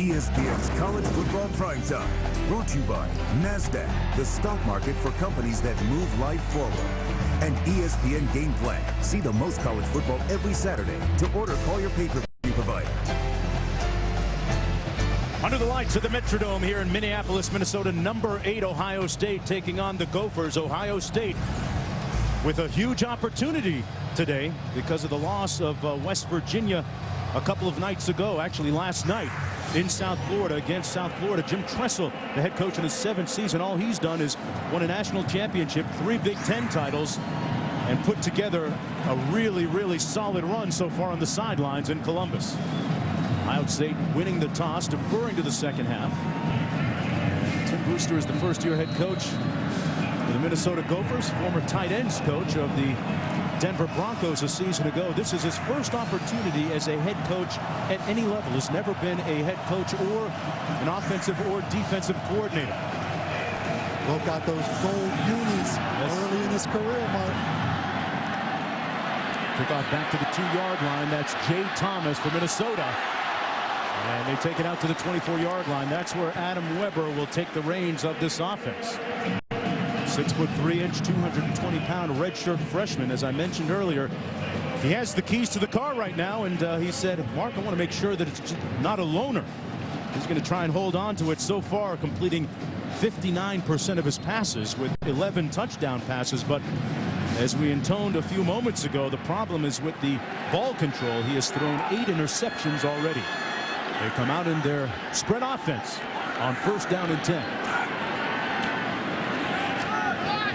ESPN's College Football Primetime, brought to you by NASDAQ, the stock market for companies that move life forward. And ESPN Game Plan. See the most college football every Saturday. To order, call your pay-per-view provider. Under the lights of the Metrodome here in Minneapolis, Minnesota, number 8 Ohio State taking on the Gophers. Ohio State with a huge opportunity today because of the loss of West Virginia a couple of nights ago, actually last night in South Florida against South Florida. Jim Tressel, the head coach in his 7th season, all he's done is won a national championship, 3 Big Ten titles, and put together a really solid run so far on the sidelines in Columbus. Ohio State winning the toss, deferring to the second half. Tim Brewster is the first-year head coach for the Minnesota Gophers, former tight ends coach of the Denver Broncos a season ago. This is his first opportunity as a head coach at any level. Has never been a head coach or an offensive or defensive coordinator. Well, got those gold unis early in his career, Mark. Kickoff back to the 2-yard line. That's Jay Thomas for Minnesota. And they take it out to the 24-yard line. That's where Adam Weber will take the reins of this offense. 6'3", 220-pound redshirt freshman, as I mentioned earlier. He has the keys to the car right now, and he said, Mark, I want to make sure that it's not a loner. He's going to try and hold on to it. So far, completing 59% of his passes with 11 touchdown passes. But as we intoned a few moments ago, the problem is with the ball control. He has thrown 8 interceptions already. They come out in their spread offense on 1st down and 10.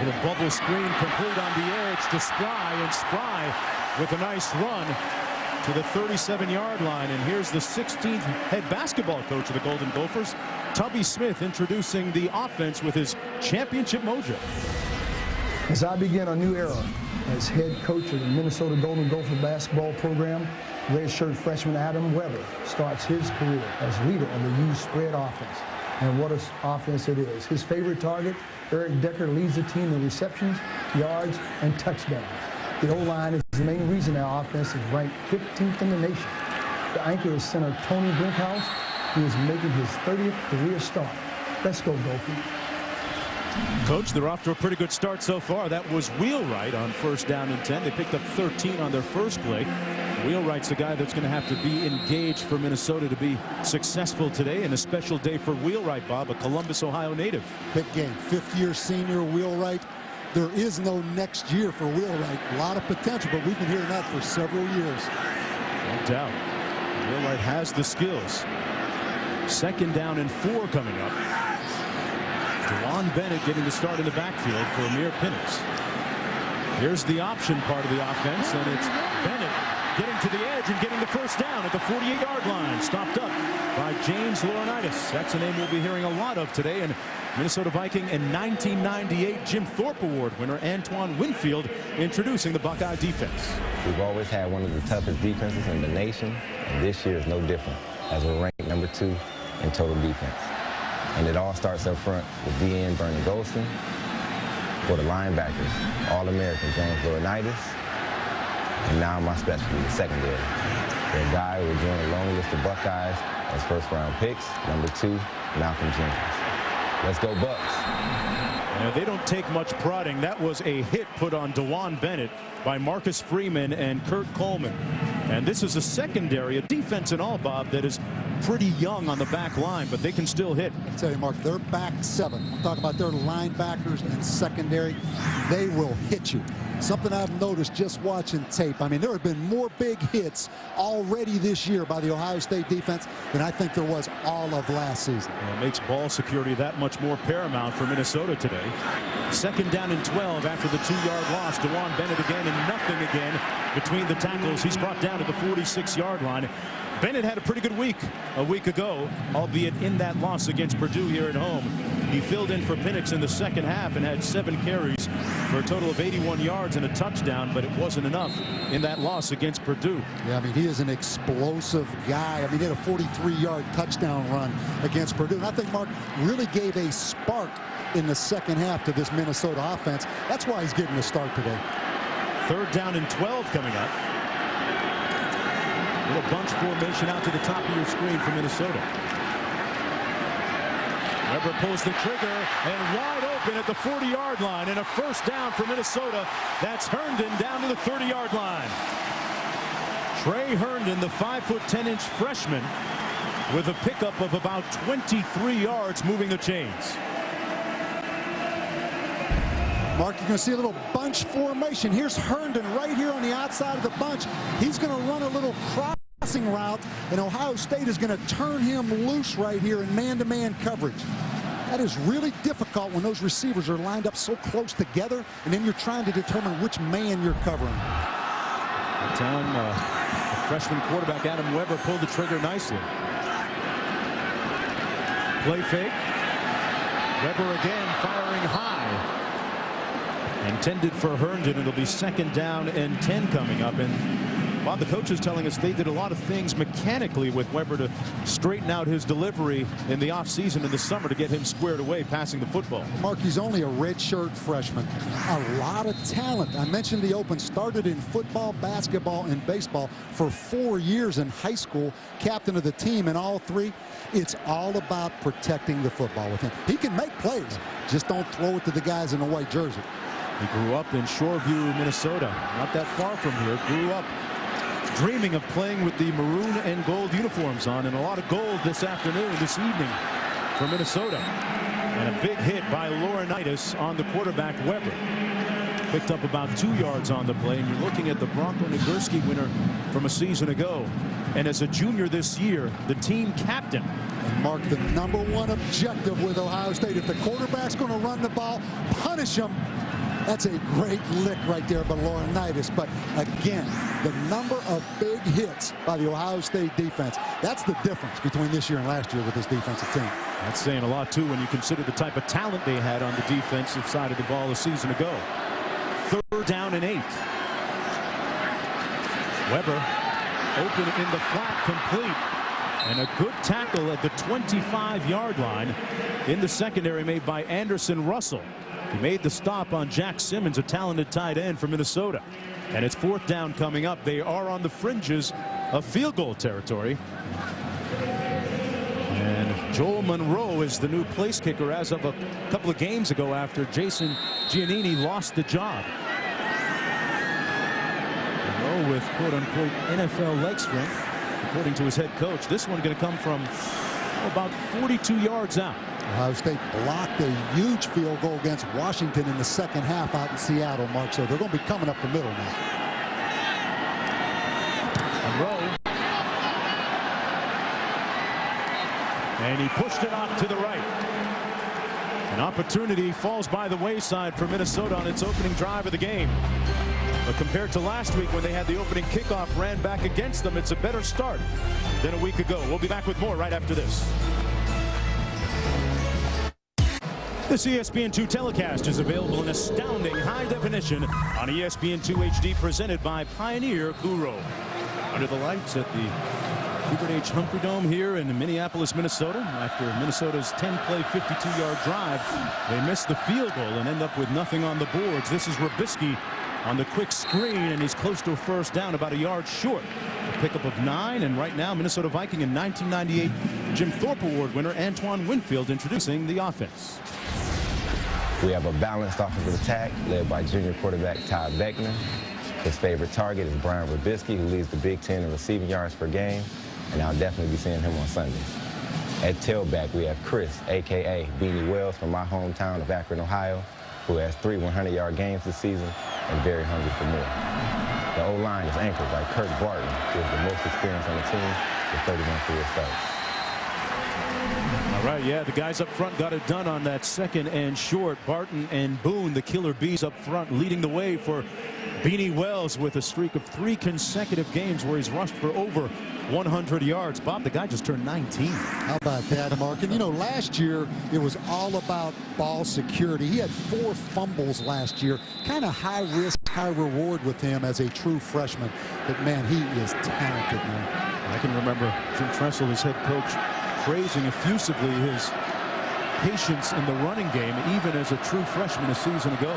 Little bubble screen complete on the edge to Spry, and Spry with a nice run to the 37-yard line. And here's the 16th head basketball coach of the Golden Gophers, Tubby Smith, introducing the offense with his championship mojo. As I begin a new era as head coach of the Minnesota Golden Gopher basketball program, redshirt freshman Adam Weber starts his career as leader of the U spread offense. And what an offense it is. His favorite target, Eric Decker, leads the team in receptions, yards, and touchdowns. The O-line is the main reason our offense is ranked 15th in the nation. The anchor is center Tony Brinkhouse, who is making his 30th career start. Let's go, Gopher. Coach, they're off to a pretty good start so far. That was Wheelwright on 1st down and 10. They picked up 13 on their first play. Wheelwright's the guy that's going to have to be engaged for Minnesota to be successful today, and a special day for Wheelwright, Bob, a Columbus, Ohio native. Big game. 5th-year senior Wheelwright. There is no next year for Wheelwright. A lot of potential, but we've been hearing that for several years. No doubt. Wheelwright has the skills. 2nd down and 4 coming up. DeJuan Bennett getting the start in the backfield for Amir Penix. Here's the option part of the offense, and it's Bennett getting to the edge and getting the 1st down at the 48-yard line. Stopped up by James Laurinaitis. That's a name we'll be hearing a lot of today. And Minnesota Viking and 1998 Jim Thorpe Award winner Antoine Winfield introducing the Buckeye defense. We've always had one of the toughest defenses in the nation, and this year is no different, as we're ranked number 2 in total defense. And it all starts up front with DN Bernie Golston. For the linebackers, All-American James Laurinaitis. And now my specialty, the secondary. The guy who will join a long list of Buckeyes as 1st-round picks, number 2, Malcolm Jenkins. Let's go, Bucks. Now, they don't take much prodding. That was a hit put on DeJuan Bennett by Marcus Freeman and Kurt Coleman. And this is a secondary, a defense and all, Bob, that is pretty young on the back line, but they can still hit. I tell you, Mark, their back 7. I'm talking about their linebackers and secondary. They will hit you. Something I've noticed just watching tape. I mean, there have been more big hits already this year by the Ohio State defense than I think there was all of last season. Well, it makes ball security that much more paramount for Minnesota today. 2nd down and 12 after the 2-yard loss. DeJuan Bennett again, and nothing again between the tackles. He's brought down to the 46-yard line. Bennett had a pretty good week a week ago, albeit in that loss against Purdue here at home. He filled in for Penix in the second half and had 7 carries for a total of 81 yards and a touchdown, but it wasn't enough in that loss against Purdue. Yeah, I mean, he is an explosive guy. I mean, he had a 43-yard touchdown run against Purdue. And I think Mark really gave a spark in the second half to this Minnesota offense. That's why he's getting the start today. 3rd down and 12 coming up. Little bunch formation out to the top of your screen for Minnesota. Weber pulls the trigger and wide open at the 40-yard line, and a first down for Minnesota. That's Herndon down to the 30-yard line. Trey Herndon, the 5'10" freshman, with a pickup of about 23 yards, moving the chains. Mark, you're going to see a little bunch formation. Here's Herndon right here on the outside of the bunch. He's going to run a little crossing route, and Ohio State is going to turn him loose right here in man-to-man coverage. That is really difficult when those receivers are lined up so close together, and then you're trying to determine which man you're covering. That time, the freshman quarterback Adam Weber pulled the trigger nicely. Play fake. Weber again firing high. Intended for Herndon. It'll be 2nd down and 10 coming up. And Bob, the coach is telling us they did a lot of things mechanically with Weber to straighten out his delivery in the offseason in the summer to get him squared away passing the football. Mark, he's only a redshirt freshman. A lot of talent. I mentioned the open. Started in football, basketball, and baseball for 4 years in high school. Captain of the team in all 3. It's all about protecting the football with him. He can make plays. Just don't throw it to the guys in the white jersey. He grew up in Shoreview, Minnesota. Not that far from here. Grew up dreaming of playing with the maroon and gold uniforms on, and a lot of gold this afternoon, this evening for Minnesota. And a big hit by Laurinaitis on the quarterback Weber. Picked up about 2 yards on the play, and you're looking at the Bronco Nagurski winner from a season ago. And as a junior this year, the team captain. And Mark, the #1 objective with Ohio State, if the quarterback's going to run the ball, punish him. That's a great lick right there by Laurinaitis. But again, the number of big hits by the Ohio State defense, that's the difference between this year and last year with this defensive team. That's saying a lot, too, when you consider the type of talent they had on the defensive side of the ball a season ago. 3rd down and 8. Weber open in the flat, complete. And a good tackle at the 25-yard line in the secondary made by Anderson Russell. He made the stop on Jack Simmons, a talented tight end for Minnesota. And it's 4th down coming up. They are on the fringes of field goal territory. And Joel Monroe is the new place kicker as of a couple of games ago after Jason Giannini lost the job. Monroe with quote-unquote NFL leg strength, according to his head coach. This one going to come from about 42 yards out. Ohio State blocked a huge field goal against Washington in the 2nd half out in Seattle, Mark. So they're going to be coming up the middle now. Monroe. And he pushed it off to the right. An opportunity falls by the wayside for Minnesota on its opening drive of the game. But compared to last week when they had the opening kickoff ran back against them, it's a better start than a week ago. We'll be back with more right after this. This ESPN2 telecast is available in astounding high definition on ESPN2 HD, presented by Pioneer Kuro. Under the lights at the Hubert H. Humphrey Dome here in Minneapolis, Minnesota. After Minnesota's 10-play, 52-yard drive, they missed the field goal and end up with nothing on the boards. This is Robisky on the quick screen, and he's close to a 1st down, about a yard short. A pickup of 9, and right now Minnesota Viking and 1998 Jim Thorpe Award winner Antoine Winfield introducing the offense. We have a balanced offensive attack led by junior quarterback Todd Beckman. His favorite target is Brian Robisky, who leads the Big Ten in receiving yards per game, and I'll definitely be seeing him on Sundays. At tailback, we have Chris, a.k.a. Beanie Wells, from my hometown of Akron, Ohio, who has 3 100-yard games this season and very hungry for more. The O-line is anchored by Kirk Barton, who is the most experienced on the team with 31 career starts. All right, yeah, the guys up front got it done on that 2nd and short. Barton and Boone, the killer bees up front, leading the way for Beanie Wells with a streak of 3 consecutive games where he's rushed for over 100 yards. Bob, the guy just turned 19. How about that, Mark? And, you know, last year it was all about ball security. He had 4 fumbles last year. Kind of high risk, high reward with him as a true freshman. But, man, he is talented, man. I can remember Jim Tressel, his head coach, praising effusively his patience in the running game, even as a true freshman a season ago.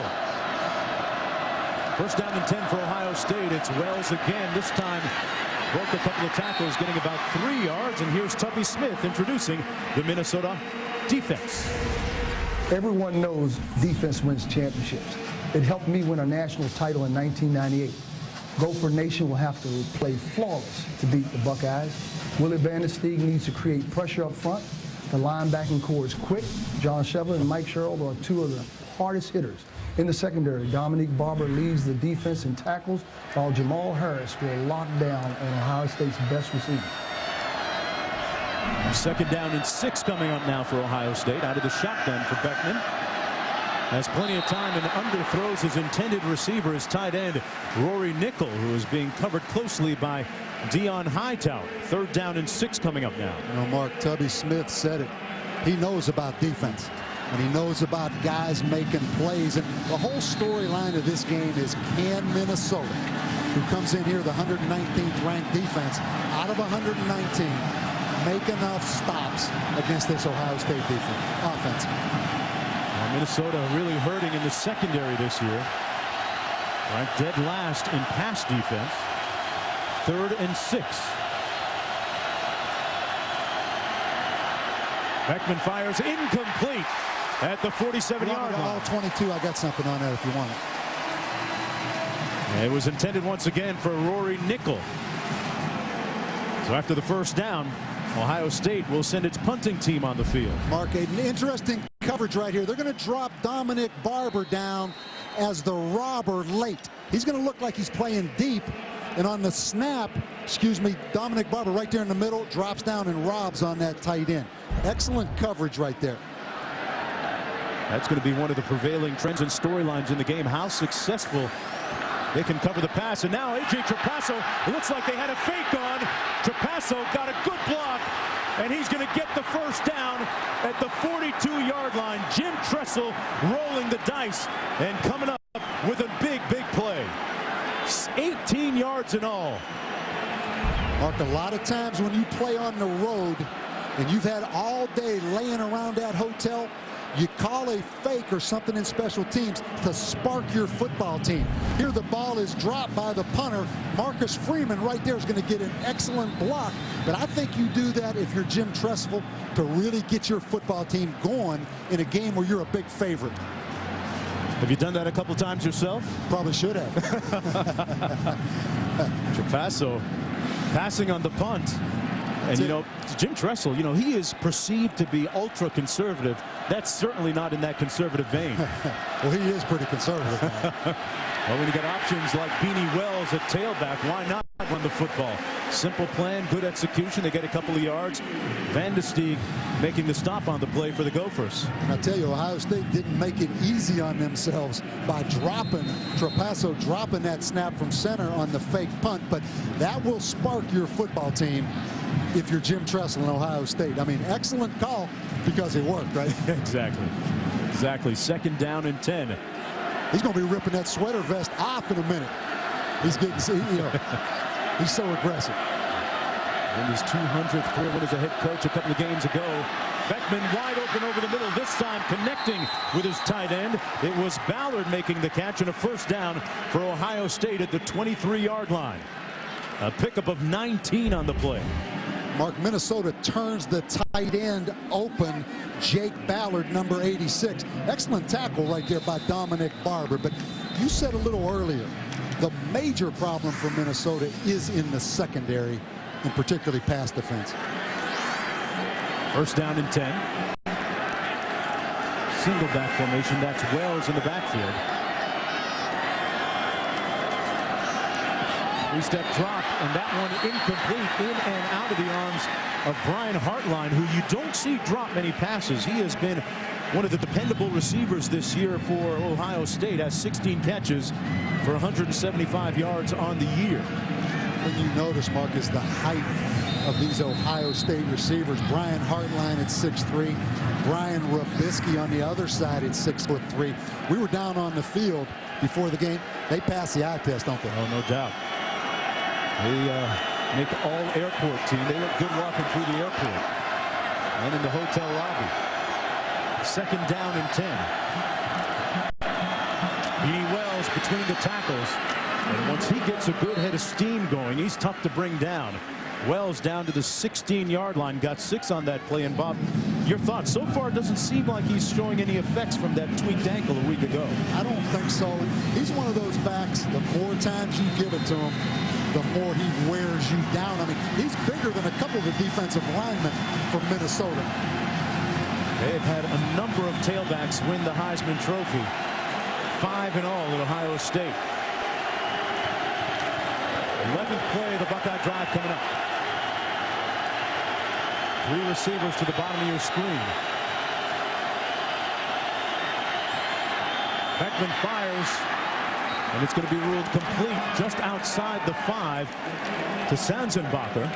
1st down and 10 for Ohio State. It's Wells again. This time broke a couple of tackles, getting about 3 yards. And here's Tubby Smith introducing the Minnesota defense. Everyone knows defense wins championships. It helped me win a national title in 1998. Gopher Nation will have to play flawless to beat the Buckeyes. Willie Vandersteeg needs to create pressure up front. The linebacking core is quick. John Shevler and Mike Sherrill are two of the hardest hitters. In the secondary, Dominique Barber leads the defense in tackles, while Jamal Harris will lock down on Ohio State's best receiver. 2nd down and 6 coming up now for Ohio State. Out of the shotgun for Beckman. Has plenty of time and underthrows his intended receiver, his tight end, Rory Nickel, who is being covered closely by Dion Hightower. 3rd down and 6 coming up now. You know, Mark, Tubby Smith said it. He knows about defense. And he knows about guys making plays. And the whole storyline of this game is, can Minnesota, who comes in here, the 119th ranked defense, out of 119, make enough stops against this Ohio State offense? Well, Minnesota really hurting in the secondary this year. Ranked dead last in pass defense. 3rd and 6. Beckman fires incomplete at the 47-yard line. All 22, I got something on that if you want it. It was intended once again for Rory Nickel. So after the 1st down, Ohio State will send its punting team on the field. Mark, an interesting coverage right here. They're going to drop Dominic Barber down as the robber late. He's going to look like he's playing deep. And on the snap, Dominic Barber right there in the middle drops down and robs on that tight end. Excellent coverage right there. That's going to be one of the prevailing trends and storylines in the game. How successful they can cover the pass. And now A.J. Trapasso, it looks like they had a fake on. Trapasso got a good block, and he's going to get the 1st down at the 42-yard line. Jim Tressel rolling the dice and coming up with a big play. 18 yards in all. Mark, a lot of times when you play on the road and you've had all day laying around that hotel, you call a fake or something in special teams to spark your football team. Here the ball is dropped by the punter. Marcus Freeman right there is going to get an excellent block. But I think you do that if you're Jim Tressel to really get your football team going in a game where you're a big favorite. Have you done that a couple times yourself? Probably should have. Trapasso passing on the punt. And, you know, Jim Tressel, you know, he is perceived to be ultra conservative. That's certainly not in that conservative vein. Well, he is pretty conservative. Well, when you got options like Beanie Wells at tailback, why not run the football? Simple plan, good execution. They get a couple of yards. Vandersteeg making the stop on the play for the Gophers. And I tell you, Ohio State didn't make it easy on themselves by dropping Trapasso, dropping that snap from center on the fake punt. But that will spark your football team if you're Jim Tressel in Ohio State. I mean, excellent call because it worked, right? Exactly. 2nd down and 10. He's going to be ripping that sweater vest off in a minute. He's getting, you know, he's so aggressive. In his 200th career win as a head coach a couple of games ago. Beckman wide open over the middle, this time connecting with his tight end. It was Ballard making the catch, and a 1st down for Ohio State at the 23-yard line. A pickup of 19 on the play. Mark, Minnesota turns the tight end open. Jake Ballard, number 86. Excellent tackle right there by Dominic Barber. But you said a little earlier, the major problem for Minnesota is in the secondary, and particularly pass defense. 1st down and 10. Single back formation. That's Wells in the backfield. 3-step drop, and that one incomplete, in and out of the arms of Brian Hartline, who you don't see drop many passes. He has been one of the dependable receivers this year for Ohio State. Has 16 catches for 175 yards on the year. When you notice, Mark, is the height of these Ohio State receivers. Brian Hartline at 6'3", Brian Robisky on the other side at 6'3". We were down on the field before the game. They pass the eye test, don't they? Oh, no doubt. They make the all-airport team. They look good walking through the airport and in the hotel lobby. 2nd down and 10. Beanie Wells between the tackles. And once he gets a good head of steam going, he's tough to bring down. Wells down to the 16-yard line, got 6 on that play. And Bob, your thoughts? So far, it doesn't seem like he's showing any effects from that tweaked ankle a week ago. I don't think so. He's one of those backs, the more times you give it to him, the more he wears you down. I mean, he's bigger than a couple of the defensive linemen from Minnesota. They have had a number of tailbacks win the Heisman Trophy. 5 in all at Ohio State. 11th play of the Buckeye drive coming up. 3 receivers to the bottom of your screen. Beckman fires, and it's going to be ruled complete just outside the 5 to Sanzenbacher.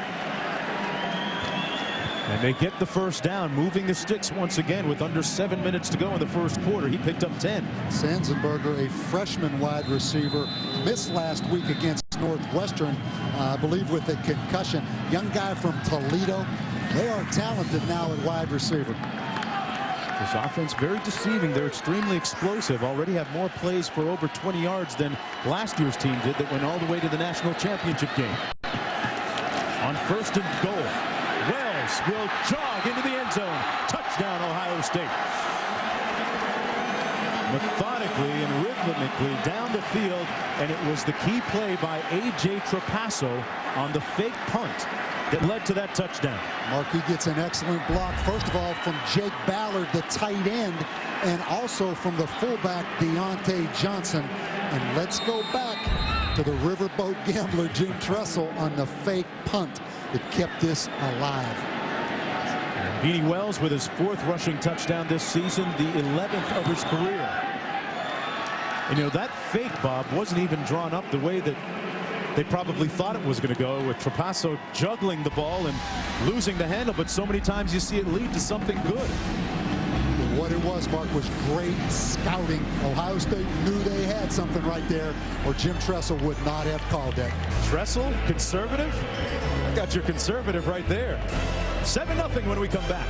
And they get the first down, moving the sticks once again with under 7 minutes to go in the first quarter. He picked up 10. Sanzenbacher, a freshman wide receiver, missed last week against Northwestern, I believe with a concussion. Young guy from Toledo. They are talented now at wide receiver. This offense very deceiving. They're extremely explosive. Already have more plays for over 20 yards than last year's team did that went all the way to the national championship game. On 1st and goal, Wells will jog into the end zone. Touchdown, Ohio State. Methodically and rhythmically down the field, and it was the key play by A.J. Trapasso on the fake punt that led to that touchdown. Markey gets an excellent block, first of all, from Jake Ballard, the tight end, and also from the fullback, Deontay Johnson. And let's go back to the riverboat gambler, Jim Tressel, on the fake punt that kept this alive. Beanie Wells with his 4th rushing touchdown this season, the 11th of his career. And, you know, that fake, Bob, wasn't even drawn up the way that they probably thought it was going to go, with Trapasso juggling the ball and losing the handle, but so many times you see it lead to something good. What it was, Mark, was great scouting. Ohio State knew they had something right there, or Jim Tressel would not have called that. Tressel, conservative? Got your conservative right there. 7-0 when we come back.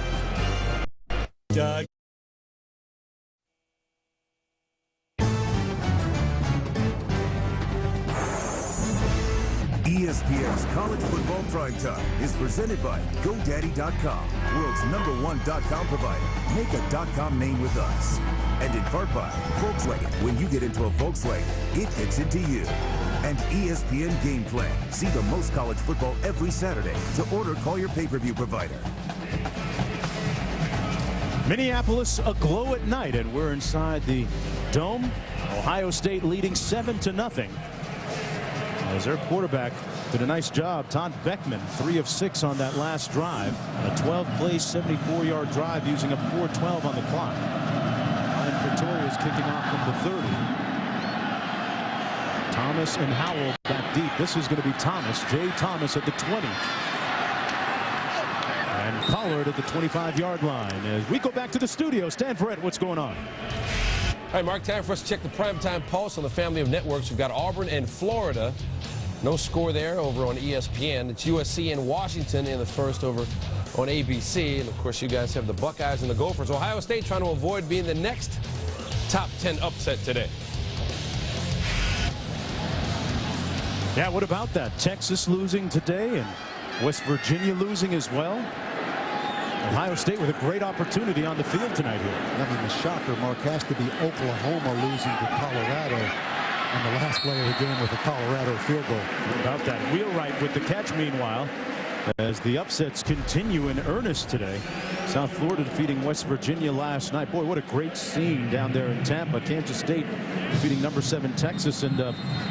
ESPN's College Football Primetime is presented by GoDaddy.com, world's #1 .com provider. Make a .com name with us. And in part by Volkswagen. When you get into a Volkswagen, it gets into you. And ESPN Game Plan. See the most college football every Saturday. To order, call your pay-per-view provider. Minneapolis aglow at night, and we're inside the Dome. Ohio State leading 7-0. As their quarterback did a nice job. Todd Beckman, 3 of 6 on that last drive. A 12-play, 74-yard drive using up 4:12 on the clock. Ryan Pretorius kicking off from the 30. Thomas and Howell back deep. This is going to be Thomas. Jay Thomas at the 20. And Pollard at the 25-yard line. As we go back to the studio, Stan Verrett, what's going on? All right, Mark, time for us to check the primetime pulse on the family of networks. We've got Auburn and Florida. No score there over on ESPN. It's USC and Washington in the first over on ABC. And, of course, you guys have the Buckeyes and the Gophers. Ohio State trying to avoid being the next top 10 upset today. Yeah, what about that? Texas losing today and West Virginia losing as well. Ohio State with a great opportunity on the field tonight here. I mean, the shocker, Mark, has to be Oklahoma losing to Colorado in the last play of the game with a Colorado field goal. What about that? Wheelwright with the catch, meanwhile, as the upsets continue in earnest today. South Florida defeating West Virginia last night. Boy, what a great scene down there in Tampa. Kansas State defeating #7 Texas, and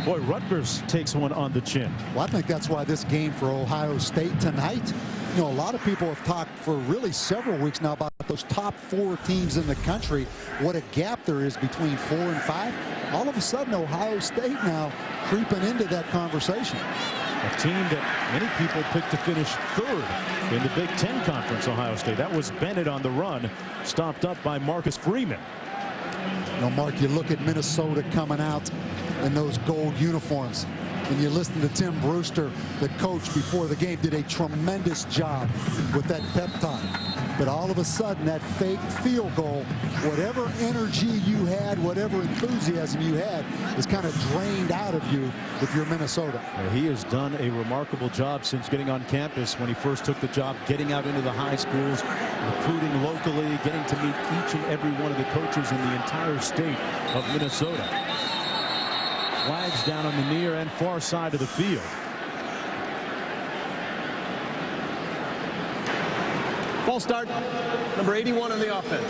boy, Rutgers takes one on the chin. Well, I think that's why this game for Ohio State tonight, you know, a lot of people have talked for really several weeks now about those top 4 teams in the country, what a gap there is between 4 and 5. All of a sudden, Ohio State now creeping into that conversation. A team that many people picked to finish 3rd in the Big Ten Conference, Ohio State. That was Bennett on the run, stopped up by Marcus Freeman. You know, Mark, you look at Minnesota coming out in those gold uniforms. And you listen to Tim Brewster, the coach before the game, did a tremendous job with that pep talk. But all of a sudden, that fake field goal, whatever energy you had, whatever enthusiasm you had, is kind of drained out of you if you're Minnesota. He has done a remarkable job since getting on campus when he first took the job, getting out into the high schools, recruiting locally, getting to meet each and every one of the coaches in the entire state of Minnesota. Flags down on the near and far side of the field. False start, number 81 on the offense.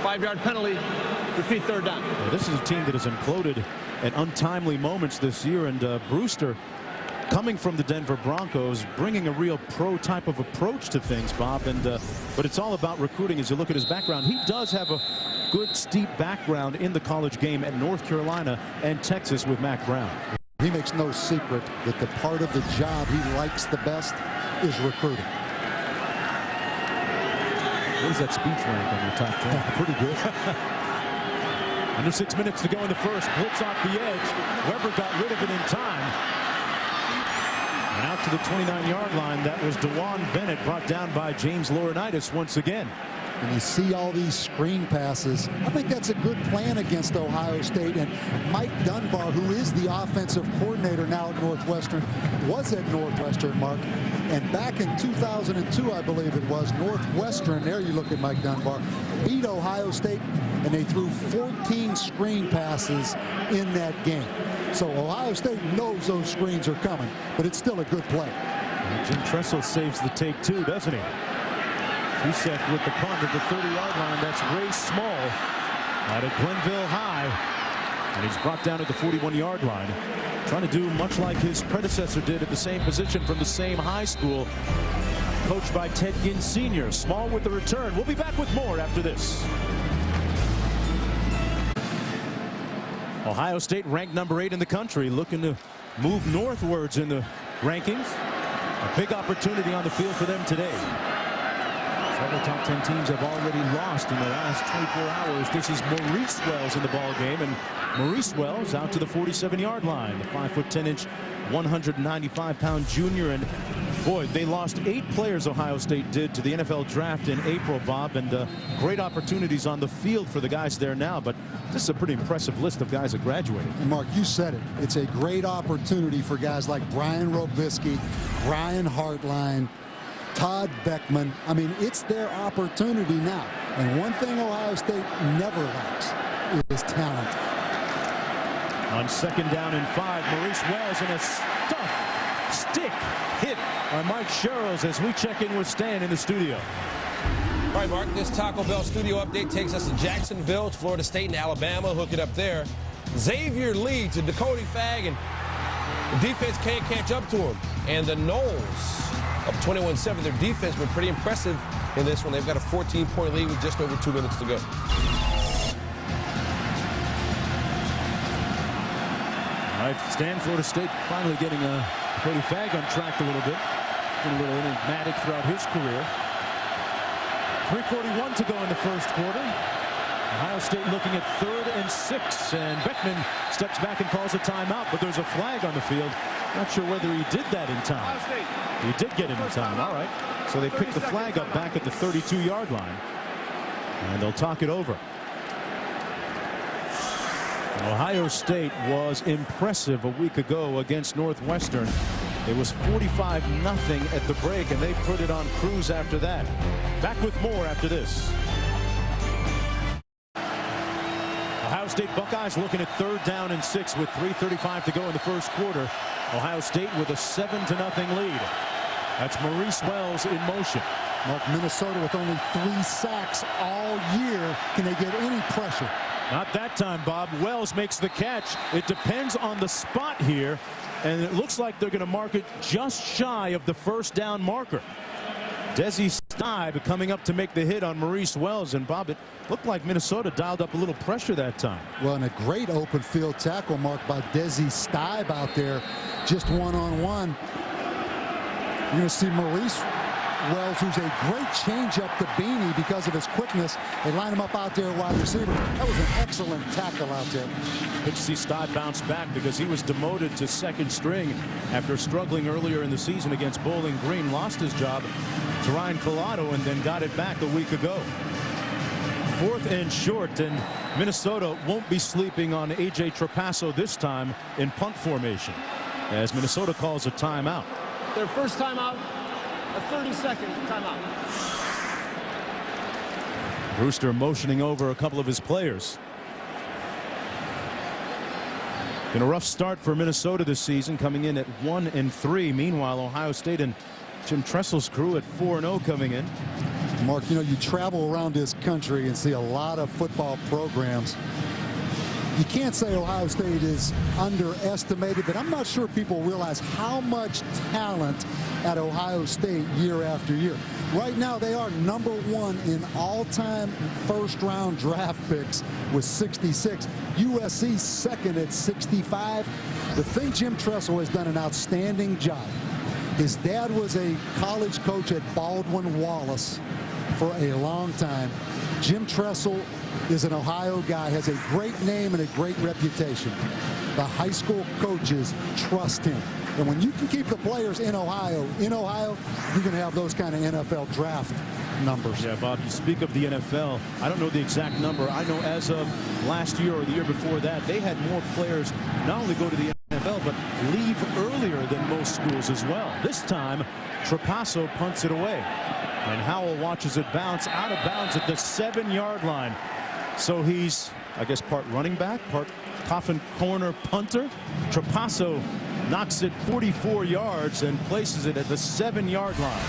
5-yard penalty, repeat third down. Well, this is a team that has imploded at untimely moments this year, and Brewster, coming from the Denver Broncos, bringing a real pro type of approach to things, Bob. And but it's all about recruiting. As you look at his background, he does have a good steep background in the college game at North Carolina and Texas with Mack Brown. He makes no secret that the part of the job he likes the best is recruiting. What is that speech rank on your top 10? Pretty good. Under 6 minutes to go in the first. Blitz off the edge. Weber got rid of it in time. And out to the 29-yard line. That was DeJuan Bennett, brought down by James Laurinaitis once again. And you see all these screen passes. I think that's a good plan against Ohio State. And Mike Dunbar, who is the offensive coordinator now at Northwestern, was at Northwestern, Mark. And back in 2002, I believe it was, Northwestern, there you look at Mike Dunbar, beat Ohio State, and they threw 14 screen passes in that game. So Ohio State knows those screens are coming, but it's still a good play. And Jim Tressel saves the tape too, doesn't he? Kusek with the punt at the 30-yard line. That's Ray Small out of Glenville High. And he's brought down at the 41-yard line. Trying to do much like his predecessor did at the same position from the same high school. Coached by Ted Ginn Sr. Small with the return. We'll be back with more after this. Ohio State ranked number 8 in the country, looking to move northwards in the rankings. A big opportunity on the field for them today. Several top 10 teams have already lost in the last 24 hours. This is Maurice Wells in the ball game, and Maurice Wells out to the 47-yard line. The 5'10", 195-pound junior, and boy, they lost 8 players. Ohio State did to the NFL draft in April, Bob, and great opportunities on the field for the guys there now. But this is a pretty impressive list of guys that graduated. And Mark, you said it. It's a great opportunity for guys like Brian Robisky, Brian Hartline, Todd Beckman. I mean, it's their opportunity now. And one thing Ohio State never lacks is talent. On 2nd down and 5, Maurice Wells in a tough stick hit by Mike Sherrills as we check in with Stan in the studio. All right, Mark, this Taco Bell studio update takes us to Jacksonville, to Florida State and Alabama. Hook it up there. Xavier leads to Dakota Fag, and the defense can't catch up to him. And the Noles up 21-7. Their defense been pretty impressive in this one. They've got a 14-point lead with just over 2 minutes to go. All right, Stan, Florida State finally getting Cody Fag on track a little bit. Been a little enigmatic throughout his career. 3:41 to go in the first quarter. Ohio State looking at 3rd and 6, and Beckman steps back and calls a timeout, but there's a flag on the field. Not sure whether he did that in time. He did get it in time. All right. So they pick the flag up back at the 32-yard line, and they'll talk it over. Ohio State was impressive a week ago against Northwestern. It was 45-0 at the break, and they put it on cruise after that. Back with more after this. Ohio State Buckeyes looking at 3rd down and 6 with 3:35 to go in the first quarter. Ohio State with a 7-0 lead. That's Maurice Wells in motion. Mark, Minnesota with only 3 sacks all year. Can they get any pressure? Not that time, Bob. Wells makes the catch. It depends on the spot here, and it looks like they're going to mark it just shy of the 1st down marker. Desi Stibe coming up to make the hit on Maurice Wells, and Bob, it looked like Minnesota dialed up a little pressure that time. Well, and a great open field tackle marked by Desi Stibe out there, just one-on-one. You're going to see Maurice Wells, who's a great changeup to Beanie because of his quickness. They line him up out there wide receiver. That was an excellent tackle out there. Good to see Stott bounce back because he was demoted to second string after struggling earlier in the season against Bowling Green. Lost his job to Ryan Collado and then got it back a week ago. 4th and short, and Minnesota won't be sleeping on A.J. Trapasso this time in punt formation as Minnesota calls a timeout. Their first timeout, a 30-second timeout. Brewster motioning over a couple of his players. Been a rough start for Minnesota this season, coming in at 1-3. Meanwhile, Ohio State and Jim Tressel's crew at 4-0 coming in. Mark, you know, you travel around this country and see a lot of football programs. You can't say Ohio State is underestimated, but I'm not sure people realize how much talent at Ohio State year after year. Right now, they are #1 in all-time first-round draft picks with 66. USC second at 65. The thing Jim Tressel has done an outstanding job. His dad was a college coach at Baldwin Wallace for a long time. Jim Tressel is an Ohio guy, has a great name and a great reputation. The high school coaches trust him. And when you can keep the players in Ohio, you can have those kind of NFL draft numbers. Yeah, Bob, you speak of the NFL. I don't know the exact number. I know as of last year or the year before that, they had more players not only go to the NFL, but leave earlier than most schools as well. This time, Trapasso punts it away. And Howell watches it bounce out of bounds at the 7-yard line. So he's, I guess, part running back, part coffin corner punter. Trapasso knocks it 44 yards and places it at the 7-yard line.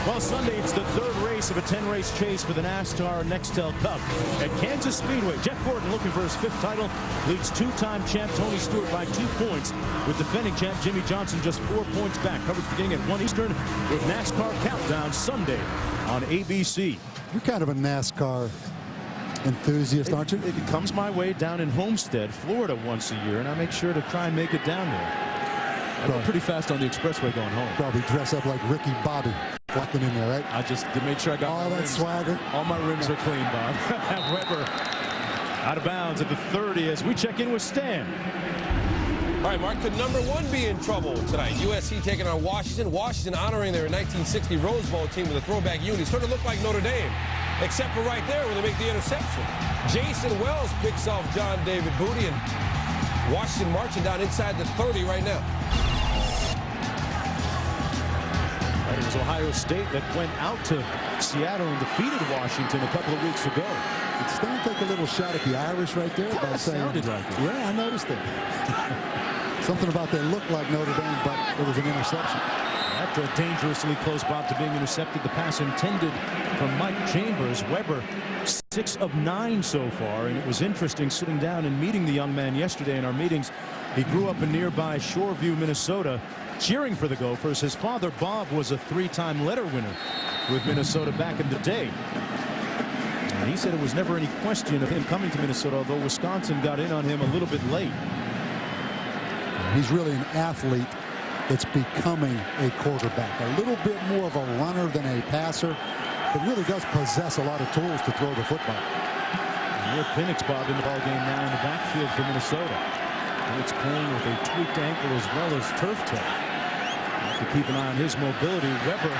Well, Sunday, it's the 3rd race of a 10-race chase for the NASCAR Nextel Cup at Kansas Speedway. Jeff Gordon, looking for his 5th title, leads 2-time champ Tony Stewart by 2 points, with defending champ Jimmy Johnson just 4 points back. Coverage beginning at 1 Eastern with NASCAR Countdown Sunday on ABC. You're kind of a NASCAR enthusiast, aren't you? It comes my way down in Homestead, Florida once a year, and I make sure to try and make it down there. I go pretty fast on the expressway going home. Probably dress up like Ricky Bobby walking in there, right? I just to make sure I got all that rims. Swagger. All my rims are clean, Bob. Weber out of bounds at the 30 as we check in with Stan. All right, Mark, could #1 be in trouble tonight? USC taking on Washington. Washington honoring their 1960 Rose Bowl team with a throwback uni. Sort of look like Notre Dame, except for right there where they make the interception. Jason Wells picks off John David Booty, and Washington marching down inside the 30 right now. It was Ohio State that went out to Seattle and defeated Washington a couple of weeks ago. Did Stan take a little shot at the Irish right there? By saying, sounded like it. Yeah, I noticed it. Something about they looked like Notre Dame, but it was an interception. That dangerously close, Bob, to being intercepted. The pass intended from Mike Chambers. Weber 6 of 9 so far, and it was interesting sitting down and meeting the young man yesterday in our meetings. He grew up in nearby Shoreview, Minnesota, cheering for the Gophers. His father, Bob, was a 3-time letter winner with Minnesota back in the day. And he said it was never any question of him coming to Minnesota, although Wisconsin got in on him a little bit late. He's really an athlete that's becoming a quarterback. A little bit more of a runner than a passer, but really does possess a lot of tools to throw the football. Neil Penix, Bob, in the ballgame now in the backfield for Minnesota. Penix playing with a tweaked ankle as well as turf toe. Have to keep an eye on his mobility. Weber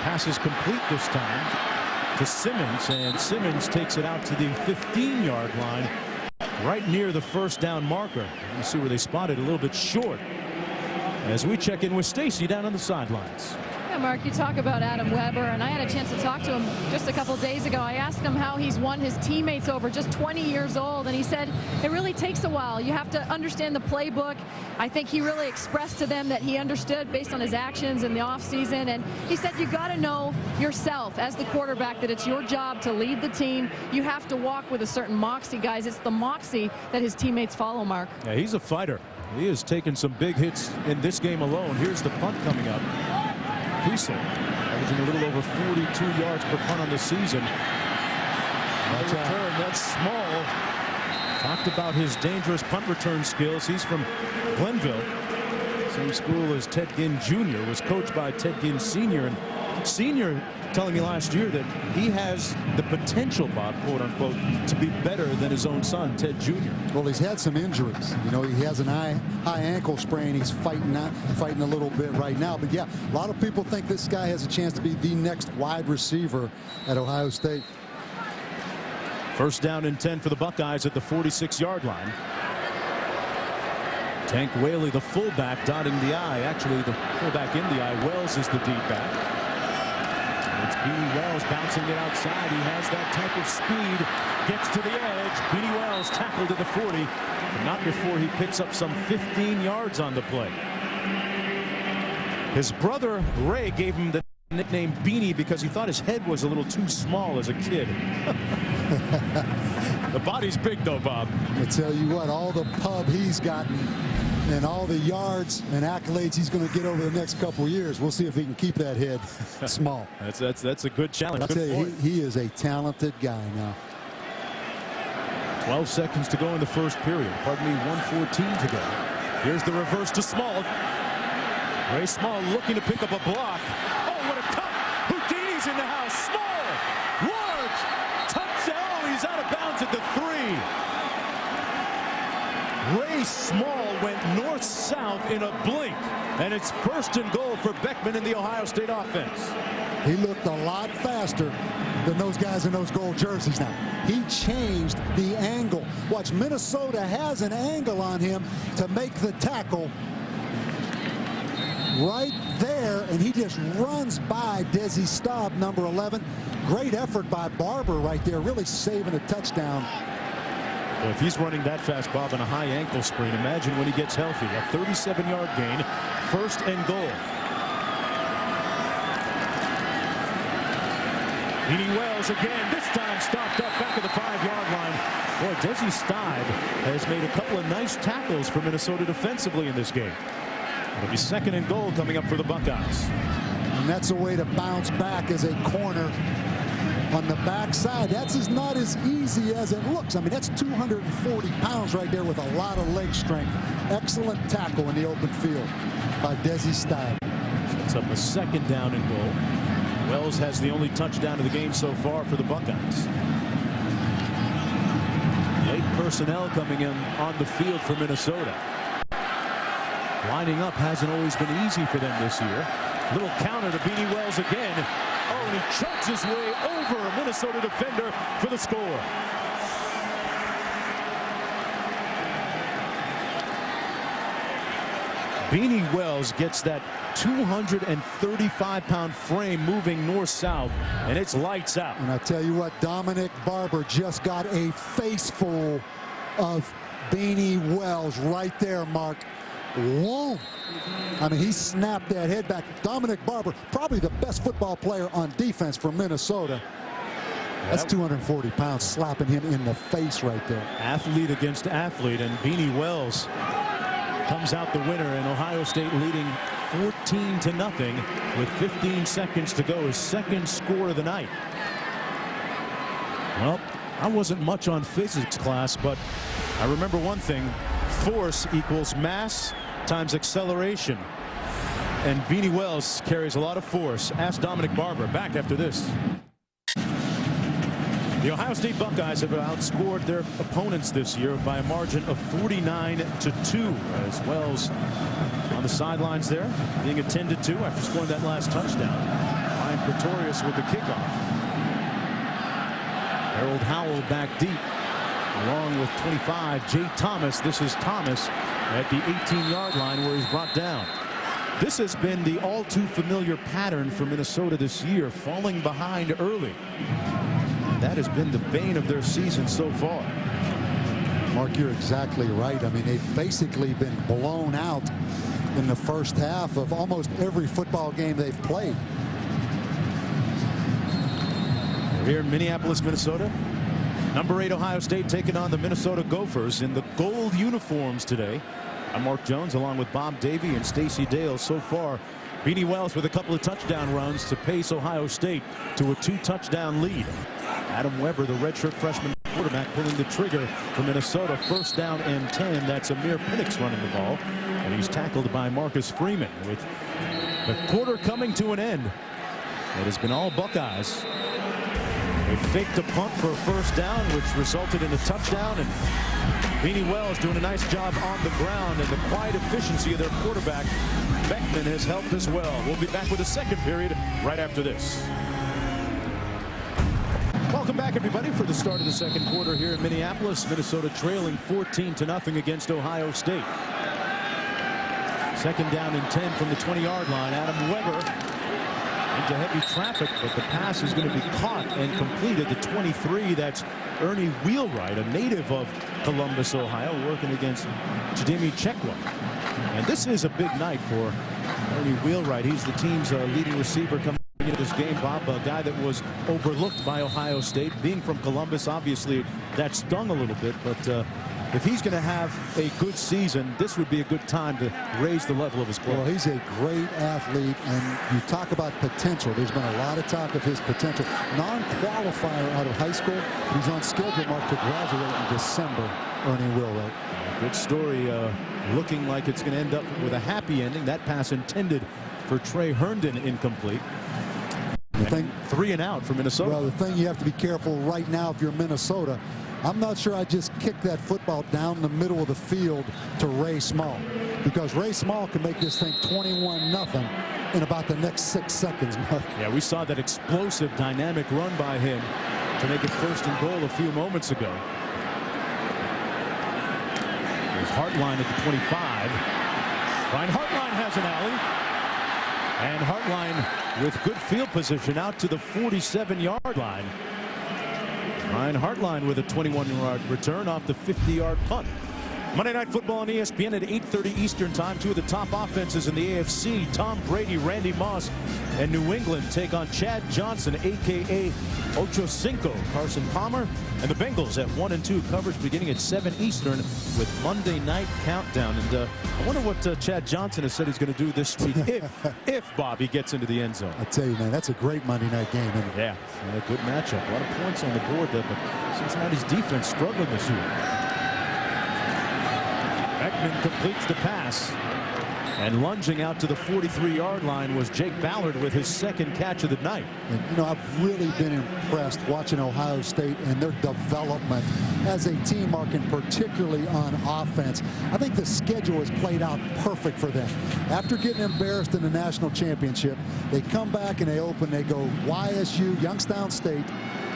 passes complete this time to Simmons, and Simmons takes it out to the 15-yard line, right near the 1st down marker. You see where they spotted a little bit short. As we check in with Stacy down on the sidelines. Yeah, Mark, you talk about Adam Weber, and I had a chance to talk to him just a couple days ago. I asked him how he's won his teammates over, just 20 years old, and he said it really takes a while. You have to understand the playbook. I think he really expressed to them that he understood based on his actions in the offseason, and he said you got to know yourself as the quarterback that it's your job to lead the team. You have to walk with a certain moxie, guys. It's the moxie that his teammates follow, Mark. Yeah, he's a fighter. He has taken some big hits in this game alone. Here's the punt coming up. Kiesel averaging a little over 42 yards per punt on the season. Return, that's small. Talked about his dangerous punt return skills. He's from Glenville. Same school as Ted Ginn Jr. Was coached by Ted Ginn Sr. And senior telling me last year that he has the potential, Bob, quote unquote, to be better than his own son, Ted Jr. Well, he's had some injuries. You know, he has an high ankle sprain. He's fighting a little bit right now. But yeah, a lot of people think this guy has a chance to be the next wide receiver at Ohio State. First down and 10 for the Buckeyes at the 46-yard line. Tank Whaley, the fullback, dotting the I. Actually, the fullback in the I. Wells is the deep back. It's Beanie Wells bouncing it outside. He has that type of speed. Gets to the edge. Beanie Wells tackled at the 40. But not before he picks up some 15 yards on the play. His brother Ray gave him the nickname Beanie because he thought his head was a little too small as a kid. The body's big though, Bob. I tell you what, all the pub he's gotten and all the yards and accolades he's going to get over the next couple of years. We'll see if he can keep that head small. That's a good challenge. I'll tell you, he is a talented guy now. 12 seconds to go in the first period. Pardon me, 1:14 to go. Here's the reverse to Small. Ray Small looking to pick up a block. Oh, what a cut! Houdini's in the house. Small, large, touchdown. Oh, he's out of bounds at the 3. Ray Small went north-south in a blink, and it's first and goal for Beckman in the Ohio State offense. He looked a lot faster than those guys in those gold jerseys now. He changed the angle. Watch, Minnesota has an angle on him to make the tackle right there, and he just runs by Desi Staub, number 11. Great effort by Barber right there, really saving a touchdown. Well, if he's running that fast, Bob, on a high ankle sprain, imagine when he gets healthy. A 37-yard gain, first and goal. Beanie Wells again, this time stopped up back at the 5-yard line. Boy, Desi Staub has made a couple of nice tackles for Minnesota defensively in this game. It'll be second and goal coming up for the Buckeyes. And that's a way to bounce back as a corner on the backside. That's not as easy as it looks. I mean, that's 240 pounds right there with a lot of leg strength. Excellent tackle in the open field by Desi Staub. Sets up a second down and goal. Wells has the only touchdown of the game so far for the Buckeyes. Late personnel coming in on the field for Minnesota. Lining up hasn't always been easy for them this year. Little counter to Beanie Wells again. Oh, and he chokes his way over a Minnesota defender for the score. Beanie Wells gets that 235-pound frame moving north-south, and it's lights out. And I tell you what, Dominic Barber just got a face full of Beanie Wells right there, Mark. Whoa! I mean, he snapped that head back. Dominic Barber, probably the best football player on defense for Minnesota. That's 240 pounds slapping him in the face right there. Athlete against athlete, and Beanie Wells comes out the winner, and Ohio State leading 14-0 with 15 seconds to go. His second score of the night. Well, I wasn't much on physics class, but I remember one thing. Force equals mass times acceleration. And Beanie Wells carries a lot of force. Ask Dominic Barber. Back after this. The Ohio State Buckeyes have outscored their opponents this year by a margin of 49-2. As Wells on the sidelines there, being attended to after scoring that last touchdown. Ryan Pretorius with the kickoff. Harold Howell back deep, along with 25, Jay Thomas. This is Thomas at the 18-yard line where he's brought down. This has been the all too familiar pattern for Minnesota this year, falling behind early. That has been the bane of their season so far. Mark, you're exactly right. I mean, they've basically been blown out in the first half of almost every football game they've played. We're here in Minneapolis, Minnesota. Number 8 Ohio State taking on the Minnesota Gophers in the gold uniforms today. I'm Mark Jones along with Bob Davie and Stacey Dale. So far, Beanie Wells with a couple of touchdown runs to pace Ohio State to a 2-touchdown lead. Adam Weber, the redshirt freshman quarterback, pulling the trigger for Minnesota. First down and 10. That's Amir Penix running the ball, and he's tackled by Marcus Freeman with the quarter coming to an end. It has been all Buckeyes. They faked a punt for a first down, which resulted in a touchdown, and Beanie Wells doing a nice job on the ground, and the quiet efficiency of their quarterback, Beckman, has helped as well. We'll be back with the second period right after this. Welcome back, everybody, for the start of the second quarter here in Minneapolis. Minnesota trailing 14-0 against Ohio State. Second down and 10 from the 20-yard line. Adam Weber into heavy traffic, but the pass is going to be caught and completed to 23. That's Ernie Wheelwright, a native of Columbus, Ohio, working against Jadimi Chekwa. And this is a big night for Ernie Wheelwright. He's the team's leading receiver coming into this game, Bob, a guy that was overlooked by Ohio State. Being from Columbus, obviously that stung a little bit, but if he's going to have a good season, this would be a good time to raise the level of his play. Well, he's a great athlete, and you talk about potential. There's been a lot of talk of his potential. Non-qualifier out of high school. He's on schedule, Mark, to graduate in December. Ernie Wheelwright. Good story. Looking like it's going to end up with a happy ending. That pass intended for Trey Herndon, incomplete. The thing, 3 and out for Minnesota. Well, the thing you have to be careful right now if you're Minnesota, I'm not sure I just kicked that football down the middle of the field to Ray Small, because Ray Small can make this thing 21-0 in about the next 6 seconds, Mark. Yeah, we saw that explosive, dynamic run by him to make it 1st and goal a few moments ago. There's Hartline at the 25. Ryan Hartline has an alley. And Hartline with good field position out to the 47-yard line. Ryan Hartline with a 21-yard return off the 50-yard punt. Monday Night Football on ESPN at 8:30 Eastern Time. Two of the top offenses in the AFC, Tom Brady, Randy Moss, and New England take on Chad Johnson, a.k.a. Ocho Cinco, Carson Palmer, and the Bengals at 1 and 2 coverage beginning at 7 Eastern with Monday Night Countdown. And I wonder what Chad Johnson has said he's going to do this week if Bobby gets into the end zone. I tell you, man, that's a great Monday night game, isn't it? Yeah, a good matchup. A lot of points on the board there, but Cincinnati's defense struggling this year. Beckman completes the pass, and lunging out to the 43-yard line was Jake Ballard with his second catch of the night. And, you know, I've really been impressed watching Ohio State and their development as a team, Mark, and particularly on offense. I think the schedule has played out perfect for them. After getting embarrassed in the national championship, they come back and they go YSU, Youngstown State,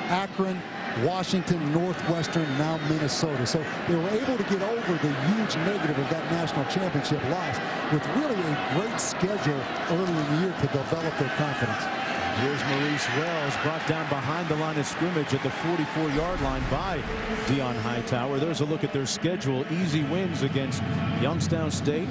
Akron, Washington, Northwestern, now Minnesota. So they were able to get over the huge negative of that national championship loss with really a great schedule early in the year to develop their confidence. Here's Maurice Wells, brought down behind the line of scrimmage at the 44-yard line by Dion Hightower. There's a look at their schedule. Easy wins against Youngstown State,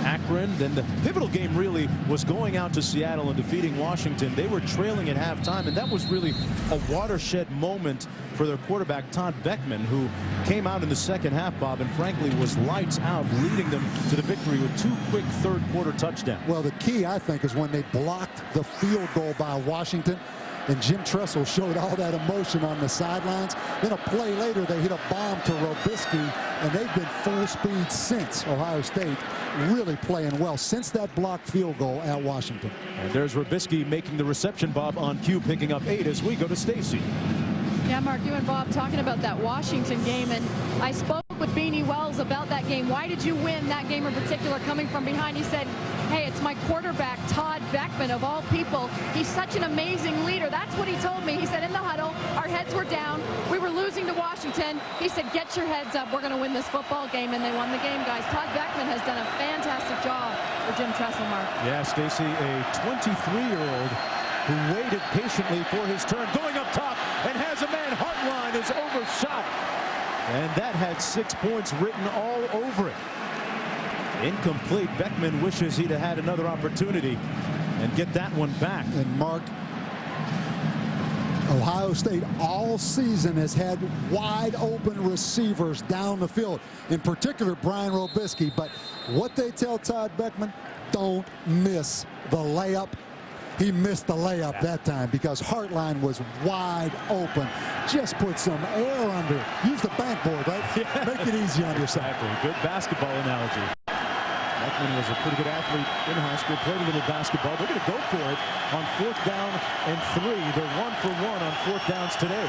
Akron. Then the pivotal game really was going out to Seattle and defeating Washington. They were trailing at halftime, and that was really a watershed moment for their quarterback, Todd Beckman, who came out in the second half, Bob, and frankly was lights out, leading them to the victory with 2 quick third-quarter touchdowns. Well, the key, I think, is when they blocked the field goal by Washington, and Jim Tressel showed all that emotion on the sidelines. Then a play later, they hit a bomb to Robisky, and they've been full speed since. Ohio State really playing well since that blocked field goal at Washington. And there's Robisky making the reception, Bob, on cue, picking up 8 as we go to Stacy. Yeah, Mark, you and Bob talking about that Washington game, and I spoke with Beanie Wells about that game. Why did you win that game in particular coming from behind? He said, hey, it's my quarterback, Todd Beckman, of all people. He's such an amazing leader. That's what he told me. He said in the huddle, our heads were down. We were losing to Washington. He said, get your heads up. We're going to win this football game, and they won the game, guys. Todd Beckman has done a fantastic job for Jim Tressel, Mark. Yeah, Stacy, a 23-year-old who waited patiently for his turn, going up top, and has a man. Hartline is overshot, and that had 6 points written all over it. Incomplete. Beckman wishes he'd have had another opportunity and get that one back. And Mark, Ohio State all season has had wide open receivers down the field, in particular Brian Robisky. But what they tell Todd Beckman, don't miss the layup. He missed the layup that time because Hartline was wide open. Just put some air under it. Use the backboard, right? Yeah. Make it easy on yourself. Exactly. Good basketball analogy. Beckman was a pretty good athlete in high school, played a little basketball. They're going to go for it on 4th down and 3. They're 1 for 1 on 4th downs today.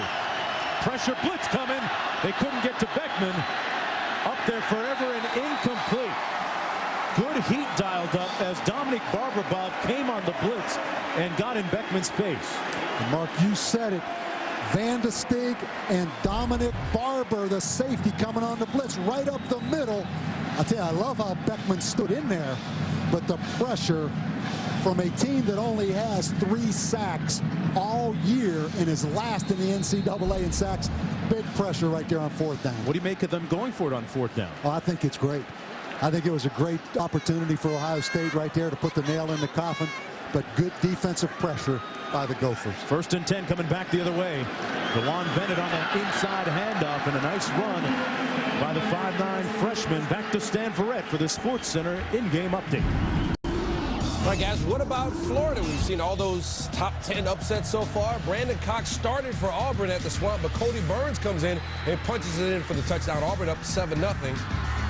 Pressure blitz coming. They couldn't get to Beckman. Up there forever and incomplete. Good heat dialed up as Dominic Barber came on the blitz and got in Beckman's face. And Mark, you said it. Van de Steeg and Dominic Barber, the safety, coming on the blitz right up the middle. I tell you, I love how Beckman stood in there, but the pressure from a team that only has 3 sacks all year and is last in the NCAA in sacks, big pressure right there on 4th down. What do you make of them going for it on 4th down? Oh, I think it's great. I think it was a great opportunity for Ohio State right there to put the nail in the coffin, but good defensive pressure by the Gophers. 1st and 10 coming back the other way. DeJuan Bennett on that inside handoff and a nice run by the 5'9" freshman. Back to Stan Verrett for the Sports Center in-game update. All right, guys, what about Florida? We've seen all those top 10 upsets so far. Brandon Cox started for Auburn at the Swamp, but Cody Burns comes in and punches it in for the touchdown. Auburn up 7-0.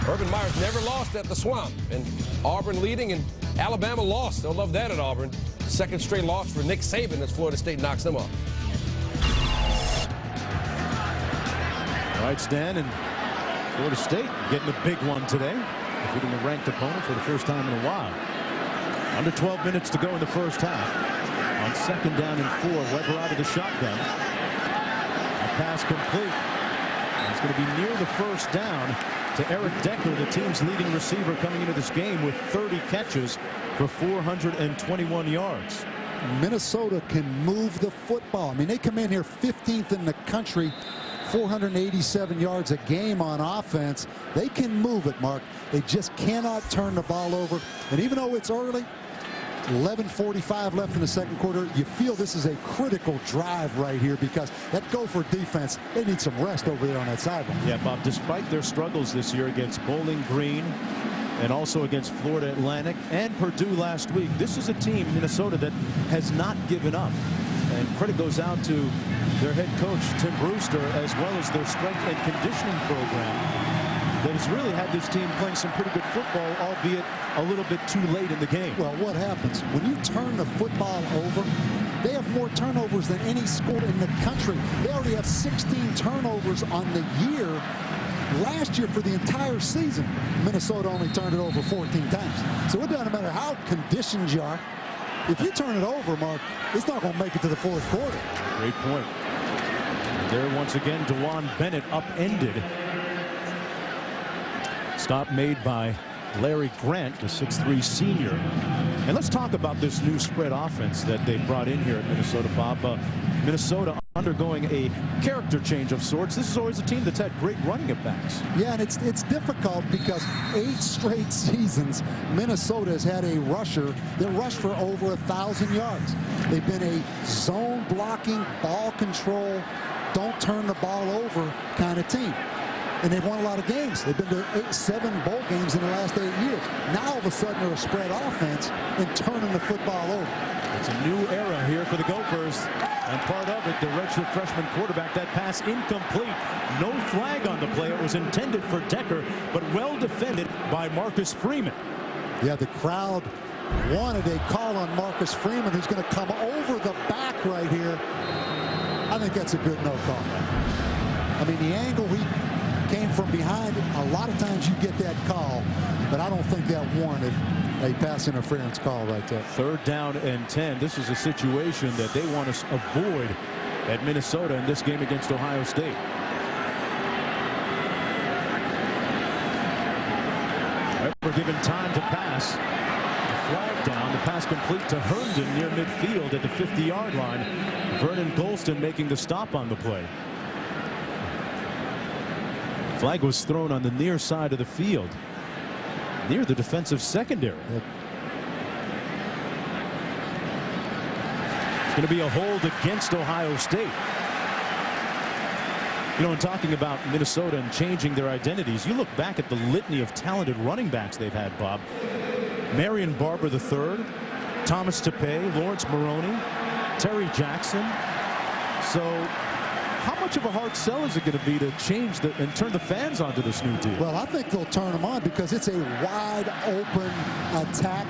Urban Meyer's never lost at the Swamp, and Auburn leading, and Alabama lost. They'll love that at Auburn. 2nd straight loss for Nick Saban as Florida State knocks them off. All right, Stan, and Florida State getting a big one today, defeating a ranked opponent for the first time in a while. Under 12 minutes to go in the first half. On 2nd down and 4, Weber out of the shotgun. A pass complete. It's going to be near the 1st down to Eric Decker, the team's leading receiver, coming into this game with 30 catches for 421 yards. Minnesota can move the football. I mean, they come in here 15th in the country, 487 yards a game on offense. They can move it, Mark. They just cannot turn the ball over. And even though it's early, 11:45 left in the 2nd quarter, you feel this is a critical drive right here because that Gopher defense, they need some rest over there on that sideline. Yeah, Bob, despite their struggles this year against Bowling Green and also against Florida Atlantic and Purdue last week, this is a team, Minnesota, that has not given up. And credit goes out to their head coach, Tim Brewster, as well as their strength and conditioning program that has really had this team playing some pretty good football, albeit a little bit too late in the game. Well, what happens when you turn the football over? They have more turnovers than any school in the country. They already have 16 turnovers on the year. Last year, for the entire season, Minnesota only turned it over 14 times. So it doesn't matter how conditioned you are. If you turn it over, Mark, it's not going to make it to the 4th quarter. Great point. There once again, DeJuan Bennett upended. Stop made by Larry Grant, the 6'3" senior. And let's talk about this new spread offense that they brought in here at Minnesota, Bob. Minnesota undergoing a character change of sorts. This is always a team that's had great running backs. Yeah, and it's difficult because 8 straight seasons, Minnesota has had a rusher that rushed for over 1,000 yards. They've been a zone blocking, ball control, don't turn the ball over kind of team. And they've won a lot of games. They've been to 7 bowl games in the last 8 years. Now all of a sudden they're a spread offense and turning the football over. It's a new era here for the Gophers. And part of it, the redshirt freshman quarterback, that pass incomplete. No flag on the play. It was intended for Decker, but well defended by Marcus Freeman. Yeah, the crowd wanted a call on Marcus Freeman, who's going to come over the back right here. I think that's a good no call. I mean, the angle he came from behind, a lot of times you get that call, but I don't think that warranted a pass interference call right there. 3rd down and 10. This is a situation that they want to avoid at Minnesota in this game against Ohio State. We're given time to pass. The flag down. The pass complete to Herndon near midfield at the 50-yard line. Vernon Golston making the stop on the play. Flag was thrown on the near side of the field, near the defensive secondary. It's going to be a hold against Ohio State. You know, in talking about Minnesota and changing their identities, you look back at the litany of talented running backs they've had, Bob. Marion Barber III, Thomas Tepe, Lawrence Maroney, Terry Jackson. So how much of a hard sell is it going to be to change and turn the fans onto this new deal? Well, I think they'll turn them on because it's a wide open attack.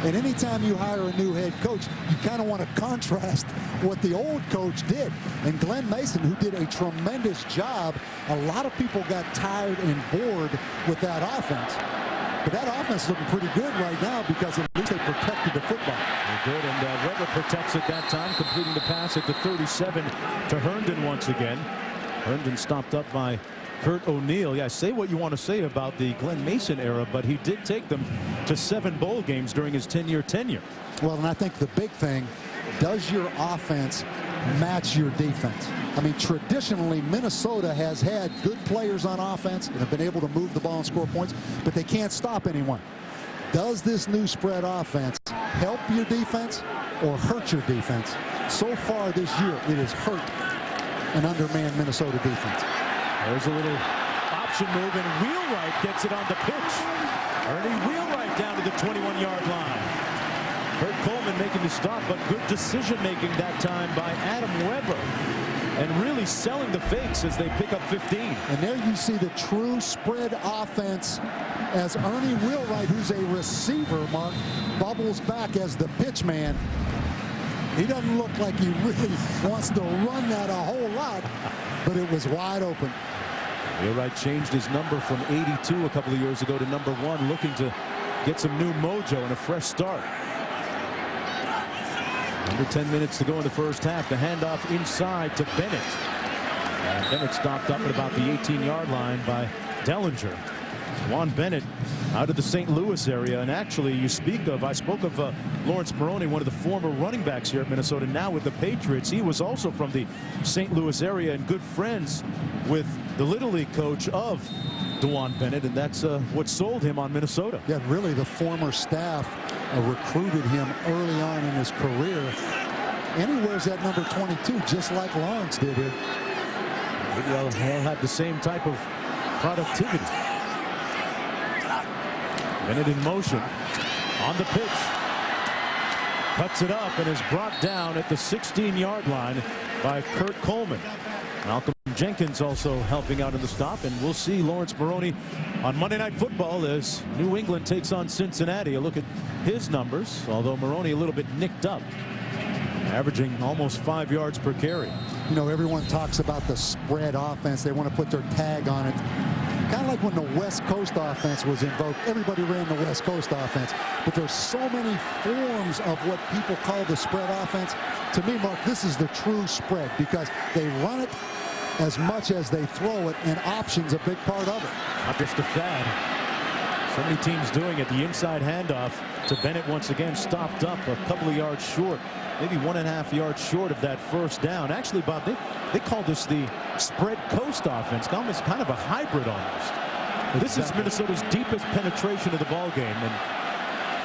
And anytime you hire a new head coach, you kind of want to contrast what the old coach did. And Glenn Mason, who did a tremendous job, a lot of people got tired and bored with that offense. But that offense is looking pretty good right now because at least they protected the football. They're good, and Weber protects it that time, completing the pass at the 37 to Herndon once again. Herndon stopped up by Kurt O'Neill. Yeah, say what you want to say about the Glenn Mason era, but he did take them to 7 bowl games during his 10-year tenure. Well, and I think the big thing, does your offense match your defense? I mean, traditionally, Minnesota has had good players on offense and have been able to move the ball and score points, but they can't stop anyone. Does this new spread offense help your defense or hurt your defense? So far this year, it has hurt an undermanned Minnesota defense. There's a little option move, and Wheelwright gets it on the pitch. Ernie Wheelwright down to the 21-yard line. Kurt Coleman making the stop, but good decision-making that time by Adam Weber. And really selling the fakes as they pick up 15. And there you see the true spread offense as Ernie Wheelwright, who's a receiver, Mark, bubbles back as the pitch man. He doesn't look like he really wants to run that a whole lot, but it was wide open. Wheelwright changed his number from 82 a couple of years ago to number 1, looking to get some new mojo and a fresh start. Under 10 minutes to go in the first half. The handoff inside to Bennett. And Bennett stopped up at about the 18-yard line by Dellinger. Juan Bennett out of the St. Louis area. And actually, I spoke of Lawrence Maroney, one of the former running backs here at Minnesota, now with the Patriots. He was also from the St. Louis area and good friends with the Little League coach of DeJuan Bennett, and that's what sold him on Minnesota. Yeah, really, the former staff recruited him early on in his career. And he wears that number 22, just like Lawrence did here. Maybe they'll have the same type of productivity. Bennett in motion on the pitch. Cuts it up and is brought down at the 16-yard line by Kurt Coleman. Malcolm Jenkins also helping out in the stop, and we'll see Lawrence Maroney on Monday Night Football as New England takes on Cincinnati. A look at his numbers, although Maroney a little bit nicked up, averaging almost 5 yards per carry. You know, everyone talks about the spread offense. They want to put their tag on it. Kind of like when the West Coast offense was invoked. Everybody ran the West Coast offense. But there's so many forms of what people call the spread offense. To me, Mark, this is the true spread because they run it as much as they throw it, and option's a big part of it. Not just a fad. So many teams doing it. The inside handoff to Bennett once again stopped up a couple of yards short. Maybe 1.5 yards short of that first down. Actually, Bob, they called this the spread coast offense. Almost kind of a hybrid almost. Exactly. This is Minnesota's deepest penetration of the ball game, and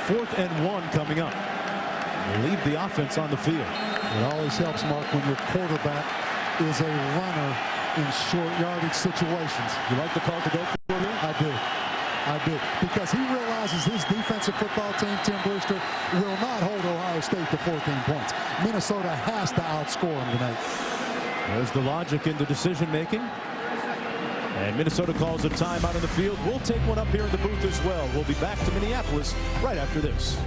4th and 1 coming up. They leave the offense on the field. It always helps, Mark, when your quarterback is a runner in short yardage situations. You like the call to go for it? I do. I do. Because he realizes his defensive football team, Tim Brewster, will not hold Ohio State to 14 points. Minnesota has to outscore him tonight. There's the logic in the decision making. And Minnesota calls a timeout on the field. We'll take one up here in the booth as well. We'll be back to Minneapolis right after this.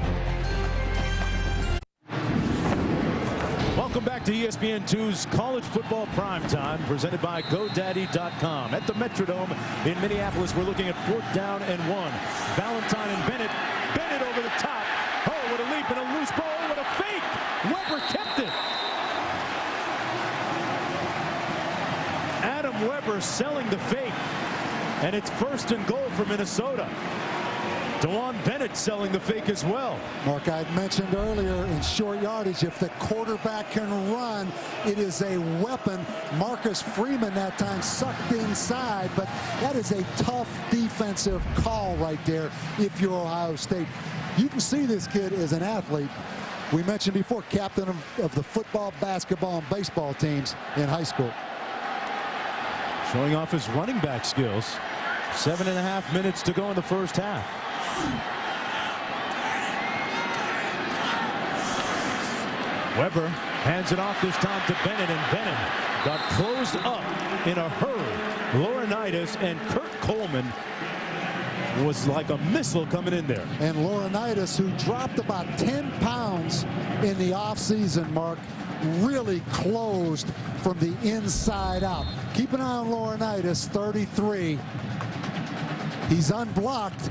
Welcome back to ESPN2's College Football Primetime, presented by GoDaddy.com. At the Metrodome in Minneapolis, we're looking at 4th down and 1. Valentine and Bennett. Bennett over the top. Oh, what a leap and a loose ball. What a fake. Weber kept it. Adam Weber selling the fake. And it's 1st and goal for Minnesota. DeJuan Bennett selling the fake as well. Mark, I had mentioned earlier in short yardage, if the quarterback can run, it is a weapon. Marcus Freeman that time sucked inside, but that is a tough defensive call right there if you're Ohio State. You can see this kid is an athlete. We mentioned before, captain of the football, basketball, and baseball teams in high school. Showing off his running back skills. 7.5 minutes to go in the first half. Weber hands it off this time to Bennett, and Bennett got closed up in a hurry. Laurinaitis and Kurt Coleman was like a missile coming in there. And Laurinaitis, who dropped about 10 pounds in the offseason, Mark, really closed from the inside out. Keep an eye on Laurinaitis, 33. He's unblocked.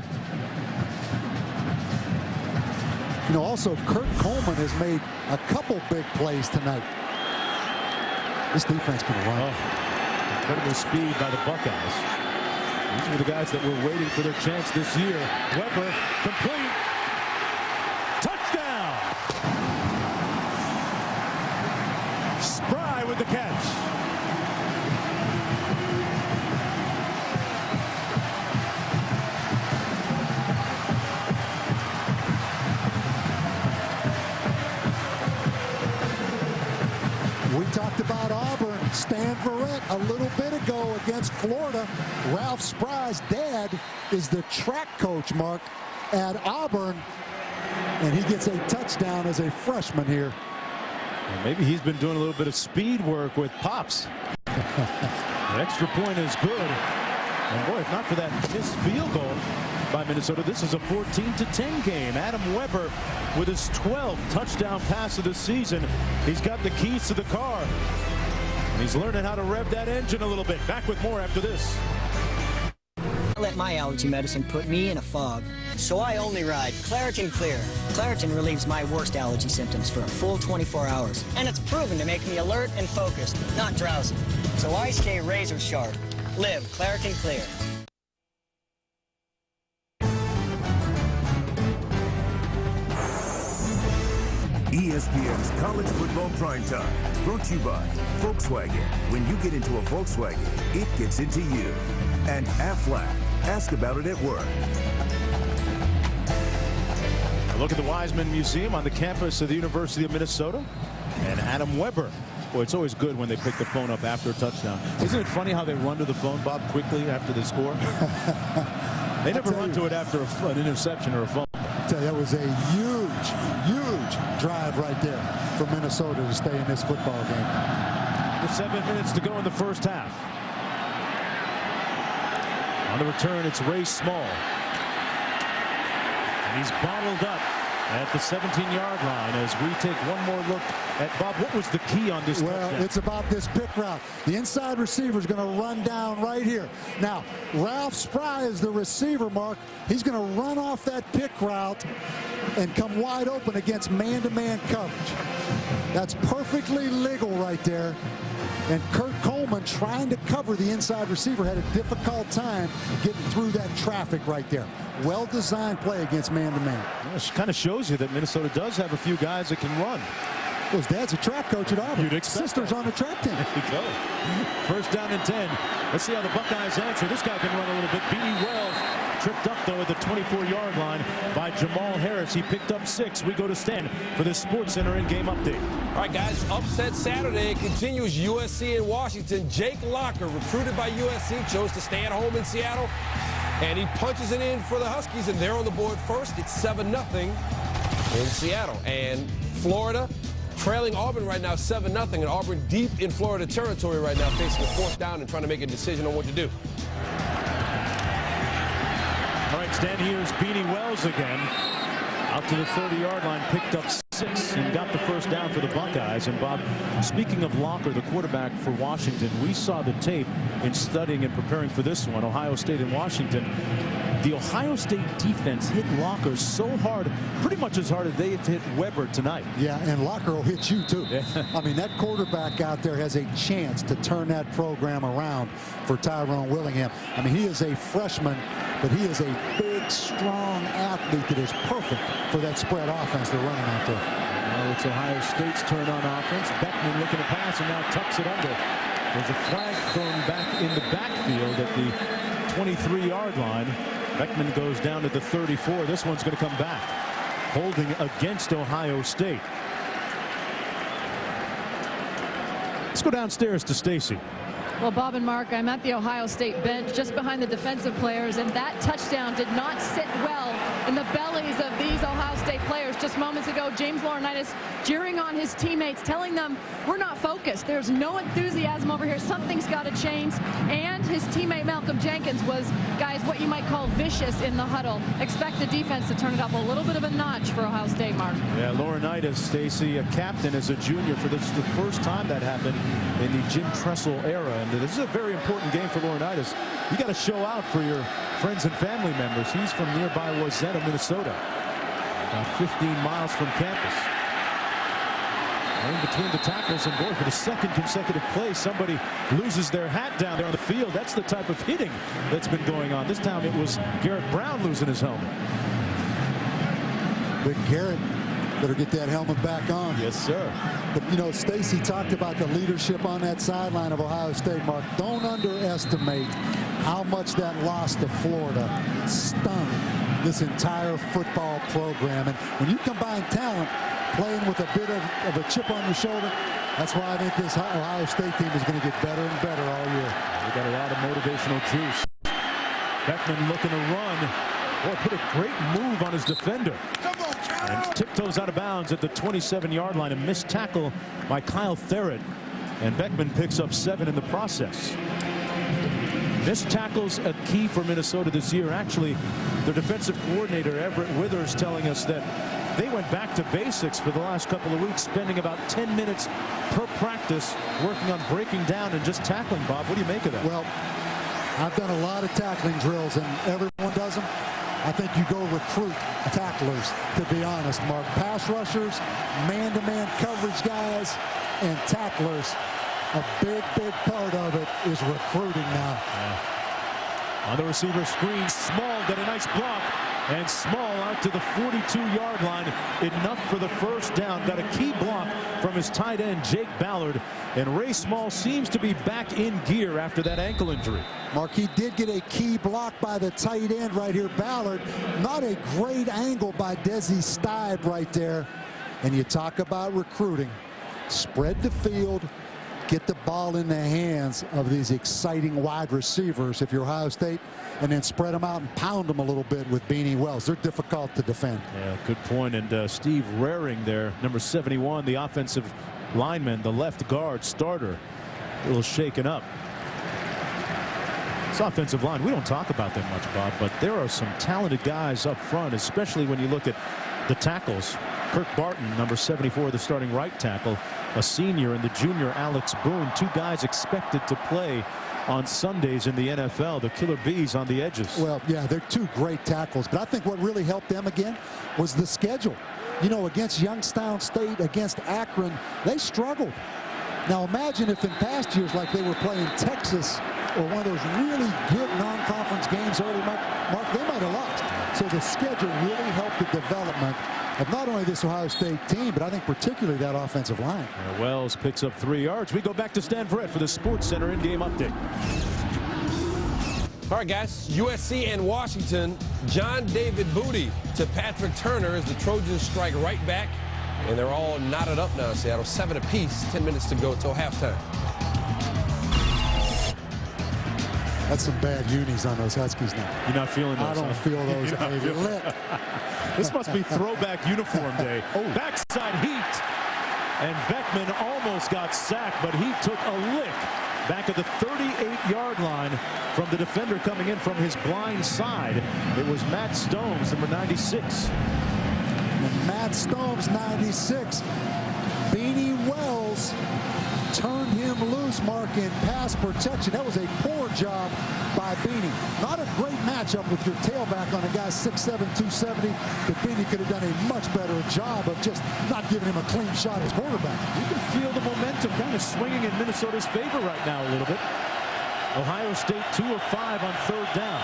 You know, also Kurt Coleman has made a couple big plays tonight. This defense can run. Oh, incredible speed by the Buckeyes. These were the guys that were waiting for their chance this year. Weber, complete. Touchdown! Spry with the catch. We talked about Auburn, Stan Verrett, a little bit ago against Florida. Ralph Spry's dad is the track coach, Mark, at Auburn, and he gets a touchdown as a freshman here. Well, maybe he's been doing a little bit of speed work with Pops. The extra point is good. And boy, if not for that missed field goal by Minnesota, this is a 14-10 game. Adam Weber with his 12th touchdown pass of the season. He's got the keys to the car. And he's learning how to rev that engine a little bit. Back with more after this. I let my allergy medicine put me in a fog, so I only ride Claritin Clear. Claritin relieves my worst allergy symptoms for a full 24 hours, and it's proven to make me alert and focused, not drowsy. So I stay razor sharp. Live Claritin Clear. ESPN's College Football Primetime, brought to you by Volkswagen. When you get into a Volkswagen, it gets into you. And Aflac, ask about it at work. A look at the Wiseman Museum on the campus of the University of Minnesota. And Adam Weber. Boy, it's always good when they pick the phone up after a touchdown. Isn't it funny how they run to the phone, Bob, quickly after they score? They never run to it after an interception or a fumble. I tell you, that was a huge drive right there for Minnesota to stay in this football game. With 7 minutes to go in the first half. On the return, it's Ray Small. And he's bottled up at the 17-yard line as we take one more look at Bob. What was the key on this touchdown? Well, it's about this pick route. The inside receiver is going to run down right here. Now, Ralph Spry is the receiver, Mark. He's going to run off that pick route and come wide open against man-to-man coverage. That's perfectly legal right there. And Kurt Coleman, trying to cover the inside receiver, had a difficult time getting through that traffic right there. Well-designed play against man-to-man. Well, it kind of shows you that Minnesota does have a few guys that can run. Well, his dad's a track coach at Auburn. You'd expect Sister's on the track team. There you go. First down and 10. Let's see how the Buckeyes answer. This guy can run a little bit. Beanie Wells tripped up, though, at the 24-yard line by Jamal Harris. He picked up 6. We go to Stan for the Sports Center in-game update. All right, guys, upset Saturday. It continues. USC and Washington. Jake Locker, recruited by USC, chose to stay at home in Seattle. And he punches it in for the Huskies, and they're on the board first. It's 7-0 in Seattle. And Florida trailing Auburn right now 7-0. And Auburn deep in Florida territory right now, facing a 4th down and trying to make a decision on what to do. All right, Stan, here's Beanie Wells again. Out to the 30-yard line, picked up 6 and got the first down for the Buckeyes. And Bob, speaking of Locker, the quarterback for Washington, we saw the tape in studying and preparing for this one, Ohio State and Washington. The Ohio State defense hit Locker so hard, pretty much as hard as they have hit Weber tonight. Yeah, and Locker will hit you too. Yeah. I mean, that quarterback out there has a chance to turn that program around for Tyrone Willingham. I mean, he is a freshman, but he is a big, strong athlete that is perfect for that spread offense they're running out there. Well, it's Ohio State's turn on offense. Beckman looking to pass and now tucks it under. There's a flag thrown back in the backfield at the 23-yard line. Beckman goes down to the 34. This one's going to come back. Holding against Ohio State. Let's go downstairs to Stacy. Well, Bob and Mark, I'm at the Ohio State bench just behind the defensive players, and that touchdown did not sit well in the bellies of these Ohio State players. Just moments ago, James Laurinaitis jeering on his teammates, telling them, we're not focused. There's no enthusiasm over here. Something's got to change. And his teammate Malcolm Jenkins was, guys, what you might call vicious in the huddle. Expect the defense to turn it up a little bit of a notch for Ohio State, Mark. Yeah, Laurinaitis, Stacy, a captain as a junior for this, the first time that happened in the Jim Tressel era. And this is a very important game for Laurinaitis. You got to show out for your friends and family members. He's from nearby Wayzata, Minnesota, about 15 miles from campus. In between the tackles, and boy, for the second consecutive play, somebody loses their hat down there on the field. That's the type of hitting that's been going on. This time it was Garrett Brown losing his helmet. Big Garrett better get that helmet back on. Yes, sir. But, you know, Stacy talked about the leadership on that sideline of Ohio State, Mark. Don't underestimate how much that loss to Florida stung this entire football program. And when you combine talent, playing with a bit of a chip on your shoulder, that's why I think this Ohio State team is going to get better and better all year. They got a lot of motivational juice. Beckman looking to run. Boy, put a great move on his defender. And tiptoes out of bounds at the 27-yard line. A missed tackle by Kyle Therrett. And Beckman picks up 7 in the process. Missed tackles a key for Minnesota this year. Actually, their defensive coordinator, Everett Withers, telling us that they went back to basics for the last couple of weeks, spending about 10 minutes per practice working on breaking down and just tackling. Bob, what do you make of that? Well, I've done a lot of tackling drills, and everyone does them. I think you go recruit tacklers, to be honest, Mark. Pass rushers, man-to-man coverage guys, and tacklers. A big part of it is recruiting now. Yeah. On the receiver screen, Small got a nice block. And Small out to the 42-yard line. Enough for the first down. Got a key block from his tight end, Jake Ballard. And Ray Small seems to be back in gear after that ankle injury. Mark, he did get a key block by the tight end right here, Ballard. Not a great angle by Desi Stibe right there. And you talk about recruiting. Spread the field. Get the ball in the hands of these exciting wide receivers if you're Ohio State, and then spread them out and pound them a little bit with Beanie Wells. They're difficult to defend. Yeah, good point. And Steve Raring there, number 71, the offensive lineman, the left guard starter, a little shaken up. This offensive line, we don't talk about them much, Bob, but there are some talented guys up front, especially when you look at the tackles. Kirk Barton, number 74, the starting right tackle, a senior, and the junior Alex Boone, 2 guys expected to play on Sundays in the NFL. The Killer Bees on the edges. Well, yeah, they're 2 great tackles, but I think what really helped them again was the schedule. You know, against Youngstown State, against Akron, they struggled. Now imagine if in past years, like they were playing Texas or one of those really good non-conference games early, Mark, they might have lost. So the schedule really helped the development of not only this Ohio State team, but I think particularly that offensive line. Wells picks up 3 yards. We go back to Stan Verrett for the Sports Center in-game update. All right, guys, USC and Washington. John David Booty to Patrick Turner as the Trojans strike right back, and they're all knotted up now, Seattle. 7 apiece, 10 minutes to go until halftime. That's some bad unis on those Huskies now. You're not feeling those? I don't feel those. This must be throwback uniform day. Backside heat. And Beckman almost got sacked, but he took a lick back at the 38-yard line from the defender coming in from his blind side. It was Matt Stones, number 96. And Matt Stones, 96. Beanie Wells turned him loose, Mark, in pass protection. That was a poor job by Beanie. Not a great matchup with your tailback on a guy 6'7", 270, but Beanie could have done a much better job of just not giving him a clean shot as quarterback. You can feel the momentum kind of swinging in Minnesota's favor right now a little bit. Ohio State 2 of 5 on 3rd down.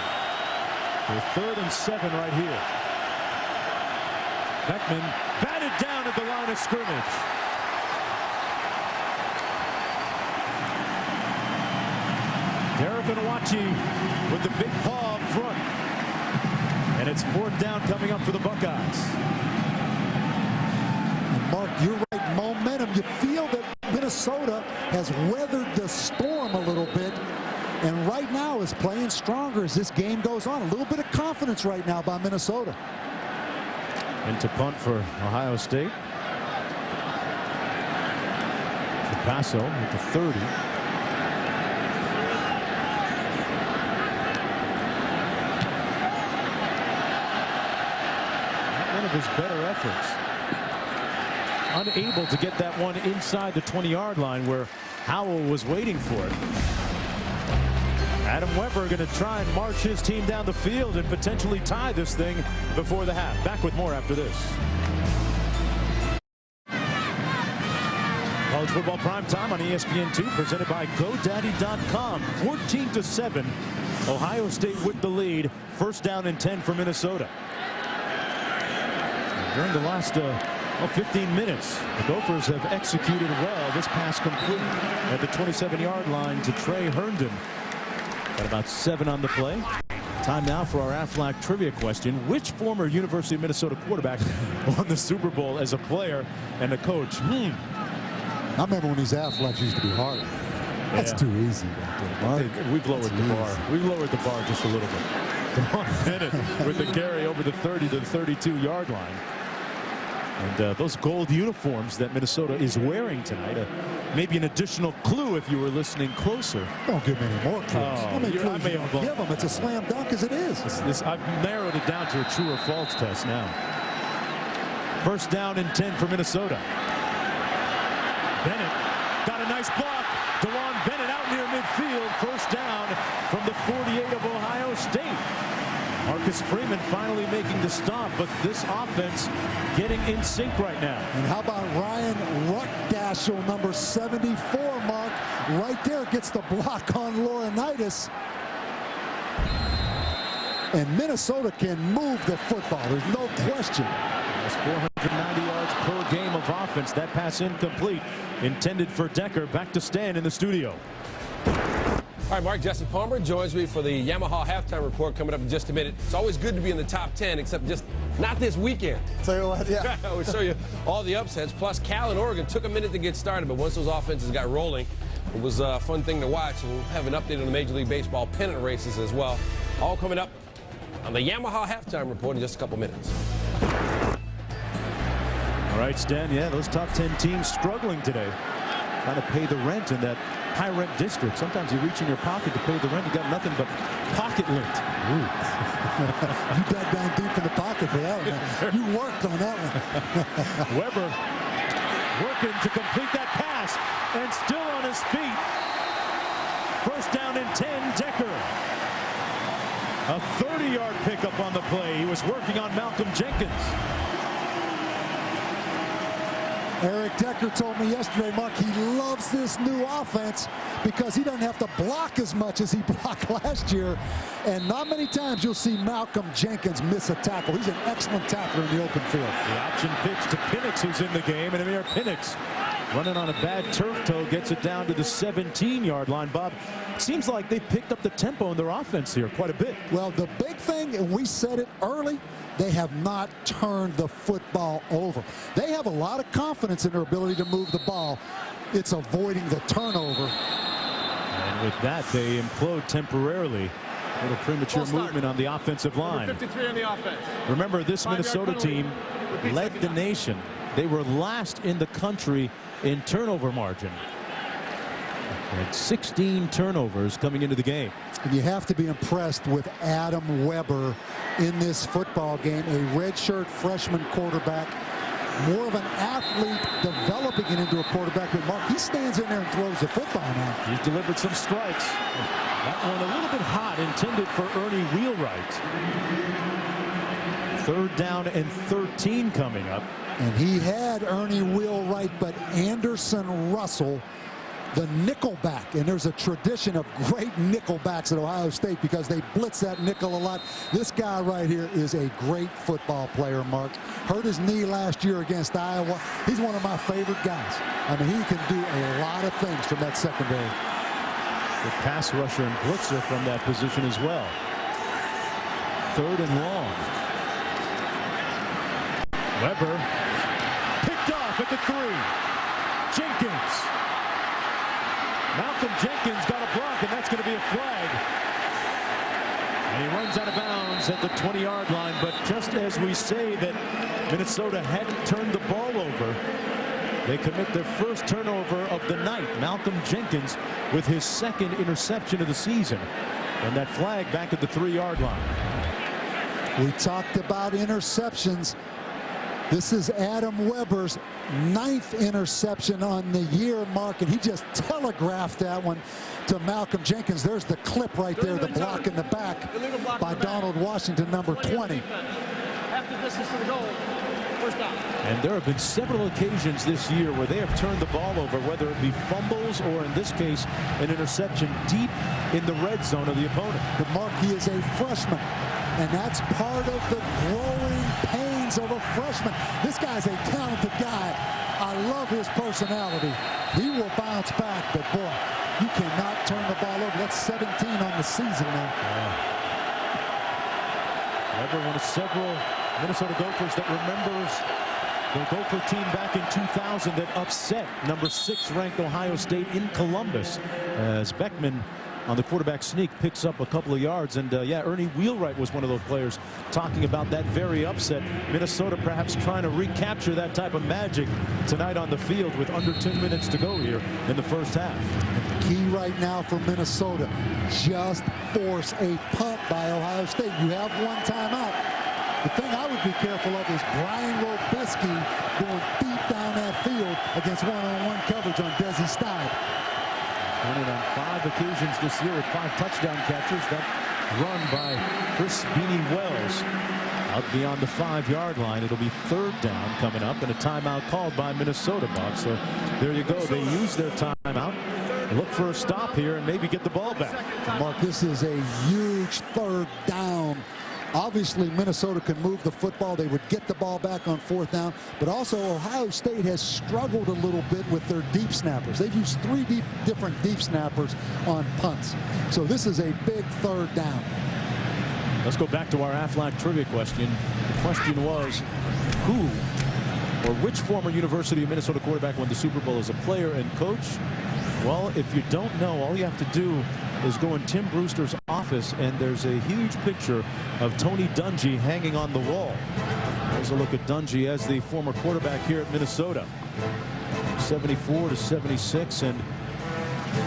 They're 3rd and 7 right here. Beckman batted down at the line of scrimmage. Derek Onawachi with the big paw up front. And it's 4th down coming up for the Buckeyes. And Mark, you're right. Momentum. You feel that Minnesota has weathered the storm him a little bit. And right now is playing stronger as this game goes on. A little bit of confidence right now by Minnesota. And to punt for Ohio State. Paso at the 30. One of his better efforts. Unable to get that one inside the 20-yard line where Howell was waiting for it. Adam Weber going to try and march his team down the field and potentially tie this thing before the half. Back with more after this. College football primetime on ESPN2 presented by GoDaddy.com. 14-7. Ohio State with the lead. First down and 10 for Minnesota. During the last 15 minutes, the Gophers have executed well. This pass complete at the 27-yard line to Trey Herndon. Got about 7 on the play. Time now for our Aflac trivia question. Which former University of Minnesota quarterback won the Super Bowl as a player and a coach? I remember when these Aflacs used to be harder. That's too easy right there. We've lowered the bar. We've lowered the bar just a little bit. Devon Bennett with the carry over the 30 to the 32-yard line. And those gold uniforms that Minnesota is wearing tonight, maybe an additional clue if you were listening closer. Don't give me any more clues. I may have give them. It's a slam dunk as it is. I've narrowed it down to a true or false test now. First down and 10 for Minnesota. Bennett got a nice block. DeJuan Bennett out near midfield. First down from the 48 of Ohio State. Marcus Freeman finally making the stop, but this offense getting in sync right now. And how about Ryan Ruckdaschel, number 74, Mark, right there gets the block on Laurinaitis. And Minnesota can move the football. There's no question. That's 490 yards per game of offense. That pass incomplete. Intended for Decker. Back to Stan in the studio. All right, Mark, Jesse Palmer joins me for the Yamaha halftime report coming up in just a minute. It's always good to be in the top 10, except just not this weekend. Tell you what, yeah. We'll show you all the upsets. Plus, Cal and Oregon took a minute to get started, but once those offenses got rolling, it was a fun thing to watch. And we'll have an update on the Major League Baseball pennant races as well. All coming up on the Yamaha halftime report in just a couple minutes. All right, Stan, yeah, those top 10 teams struggling today. Trying to pay the rent in that high rent district. Sometimes you reach in your pocket to pay the rent. You got nothing but pocket lint. You dug down deep in the pocket for that one. You worked on that one. Weber working to complete that pass and still on his feet. First down and 10, Decker. A 30-yard pickup on the play. He was working on Malcolm Jenkins. Eric Decker told me yesterday, Mark, he loves this new offense because he doesn't have to block as much as he blocked last year. And not many times you'll see Malcolm Jenkins miss a tackle. He's an excellent tackler in the open field. The option pitch to Penix, who's in the game, and Amir Penix running on a bad turf toe gets it down to the 17-yard line. Bob, it seems like they picked up the tempo in their offense here quite a bit. Well, the big thing, and we said it early, they have not turned the football over. They have a lot of confidence in their ability to move the ball. It's avoiding the turnover. And with that, they implode temporarily. A little premature movement on the offensive line. Number 53 on the offense. Remember, this Minnesota team led the nation. They were last in the country in turnover margin. They had 16 turnovers coming into the game. And you have to be impressed with Adam Weber in this football game, a redshirt freshman quarterback, more of an athlete developing it into a quarterback. But Mark, he stands in there and throws the football now. He's delivered some strikes. That one a little bit hot, intended for Ernie Wheelwright. Third down and 13 coming up. And he had Ernie Wheelwright, but Anderson Russell, the nickelback, and there's a tradition of great nickelbacks at Ohio State because they blitz that nickel a lot. This guy right here is a great football player, Mark. Hurt his knee last year against Iowa. He's one of my favorite guys. I mean, he can do a lot of things from that secondary. Good pass rusher and blitzer from that position as well. Third and long. Weber picked off at the 3. Jenkins Malcolm Jenkins got a block, and that's going to be a flag. And he runs out of bounds at the 20-yard line. But just as we say that Minnesota hadn't turned the ball over, they commit their first turnover of the night. Malcolm Jenkins with his second interception of the season. And that flag back at the 3-yard line. We talked about interceptions. This is Adam Weber's 9th interception on the year, Mark, and he just telegraphed that one to Malcolm Jenkins. There's the clip right there, the block in the back by Donald Washington, number 20. Half the distance to the goal. First down. And there have been several occasions this year where they have turned the ball over, whether it be fumbles or, in this case, an interception deep in the red zone of the opponent. But Mark, he is a freshman, and that's part of the growing pains of a freshman. This guy's a talented guy. I love his personality. He will bounce back, but boy, you cannot turn the ball over. That's 17 on the season now. Weber, one of several Minnesota Gophers that remembers the Gopher team back in 2000 that upset number 6 ranked Ohio State in Columbus, as Beckman on the quarterback sneak picks up a couple of yards. And yeah, Ernie Wheelwright was one of those players talking about that very upset. Minnesota perhaps trying to recapture that type of magic tonight on the field with under 10 minutes to go here in the first half. And the key right now for Minnesota, just force a punt by Ohio State. You have one timeout. The thing I would be careful of is Brian Robisky going deep down that field against one-on-one coverage on Desi Steib. Won it on 5 occasions this year with 5 touchdown catches. That run by Chris Beanie Wells out beyond the 5-yard line. It'll be 3rd down coming up, and a timeout called by Minnesota, Bob. So there you go. They use their timeout, look for a stop here, and maybe get the ball back. Mark, this is a huge 3rd down. Obviously, Minnesota can move the football. They would get the ball back on 4th down. But also, Ohio State has struggled a little bit with their deep snappers. They've used 3 different deep snappers on punts. So this is a big 3rd down. Let's go back to our Aflac trivia question. The question was, who or which former University of Minnesota quarterback won the Super Bowl as a player and coach? Well, if you don't know, all you have to do is go in Tim Brewster's office, and there's a huge picture of Tony Dungy hanging on the wall. There's a look at Dungy as the former quarterback here at Minnesota. 74 to 76, and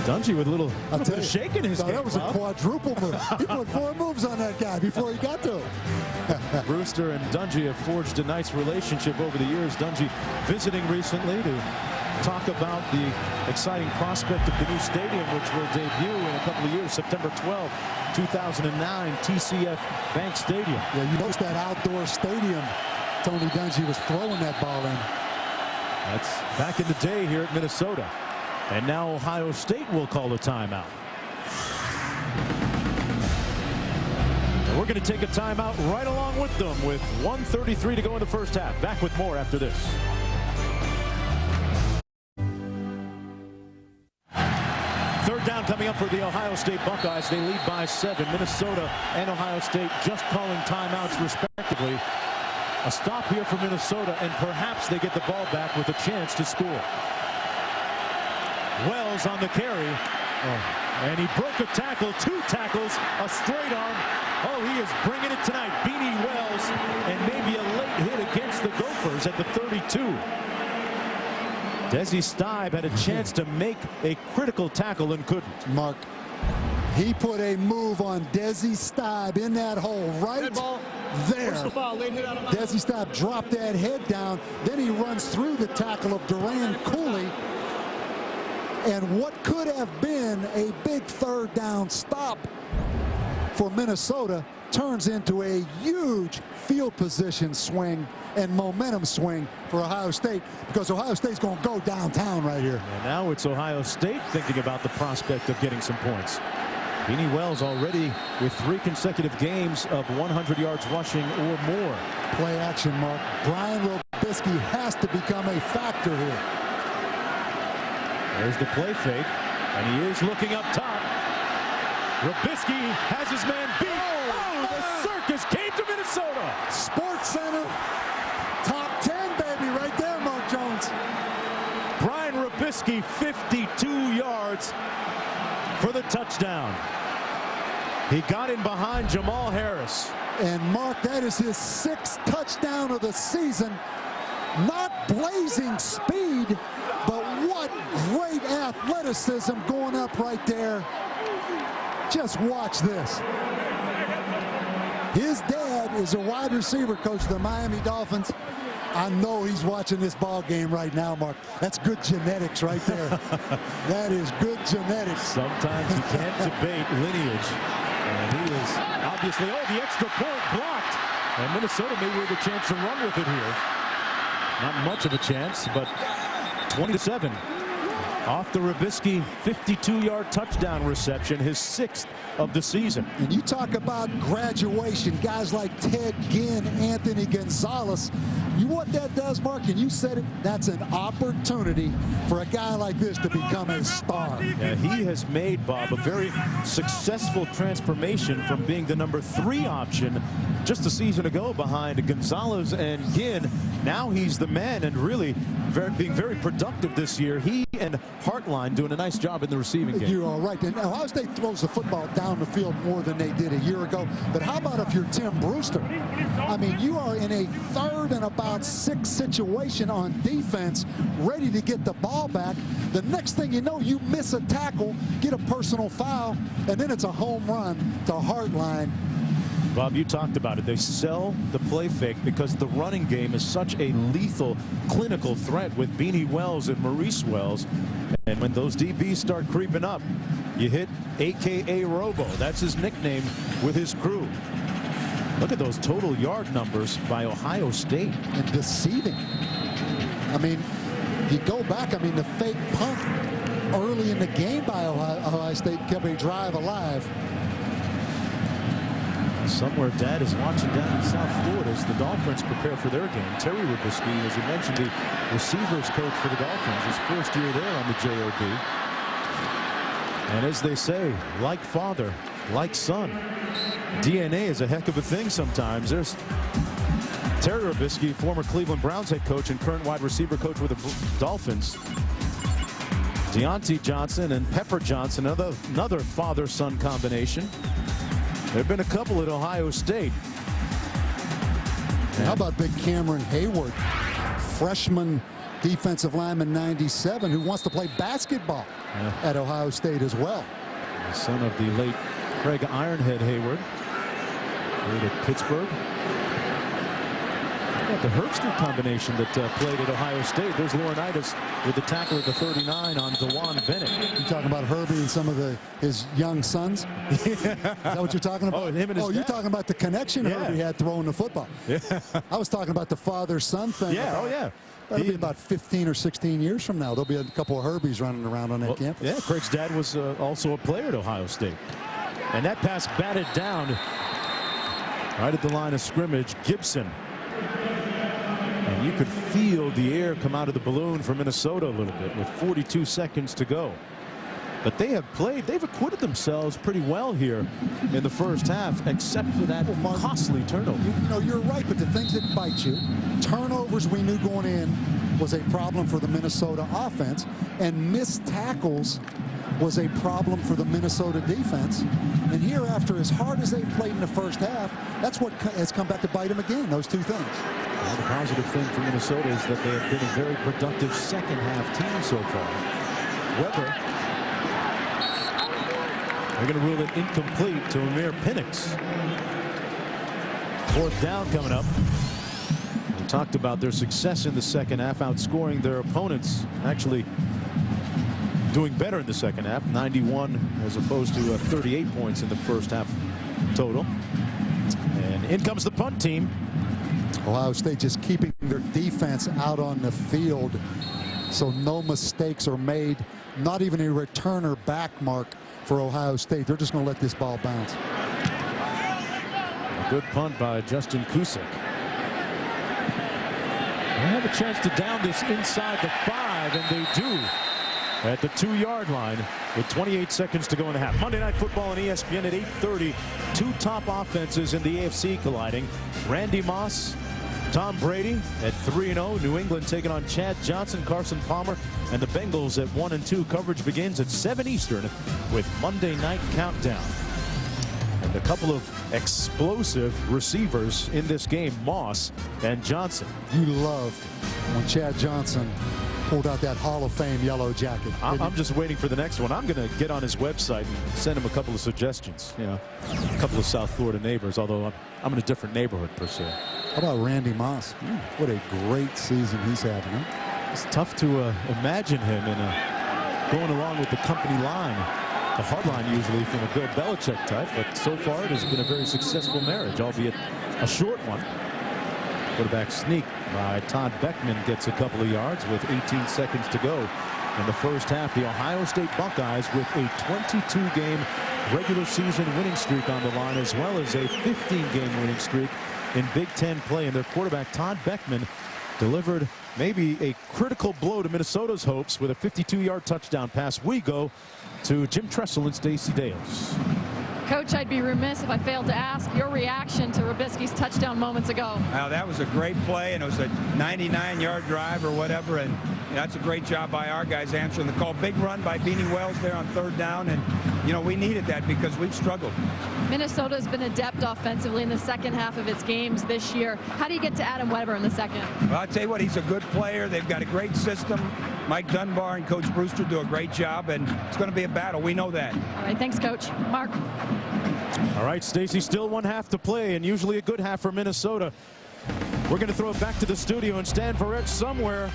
Dungy with a little shake in his game. That was a quadruple move. He put 4 moves on that guy before he got to him. Brewster and Dungy have forged a nice relationship over the years. Dungy visiting recently to talk about the exciting prospect of the new stadium, which will debut in a couple of years, September 12, 2009, TCF Bank Stadium. Yeah, you notice that outdoor stadium Tony Dungy was throwing that ball in. That's back in the day here at Minnesota. And now Ohio State will call a timeout. And we're going to take a timeout right along with them with 1:33 to go in the first half. Back with more after this. Down coming up for the Ohio State Buckeyes. They lead by 7. Minnesota and Ohio State just calling timeouts respectively. A stop here for Minnesota, and perhaps they get the ball back with a chance to score. Wells on the carry. And he broke a tackle, 2 tackles, a straight arm. Oh, he is bringing it tonight. Beanie Wells, and maybe a late hit against the Gophers at the 32. Desi Steib had a chance to make a critical tackle and couldn't. Mark, he put a move on Desi Steib in that hole right there. Desi Steib dropped that head down. Then he runs through the tackle of Duran Cooley. And what could have been a big 3rd down stop for Minnesota turns into a huge field position swing and momentum swing for Ohio State, because Ohio State's going to go downtown right here. And now it's Ohio State thinking about the prospect of getting some points. Beanie Wells already with 3 consecutive games of 100 yards rushing or more. Play action, Mark. Brian Robisky has to become a factor here. There's the play fake, and he is looking up top. Robisky has his man beat. Oh, the circus came to Minnesota. Sports Center, top 10, baby, right there, Mark Jones. Brian Robisky, 52 yards for the touchdown. He got in behind Jamal Harris. And Mark, that is his 6th touchdown of the season. Not blazing speed, but what great athleticism going up right there. Just watch this. His dad is a wide receiver coach of the Miami Dolphins. I know he's watching this ball game right now, Mark. That's good genetics right there. That is good genetics. Sometimes you can't debate lineage. And he is obviously, the extra point blocked. And Minnesota maybe with a chance to run with it here. Not much of a chance, but 20-7. Off the Robisky 52-yard touchdown reception, his 6th of the season. And you talk about graduation, guys like Ted Ginn, Anthony Gonzalez. You know what that does, Mark? And you said it, that's an opportunity for a guy like this to become a star. Yeah, he has made, Bob, a very successful transformation from being the number 3 option just a season ago behind Gonzalez and Ginn. Now he's the man and really being very productive this year. He and Hartline doing a nice job in the receiving game. You are right. And Ohio State throws the football down the field more than they did a year ago. But how about if you're Tim Brewster? I mean, you are in a 3rd and about 6 situation on defense, ready to get the ball back. The next thing you know, you miss a tackle, get a personal foul, and then it's a home run to Hartline. Bob, you talked about it. They sell the play fake because the running game is such a lethal, clinical threat with Beanie Wells and Maurice Wells. And when those DBs start creeping up, you hit AKA Robo. That's his nickname with his crew. Look at those total yard numbers by Ohio State. And deceiving. I mean, you go back, I mean, the fake punt early in the game by Ohio State kept a drive alive. Somewhere Dad is watching down in South Florida as the Dolphins prepare for their game. Terry Robisky, as you mentioned, the receivers coach for the Dolphins, his 1st year there on the JOB. And as they say, like father, like son, DNA is a heck of a thing sometimes. There's Terry Robisky, former Cleveland Browns head coach and current wide receiver coach with the Dolphins. Deontay Johnson and Pepper Johnson, another father-son combination. There have been a couple at Ohio State. How about big Cameron Hayward, freshman defensive lineman 97, who wants to play basketball at Ohio State as well. The son of the late Craig Ironhead Hayward. Played at Pittsburgh. How about the Herbstreit combination that played at Ohio State? There's Laurinaitis with the tackle at the 39 on DeJuan Bennett. You talking about Herbie and some of his young sons? Is that what you're talking about? Oh, him and his dad. You're talking about the connection Herbie had throwing the football. Yeah. I was talking about the father-son thing. Yeah, oh yeah. That'll be about 15 or 16 years from now. There'll be a couple of Herbies running around on that campus. Yeah, Craig's dad was also a player at Ohio State. And that pass batted down right at the line of scrimmage. Gibson. And you could feel the air come out of the balloon for Minnesota a little bit with 42 seconds to go. But they've acquitted themselves pretty well here in the 1st half, except for that costly turnover. You know, you're right, but the things that bite you, turnovers we knew going in was a problem for the Minnesota offense, and missed tackles was a problem for the Minnesota defense. And here, after as hard as they've played in the 1st half, that's what has come back to bite them again, those 2 things. Well, the positive thing for Minnesota is that they have been a very productive 2nd half team so far. Weber, they're going to rule it incomplete to Amir Penix. 4th down coming up. We talked about their success in the 2nd half, outscoring their opponents, actually doing better in the 2nd half, 91 as opposed to 38 points in the 1st half total. And in comes the punt team. Ohio State just keeping their defense out on the field so no mistakes are made, not even a returner back mark for Ohio State. They're just going to let this ball bounce. A good punt by Justin Kusick. They have a chance to down this inside the 5, and they do at the 2-yard line with 28 seconds to go in the half. Monday Night Football on ESPN at 8:30. 2 top offenses in the AFC colliding. Randy Moss, Tom Brady at 3-0. New England taking on Chad Johnson, Carson Palmer, and the Bengals at 1 and 2. Coverage begins at 7 Eastern with Monday Night Countdown. And a couple of explosive receivers in this game, Moss and Johnson. You loved when Chad Johnson pulled out that Hall of Fame yellow jacket. I'm just waiting for the next one. I'm going to get on his website and send him a couple of suggestions. You know, a couple of South Florida neighbors, although I'm in a different neighborhood per se. How about Randy Moss? What a great season he's having. Huh? It's tough to imagine him in going along with the company line. The hard line usually from a Bill Belichick type, but so far it has been a very successful marriage, albeit a short one. Quarterback sneak by Todd Beckman gets a couple of yards with 18 seconds to go in the first half. The Ohio State Buckeyes with a 22-game regular season winning streak on the line, as well as a 15-game winning streak in Big Ten play. And their quarterback Todd Beckman delivered maybe a critical blow to Minnesota's hopes with a 52-yard touchdown pass. We go to Jim Tressel and Stacey Dales. Coach, I'd be remiss if I failed to ask your reaction to Robisky's touchdown moments ago. Wow, that was a great play, and it was a 99-yard drive or whatever, and that's a great job by our guys answering the call. Big run by Beanie Wells there on 3rd down, and, you know, we needed that because we've struggled. Minnesota's been adept offensively in the second half of its games this year. How do you get to Adam Weber in the second? Well, I'll tell you what, he's a good player. They've got a great system. Mike Dunbar and Coach Brewster do a great job, and it's going to be a battle. We know that. All right, thanks, Coach. Mark. All right, Stacey, still 1 half to play, and usually a good half for Minnesota. We're going to throw it back to the studio and stand for it somewhere.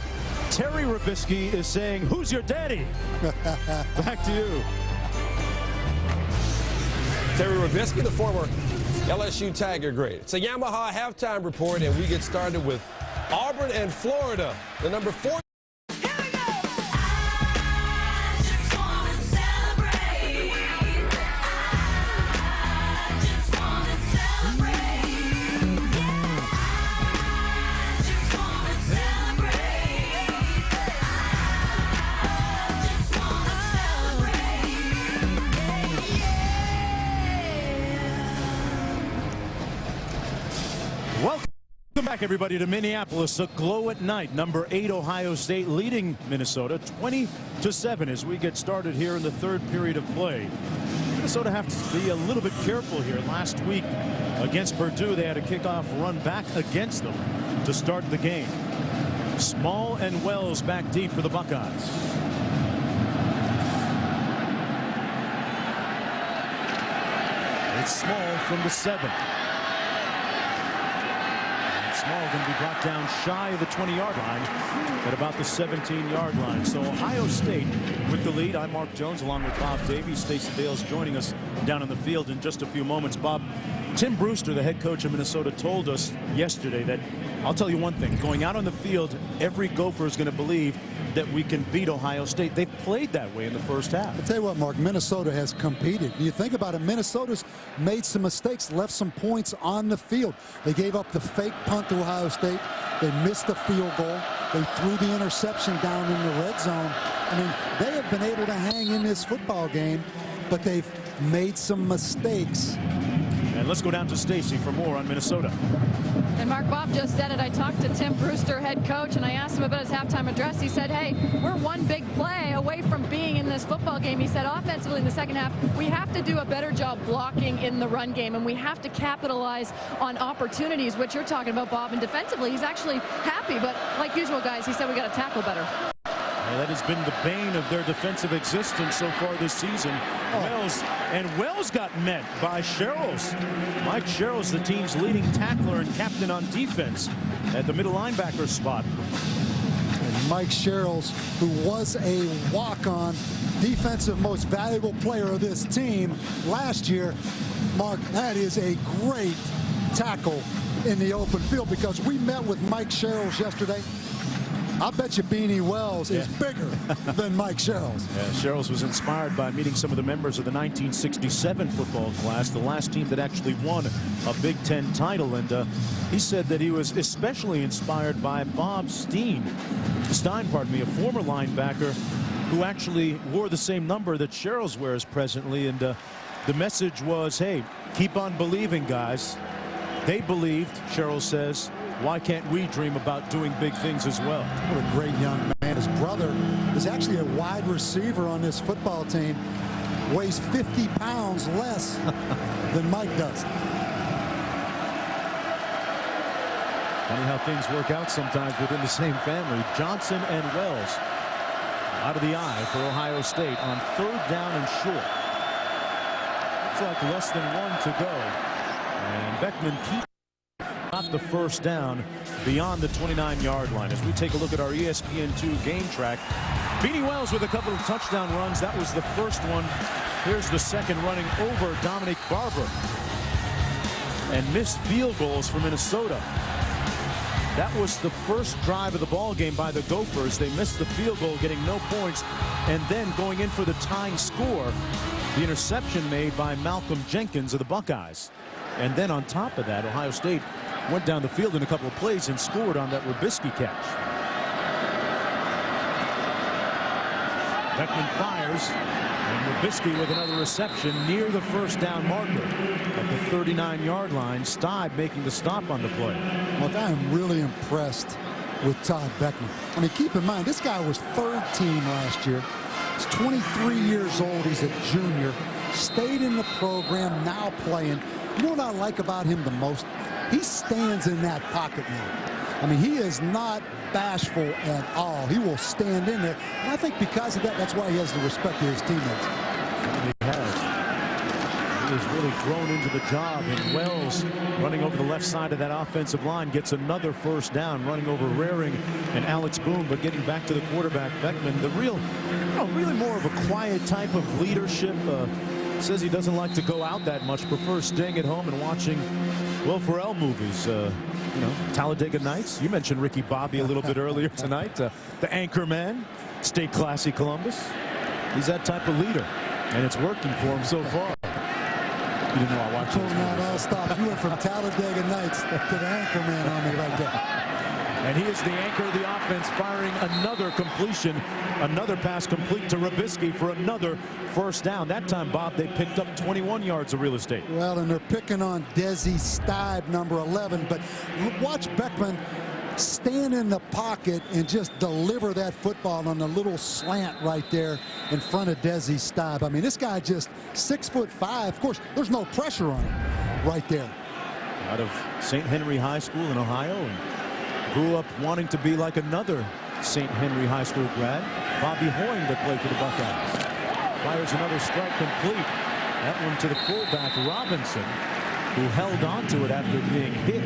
Terry Robisky is saying, "Who's your daddy?" Back to you. Terry Robisky, the former LSU Tiger great. It's a Yamaha halftime report, and we get started with Auburn and Florida. The number 4. Welcome back, everybody, to Minneapolis. A glow at night. Number 8 Ohio State leading Minnesota 20-7 as we get started here in the 3rd period of play. Minnesota have to be a little bit careful here. Last week against Purdue, they had a kickoff run back against them to start the game. Small and Wells back deep for the Buckeyes. It's Small from the 7. Small going to be brought down shy of the 20-yard line at about the 17-yard line. So Ohio State with the lead. I'm Mark Jones along with Bob Davies. Stacey Dales joining us down on the field in just a few moments. Bob, Tim Brewster, the head coach of Minnesota, told us yesterday that, I'll tell you one thing, going out on the field, every Gopher is going to believe that we can beat Ohio State. They've played that way in the first half. I'll tell you what, Mark, Minnesota has competed. You think about it, Minnesota's made some mistakes, left some points on the field. They gave up the fake punt to Ohio State. They missed the field goal. They threw the interception down in the red zone. I mean, they have been able to hang in this football game, but they've made some mistakes. And let's go down to Stacey for more on Minnesota. And Mark, Bob just said it. I talked to Tim Brewster, head coach, and I asked him about his halftime address. He said, hey, we're one big play away from being in this football game. He said offensively in the second half, we have to do a better job blocking in the run game, and we have to capitalize on opportunities, which you're talking about, Bob. And defensively, he's actually happy. But like usual, guys, he said we got to tackle better. Well, that has been the bane of their defensive existence so far this season. Wells got met by Sherrills. Mike Sherrills, the team's leading tackler and captain on defense at the middle linebacker spot. And Mike Sherrills, who was a walk-on defensive most valuable player of this team last year. Mark, that is a great tackle in the open field, because we met with Mike Sherrills yesterday. I bet you Beanie Wells is bigger than Mike Sherrills. Yeah, Sherrills was inspired by meeting some of the members of the 1967 football class, the last team that actually won a Big Ten title. And he said that he was especially inspired by Bob Stein, pardon me, a former linebacker who actually wore the same number that Sherrills wears presently. And the message was, hey, keep on believing, guys. They believed, Sherrills says. Why can't we dream about doing big things as well? What a great young man. man. His brother is actually a wide receiver on this football team. Weighs 50 pounds less than Mike does. Funny how things work out sometimes within the same family. Johnson and Wells out of the eye for Ohio State on 3rd down and short. It's like less than 1 to go. And Beckman keeps not the first down beyond the 29-yard line. As we take a look at our ESPN2 game track, Beanie Wells with a couple of touchdown runs. That was the first one. Here's the second, running over Dominic Barber. And missed field goals for Minnesota. That was the first drive of the ball game by the Gophers. They missed the field goal, getting no points, and then going in for the tying score, the interception made by Malcolm Jenkins of the Buckeyes. And then on top of that, Ohio State went down the field in a couple of plays and scored on that Robisky catch. Beckman fires, and Robisky with another reception near the first down marker at the 39-yard line. Steib making the stop on the play. Look, I am really impressed with Todd Beckman. I mean, keep in mind, this guy was 3rd team last year. He's 23 years old. He's a junior. Stayed in the program, now playing. You know what I like about him the most? He stands in that pocket now. I mean, he is not bashful at all. He will stand in there. And I think because of that, that's why he has the respect of his teammates. He has. He has really grown into the job. And Wells, running over the left side of that offensive line, gets another first down, running over Raring and Alex Boone. But getting back to the quarterback, Beckman, the really more of a quiet type of leadership. Says he doesn't like to go out that much, prefers staying at home and watching Will Ferrell movies. You know, Talladega Nights. You mentioned Ricky Bobby a little bit earlier tonight. The Anchorman, State Classy Columbus. He's that type of leader, and it's working for him so far. You didn't know I watched those movies. I'll stop. You went from Talladega Nights to the Anchorman on me right there. And he is the anchor of the offense, firing another completion, another pass complete to Robisky for another first down. That time, Bob, they picked up 21 yards of real estate. Well, and they're picking on Desi Steib, number 11. But watch Beckman stand in the pocket and just deliver that football on the little slant right there in front of Desi Steib. I mean, this guy just 6'5". Of course, there's no pressure on him right there. Out of St. Henry High School in Ohio, and grew up wanting to be like another St. Henry High School grad, Bobby Hoying, to play for the Buckeyes. Fires another strike complete. That one to the fullback, Robinson, who held on to it after being hit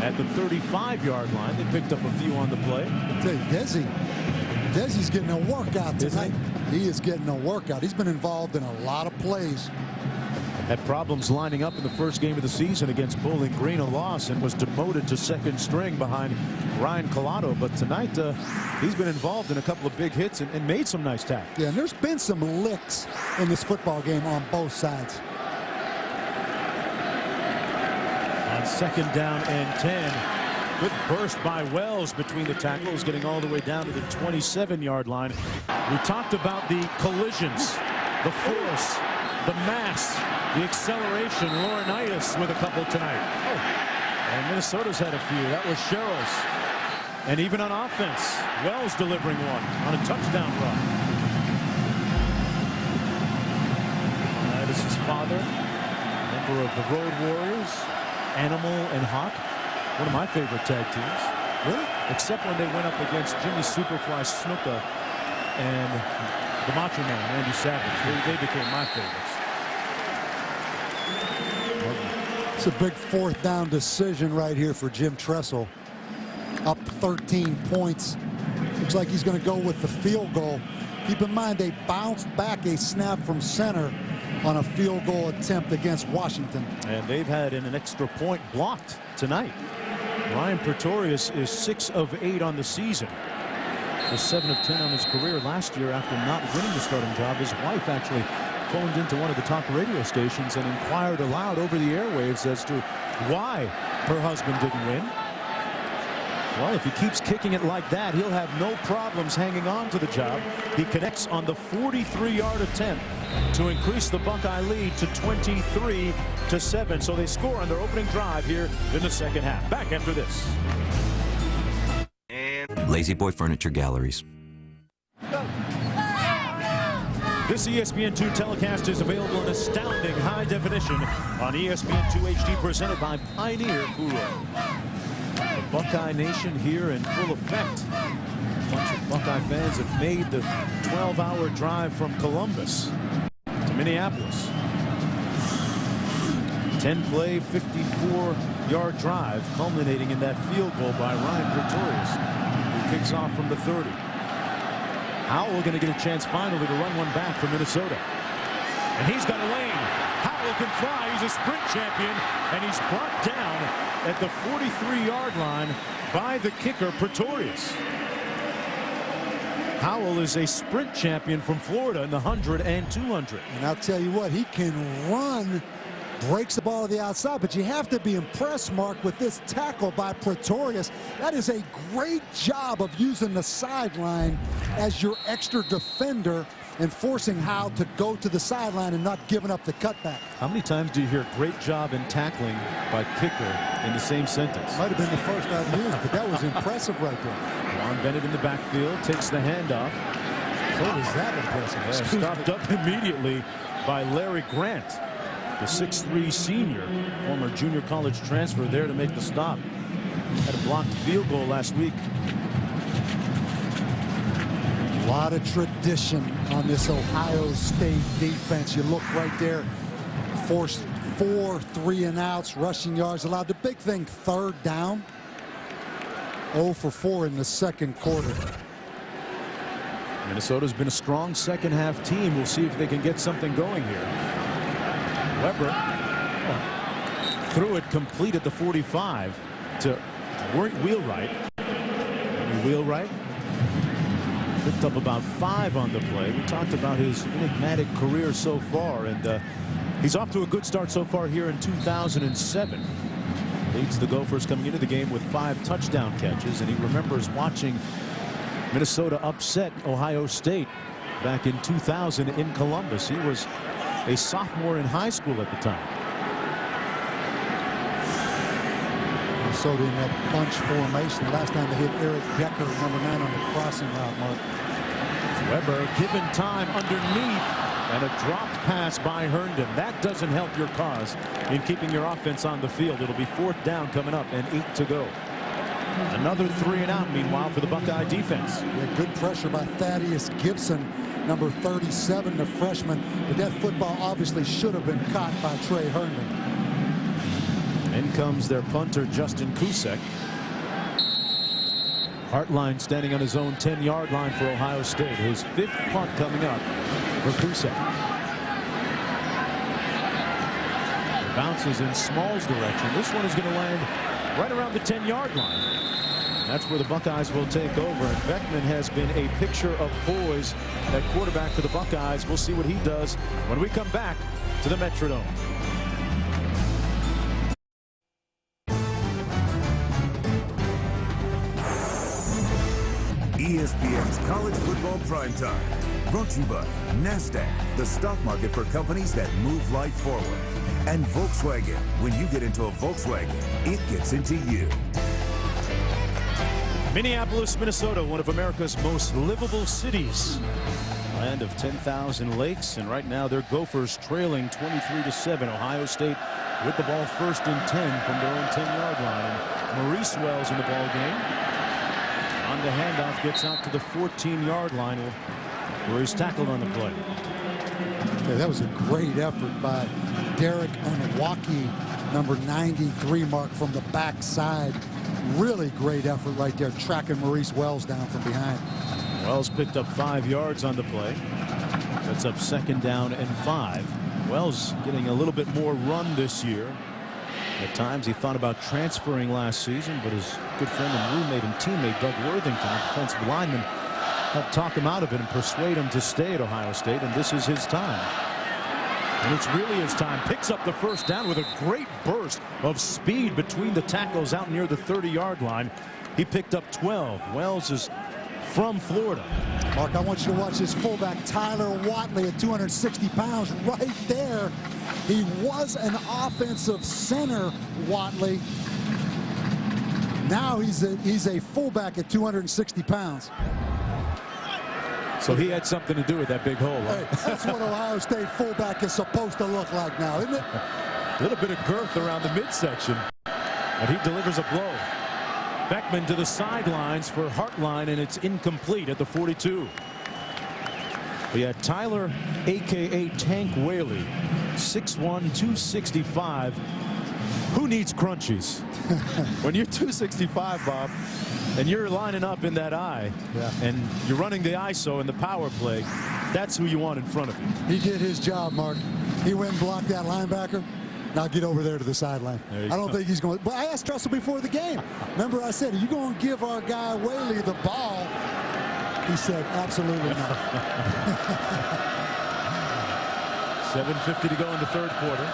at the 35-yard line. They picked up a few on the play. I tell you, Desi's getting a workout tonight. He is getting a workout. He's been involved in a lot of plays. Had problems lining up in the first game of the season against Bowling Green, a loss, and was demoted to second string behind Ryan Collado. But tonight, he's been involved in a couple of big hits and made some nice tackles. Yeah, and there's been some licks in this football game on both sides. On 2nd down and 10. Good burst by Wells between the tackles, getting all the way down to the 27-yard line. We talked about the collisions, the force, the mass, the acceleration. Laurinaitis with a couple tonight. And Minnesota's had a few. That was Sherrills. And even on offense, Wells delivering one on a touchdown run. Laurinaitis' father, member of the Road Warriors, Animal and Hawk. One of my favorite tag teams. Really? Except when they went up against Jimmy Superfly Snuka and the Macho Man, Randy Savage. They became my favorites. It's a big 4th down decision right here for Jim Tressel. Up 13 points. Looks like he's going to go with the field goal. Keep in mind, they bounced back a snap from center on a field goal attempt against Washington. And they've had an extra point blocked tonight. Ryan Pretorius is 6 of 8 on the season. Was 7 of 10 on his career last year after not winning the starting job. His wife actually phoned into one of the top radio stations and inquired aloud over the airwaves as to why her husband didn't win. Well, if he keeps kicking it like that, he'll have no problems hanging on to the job. He connects on the 43-yard attempt to increase the Buckeye lead to 23-7. So they score on their opening drive here in the second half. Back after this. Lazy Boy Furniture Galleries. This ESPN2 telecast is available in astounding high definition on ESPN2 HD, presented by Pioneer Foods. The Buckeye Nation here in full effect. A bunch of Buckeye fans have made the 12-hour drive from Columbus to Minneapolis. 10-play, 54-yard drive, culminating in that field goal by Ryan Pretorius, who kicks off from the 30. Howell going to get a chance finally to run one back for Minnesota. And he's got a lane. Howell can fly. He's a sprint champion. And he's brought down at the 43-yard line by the kicker, Pretorius. Howell is a sprint champion from Florida in the 100 and 200. And I'll tell you what, he can run, breaks the ball to the outside, but you have to be impressed, Mark, with this tackle by Pretorius. That is a great job of using the sideline as your extra defender and forcing Howell to go to the sideline and not giving up the cutback. How many times do you hear great job in tackling by kicker in the same sentence? Might have been the first I've used, but that was impressive right there. Juan Bennett in the backfield takes the handoff. So was that impressive? Stopped up immediately by Larry Grant, the 6'3" senior, former junior college transfer, there to make the stop. Had a blocked field goal last week. A lot of tradition on this Ohio State defense. You look right there, forced 4 3-and-outs, rushing yards allowed. The big thing, third down. 0 for 4 in the second quarter. Minnesota's been a strong second half team. We'll see if they can get something going here. Weber threw it complete at the 45 to Wheelwright. Wheelwright picked up about 5 on the play. We talked about his enigmatic career so far, and he's off to a good start so far here in 2007. Leads the Gophers coming into the game with 5 touchdown catches, and he remembers watching Minnesota upset Ohio State back in 2000 in Columbus. He was a sophomore in high school at the time. Minnesota in that bunch formation. Last time they hit Eric Decker, number 9, on the crossing route, Mark. Weber given time underneath, and a dropped pass by Herndon. That doesn't help your cause in keeping your offense on the field. It'll be 4th down coming up and 8 to go. Another 3-and-out meanwhile for the Buckeye defense. Yeah, good pressure by Thaddeus Gibson, number 37, the freshman, but that football obviously should have been caught by Trey Herndon. In comes their punter, Justin Kusek. Hartline standing on his own 10-yard line for Ohio State. His 5th punt coming up for Kusek. Bounces in Small's direction. This one is going to land right around the 10-yard line. That's where the Buckeyes will take over. And Beckman has been a picture of poise at quarterback for the Buckeyes. We'll see what he does when we come back to the Metrodome. ESPN's College Football Primetime, brought to you by NASDAQ, the stock market for companies that move life forward. And Volkswagen, when you get into a Volkswagen, it gets into you. Minneapolis, Minnesota, one of America's most livable cities. Land of 10,000 lakes, and right now their Gophers trailing 23-7. Ohio State with the ball 1st and 10 from their own 10-yard line. Maurice Wells in the ball game. On the handoff, gets out to the 14-yard line where he's tackled on the play. Okay, that was a great effort by Derek Unwaki, number 93, Mark, from the backside. Really great effort right there, tracking Maurice Wells down from behind. Wells picked up 5 yards on the play. That's up 2nd down and 5. Wells getting a little bit more run this year. At times he thought about transferring last season, but his good friend and roommate and teammate Doug Worthington, a defensive lineman, helped talk him out of it and persuade him to stay at Ohio State, and this is his time. And it's really his time. Picks up the 1st down with a great burst of speed between the tackles out near the 30-yard line. He picked up 12. Wells is from Florida. Mark, I want you to watch this fullback, Tyler Watley, at 260 pounds, right there. He was an offensive center, Watley. Now he's a fullback at 260 pounds. So he had something to do with that big hole. Hey, that's what Ohio State fullback is supposed to look like now, isn't it? A little bit of girth around the midsection, but he delivers a blow. Beckman to the sidelines for Hartline, and it's incomplete at the 42. We had Tyler, a.k.a. Tank Whaley, 6'1", 265. Who needs crunchies? When you're 265, Bob, and you're lining up in that eye, and you're running the ISO in the power play, that's who you want in front of you. He did his job, Mark. He went and blocked that linebacker. Now get over there to the sideline. I don't think he's going. But I asked Russell before the game. Remember I said, are you going to give our guy Whaley the ball? He said, absolutely not. 7:50 to go in the third quarter.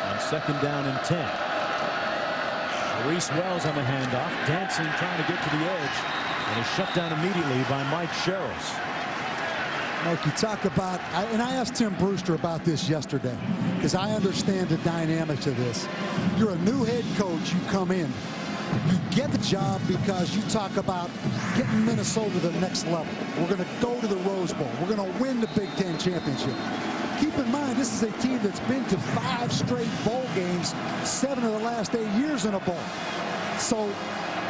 On second down and 10. Maurice Wells on the handoff. Dancing, trying to get to the edge. And is shut down immediately by Mike Sherrills. Mark, you talk about, and I asked Tim Brewster about this yesterday, because I understand the dynamics of this. You're a new head coach, you come in. You get the job because you talk about getting Minnesota to the next level. We're going to go to the Rose Bowl. We're going to win the Big Ten championship. Keep in mind, this is a team that's been to 5 straight bowl games, 7 of the last 8 years in a bowl. So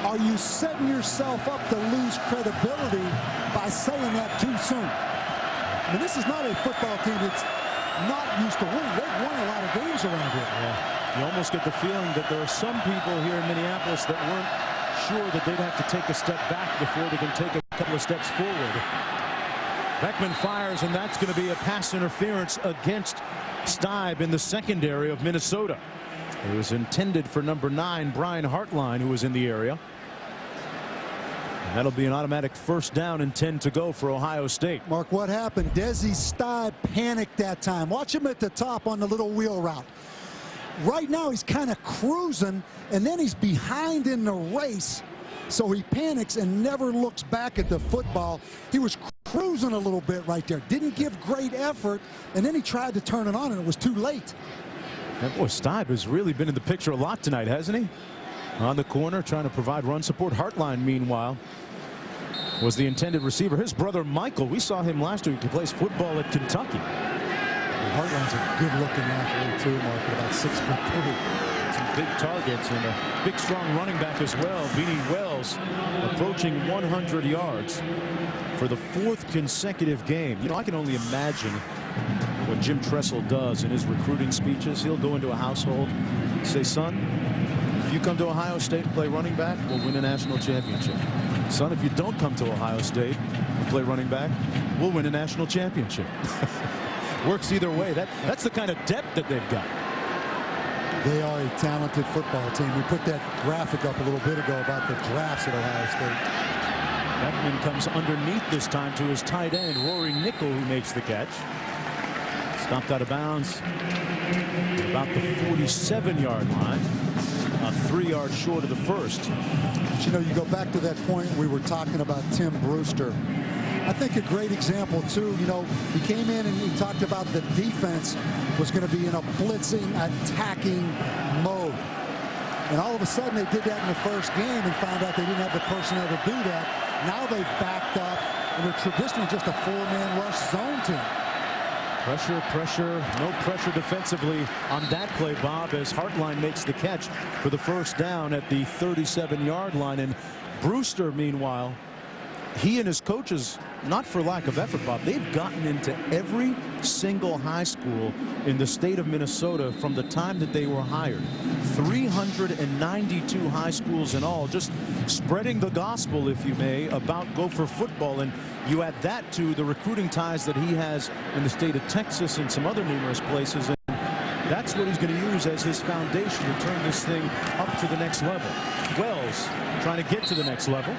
are you setting yourself up to lose credibility by saying that too soon? I mean, this is not a football team that's not used to winning. They've won a lot of games around here. Yeah. You almost get the feeling that there are some people here in Minneapolis that weren't sure that they'd have to take a step back before they can take a couple of steps forward. Beckman fires, and that's going to be a pass interference against Stibe in the secondary of Minnesota. It was intended for number 9, Brian Hartline, who was in the area. And that'll be an automatic first down and 10 to go for Ohio State. Mark, what happened? Desi Stibe panicked that time. Watch him at the top on the little wheel route. Right now he's kind of cruising, and then he's behind in the race. So he panics and never looks back at the football. He was cruising a little bit right there. Didn't give great effort, and then he tried to turn it on, and it was too late. That boy Stibe has really been in the picture a lot tonight, hasn't he? On the corner, trying to provide run support. Hartline, meanwhile, was the intended receiver. His brother Michael, we saw him last week. He plays football at Kentucky. Hartline's a good-looking athlete, too, Mark, at about 6'3". Some big targets and a big, strong running back as well. Beanie Wells approaching 100 yards for the 4th consecutive game. You know, I can only imagine what Jim Tressel does in his recruiting speeches. He'll go into a household, say, son, if you come to Ohio State and play running back, we'll win a national championship. Son, if you don't come to Ohio State and play running back, we'll win a national championship. Works either way. That's the kind of depth that they've got. They are a talented football team. We put that graphic up a little bit ago about the drafts at Ohio State. Beckman comes underneath this time to his tight end, Rory Nickel, who makes the catch. Stopped out of bounds about the 47-yard line. 3 yards short of the first. But you know, you go back to that point we were talking about Tim Brewster. I think a great example, too, you know, he came in and he talked about the defense was going to be in a blitzing, attacking mode. And all of a sudden they did that in the first game and found out they didn't have the personnel to do that. Now they've backed up, and they're traditionally just a 4-man rush zone team. Pressure, no pressure defensively on that play, Bob, as Hartline makes the catch for the first down at the 37-yard line. And Brewster, meanwhile, he and his coaches, not for lack of effort, Bob, they've gotten into every single high school in the state of Minnesota from the time that they were hired. 392 high schools in all, just spreading the gospel, if you may, about Gopher football. And you add that to the recruiting ties that he has in the state of Texas and some other numerous places. And that's what he's going to use as his foundation to turn this thing up to the next level. Wells trying to get to the next level.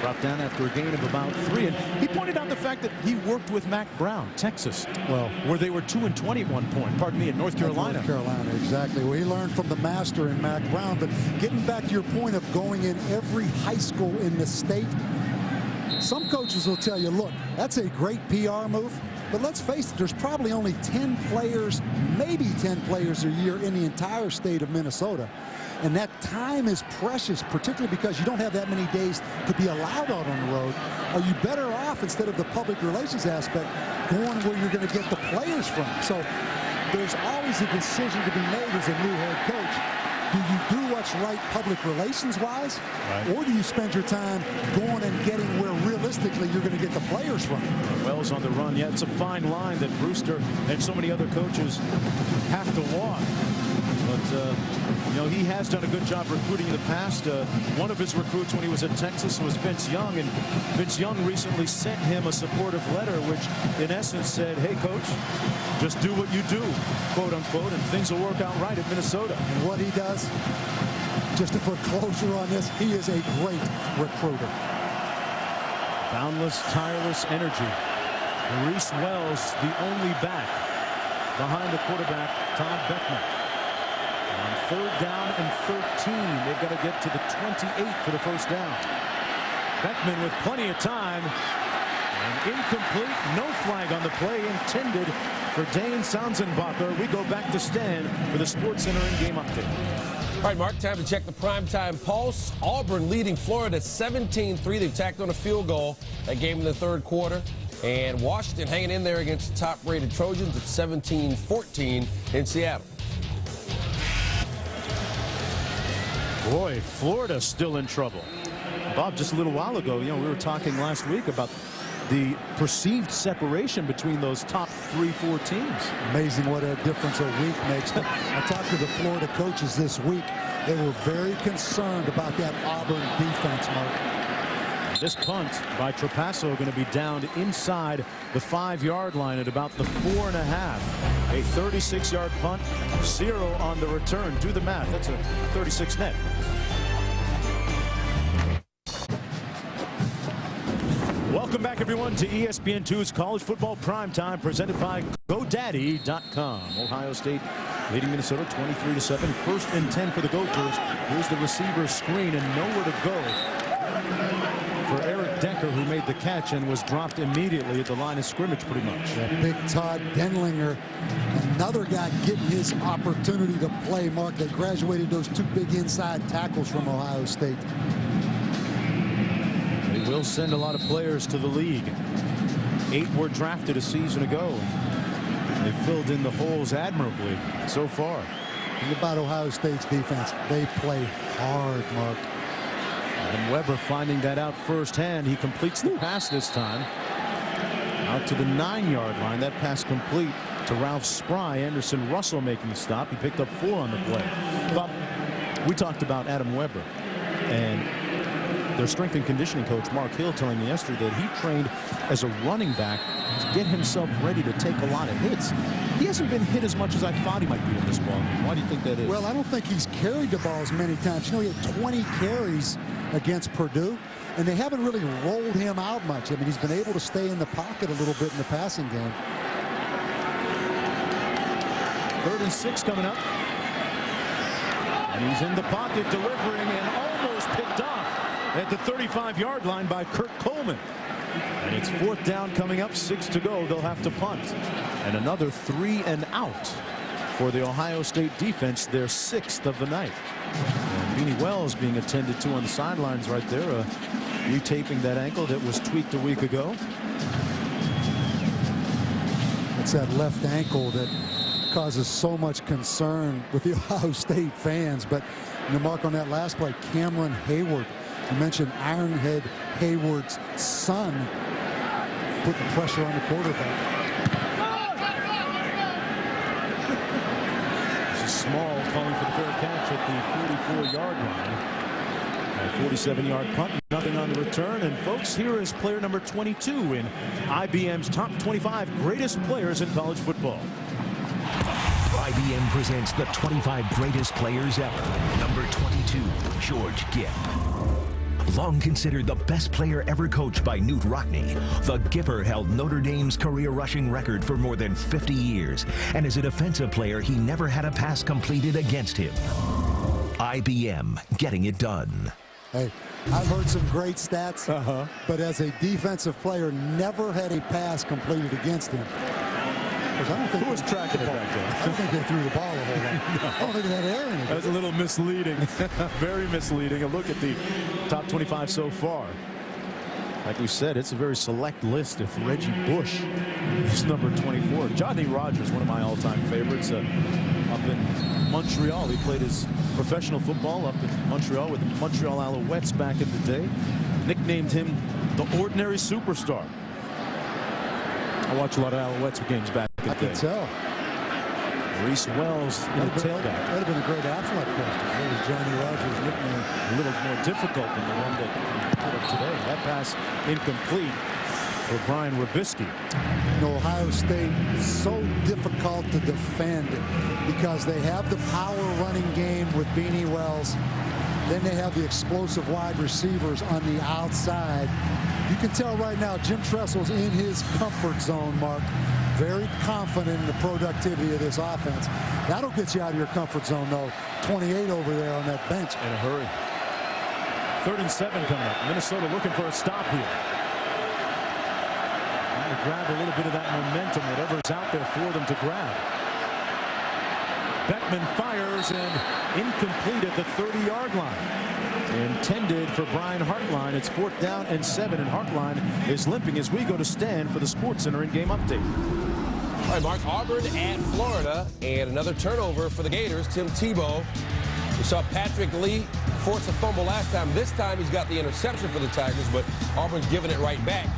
Brought down after a gain of about 3. And he pointed out the fact that he worked with Mac Brown, Texas, well, where they were 2-20 at one point. Pardon me, in North Carolina. North Carolina, exactly. Well, he learned from the master in Mac Brown. But getting back to your point of going in every high school in the state, some coaches will tell you, look, that's a great PR move, But let's face it, there's probably only 10 players, maybe 10 players a year in the entire state of Minnesota. And that time is precious, particularly because you don't have that many days to be allowed out on the road. Are you better off, instead of the public relations aspect, going where you're going to get the players from? So there's always a decision to be made as a new head coach. Do you do what's right public relations-wise, or do you spend your time going and getting where realistically you're going to get the players from? Wells on the run. Yeah, it's a fine line that Brewster and so many other coaches have to walk. But, you know, he has done a good job recruiting in the past. One of his recruits when he was at Texas was Vince Young, and Vince Young recently sent him a supportive letter which in essence said, hey, coach, just do what you do, quote unquote, and things will work out right at Minnesota. And what he does, just to put closure on this, he is a great recruiter. Boundless, tireless energy. Reese Wells, the only back behind the quarterback, Todd Beckman. On 3rd down and 13, they've got to get to the 28 for the first down. Beckman with plenty of time. And incomplete, no flag on the play intended for Dane Sanzenbacher. We go back to Stan for the Sports Center in-game update. All right, Mark, time to check the primetime pulse. Auburn leading Florida 17-3. They've tacked on a field goal that game in the 3rd quarter. And Washington hanging in there against the top-rated Trojans at 17-14 in Seattle. Boy, Florida still in trouble. Bob, just a little while ago, you know, we were talking last week about the perceived separation between those top 3-4 teams. Amazing what a difference a week makes. But I talked to the Florida coaches this week. They were very concerned about that Auburn defense, Mark. This punt by Trapasso going to be downed inside the 5-yard line at about the 4.5. A 36-yard punt, 0 on the return. Do the math. That's a 36 net. Welcome back, everyone, to ESPN2's College Football Primetime, presented by GoDaddy.com. Ohio State leading Minnesota 23-7. 1st and 10 for the Gophers. Here's the receiver screen and nowhere to go for Eric Decker, who made the catch and was dropped immediately at the line of scrimmage pretty much. That big Todd Denlinger, another guy getting his opportunity to play, Mark. They graduated those 2 big inside tackles from Ohio State. They will send a lot of players to the league. 8 were drafted a season ago. They filled in the holes admirably so far. Think about Ohio State's defense. They play hard, Mark. And Weber finding that out firsthand. He completes the pass this time. Out to the 9-yard line. That pass complete to Ralph Spry. Anderson Russell making the stop. He picked up 4 on the play. But we talked about Adam Weber. And their strength and conditioning coach, Mark Hill, telling me yesterday that he trained as a running back to get himself ready to take a lot of hits. He hasn't been hit as much as I thought he might be in this ball. Why do you think that is? Well, I don't think he's carried the ball as many times. You know, he had 20 carries against Purdue, and they haven't really rolled him out much. I mean, he's been able to stay in the pocket a little bit in the passing game. 3rd and 6 coming up. And he's in the pocket delivering and almost picked off at the 35-yard line by Kurt Coleman. And it's 4th down coming up, 6 to go. They'll have to punt. And another 3 and out for the Ohio State defense, their 6th of the night. And Beanie Wells being attended to on the sidelines right there, retaping that ankle that was tweaked a week ago. It's that left ankle that causes so much concern with the Ohio State fans. But the mark on that last play, Cameron Hayward. You mentioned Ironhead Hayward's son putting pressure on the quarterback. This is Small calling for the fair catch at the 44-yard line. A 47-yard punt, nothing on the return. And folks, here is player number 22 in IBM's top 25 greatest players in college football. IBM presents the 25 greatest players ever. Number 22, George Gipp. Long considered the best player ever coached by Newt Rockne, the Gipper held Notre Dame's career rushing record for more than 50 years, and as a defensive player, he never had a pass completed against him. IBM, getting it done. Hey, I've heard some great stats, but as a defensive player, never had a pass completed against him. Who was tracking it back there? I don't think they threw the ball a whole lot. No. I don't think they had air in it. That's a little misleading. Very misleading. A look at the top 25 so far. Like we said, it's a very select list. If Reggie Bush is number 24. Johnny Rogers, one of my all-time favorites, up in Montreal. He played his professional football up in Montreal with the Montreal Alouettes back in the day. Nicknamed him the Ordinary Superstar. I watched a lot of Alouettes games back in the day. I can tell. Reese Wells in the tailback. That would have been a great Affleck question. That was Johnny Rogers' nickname. A little more difficult than the one that put up today. That pass incomplete for Brian Robisky. Ohio State is so difficult to defend because they have the power running game with Beanie Wells. Then they have the explosive wide receivers on the outside. You can tell right now Jim Tressel's in his comfort zone, Mark. Very confident in the productivity of this offense. That'll get you out of your comfort zone, though. 28 over there on that bench. In a hurry. 3rd and 7 coming up. Minnesota looking for a stop here. Trying to grab a little bit of that momentum, whatever's out there for them to grab. Beckman fires and incomplete at the 30-yard line. Intended for Brian Hartline. It's 4th down and 7, and Hartline is limping as we go to Stan for the Sports Center in-game update. All right, Mark, Auburn at Florida, and another turnover for the Gators. Tim Tebow. We saw Patrick Lee force a fumble last time. This time he's got the interception for the Tigers, but Auburn's giving it right back.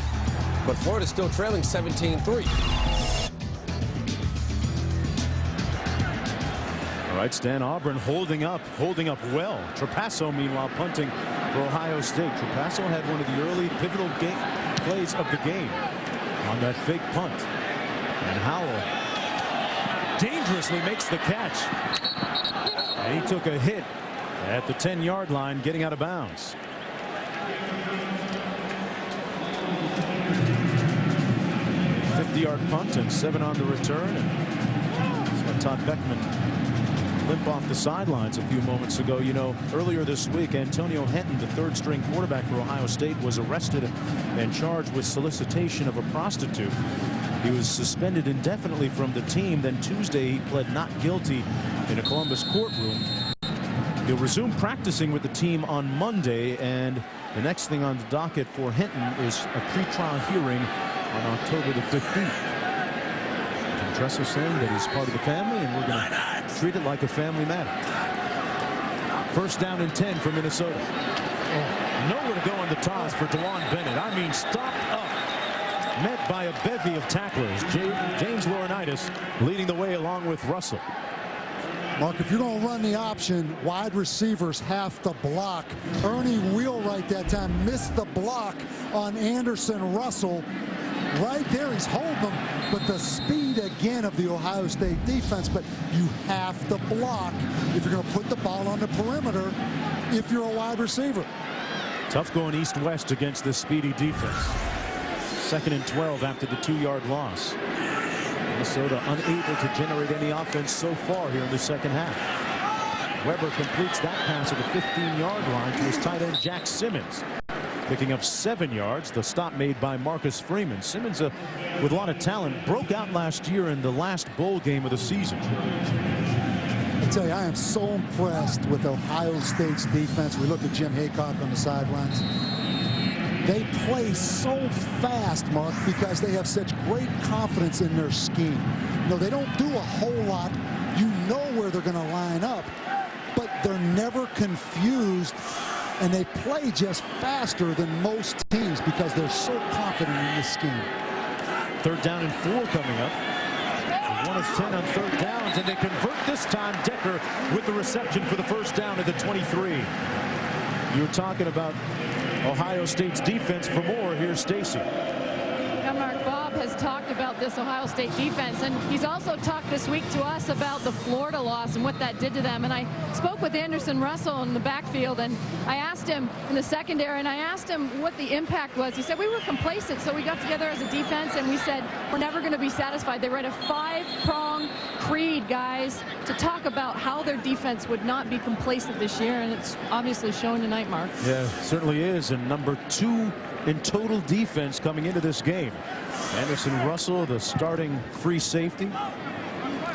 But Florida's still trailing 17-3. All right, Stan, Auburn holding up well. Trapasso, meanwhile, punting for Ohio State. Trapasso had one of the early pivotal plays of the game on that fake punt. And Howell dangerously makes the catch. And he took a hit at the 10-yard line, getting out of bounds. A 50-yard punt and 7 on the return. And so Todd Beckman limp off the sidelines a few moments ago. You know, earlier this week, Antonio Henton, the 3rd-string quarterback for Ohio State, was arrested and charged with solicitation of a prostitute. He was suspended indefinitely from the team. Then Tuesday, he pled not guilty in a Columbus courtroom. He'll resume practicing with the team on Monday, and the next thing on the docket for Henton is a pretrial hearing on October the 15th. Tressel saying that he's part of the family, and we're going to treat it like a family matter. 1st down and 10 for Minnesota. Nowhere to go on the toss for DeJuan Bennett. I mean, stopped up. Met by a bevy of tacklers. James Laurinaitis leading the way along with Russell. Mark, if you're going to run the option, wide receivers have to block. Ernie Wheelwright that time missed the block on Anderson Russell. Right there, he's holding them, but the speed again of the Ohio State defense. But you have to block if you're going to put the ball on the perimeter if you're a wide receiver. Tough going east-west against this speedy defense. 2nd and 12 after the 2-yard loss. Minnesota unable to generate any offense so far here in the second half. Weber completes that pass at the 15-yard line to his tight end Jack Simmons. Picking up 7 yards, the stop made by Marcus Freeman. Simmons, with a lot of talent, broke out last year in the last bowl game of the season. I tell you, I am so impressed with Ohio State's defense. We look at Jim Haycock on the sidelines. They play so fast, Mark, because they have such great confidence in their scheme. You know, they don't do a whole lot. You know where they're going to line up, but they're never confused. And they play just faster than most teams because they're so confident in this scheme. 3rd down and 4 coming up. 1 of 10 on 3rd downs, and they convert this time. Decker with the reception for the 1st down at the 23. You were talking about Ohio State's defense for more. Here's Stacy. Mark, Bob has talked about about this Ohio State defense, and he's also talked this week to us about the Florida loss and what that did to them. And I spoke with Anderson Russell in the backfield, and I asked him in the secondary, and I asked him what the impact was. He said, we were complacent, so we got together as a defense, and we said, we're never going to be satisfied. They read a 5-prong creed, guys, to talk about how their defense would not be complacent this year, and it's obviously shown tonight, Mark. Yeah, certainly is, and number 2 in total defense coming into this game. Anderson Russell, the starting free safety,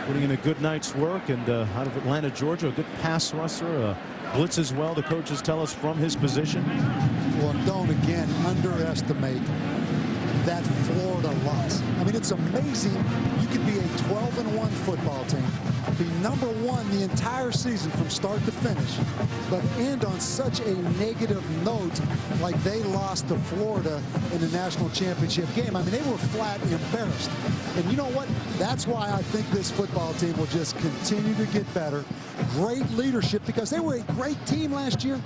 putting in a good night's work, and out of Atlanta, Georgia, a good pass rusher, blitz as well, the coaches tell us, from his position. Well, don't again underestimate that Florida loss. I mean, it's amazing you can be a 12-1 football team, be number 1 the entire season from start to finish, but end on such a negative note like they lost to Florida in the national championship game. I mean, they were flat embarrassed. And you know what? That's why I think this football team will just continue to get better. Great leadership, because they were a great team last year,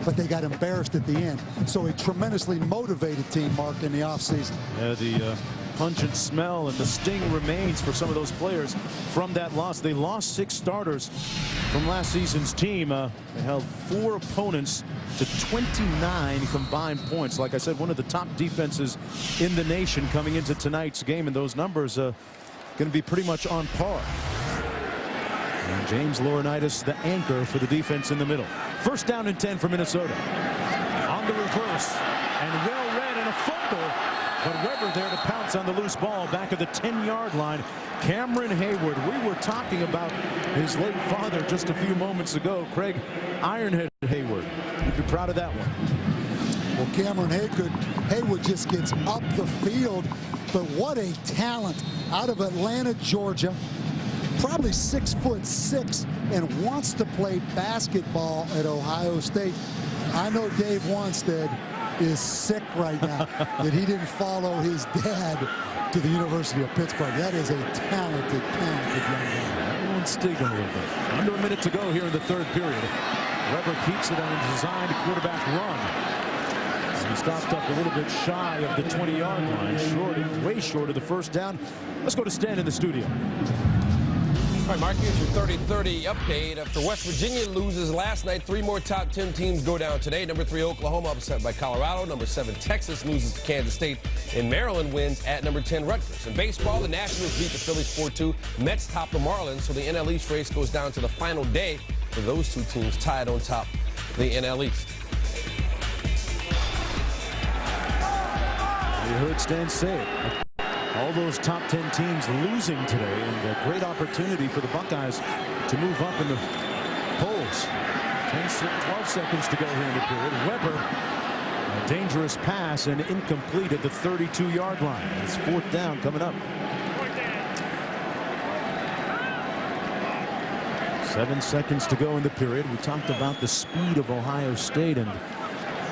but they got embarrassed at the end. So a tremendously motivated team, Mark, in the offseason. Yeah, the pungent smell and the sting remains for some of those players from that loss. They lost 6 starters from last season's team. They held 4 opponents to 29 combined points. Like I said, one of the top defenses in the nation coming into tonight's game, and those numbers going to be pretty much on par. And James Laurinaitis, the anchor for the defense in the middle. First down and 10 for Minnesota. On the reverse, and well read, and a fumble. But Weber there to pounce on the loose ball back at the 10-yard line. Cameron Hayward. We were talking about his late father just a few moments ago, Craig Ironhead Hayward. You'd be proud of that one. Well, Cameron Hayward just gets up the field, but what a talent out of Atlanta, Georgia. Probably 6'6" and wants to play basketball at Ohio State. I know Dave Wanstead is sick right now that he didn't follow his dad to the University of Pittsburgh. That is a talented young man. Everyone's stinging a little bit. Under a minute to go here in the third period. Weber keeps it on a designed quarterback run. And he stopped up a little bit shy of the 20-yard line, way short of the first down. Let's go to Stan in the studio. All right, Mark, here's your 30-30 update. After West Virginia loses last night, 3 more top 10 teams go down today. Number 3, Oklahoma, upset by Colorado. Number 7, Texas, loses to Kansas State. And Maryland wins at number 10, Rutgers. In baseball, the Nationals beat the Phillies 4-2. Mets top the Marlins, so the NL East race goes down to the final day for those 2 teams tied on top the NL East. You heard Stan say it. All those top 10 teams losing today, and a great opportunity for the Buckeyes to move up in the polls. 12 seconds to go here in the period. Weber, a dangerous pass and incomplete at the 32-yard line. It's 4th down coming up. 7 seconds to go in the period. We talked about the speed of Ohio State, and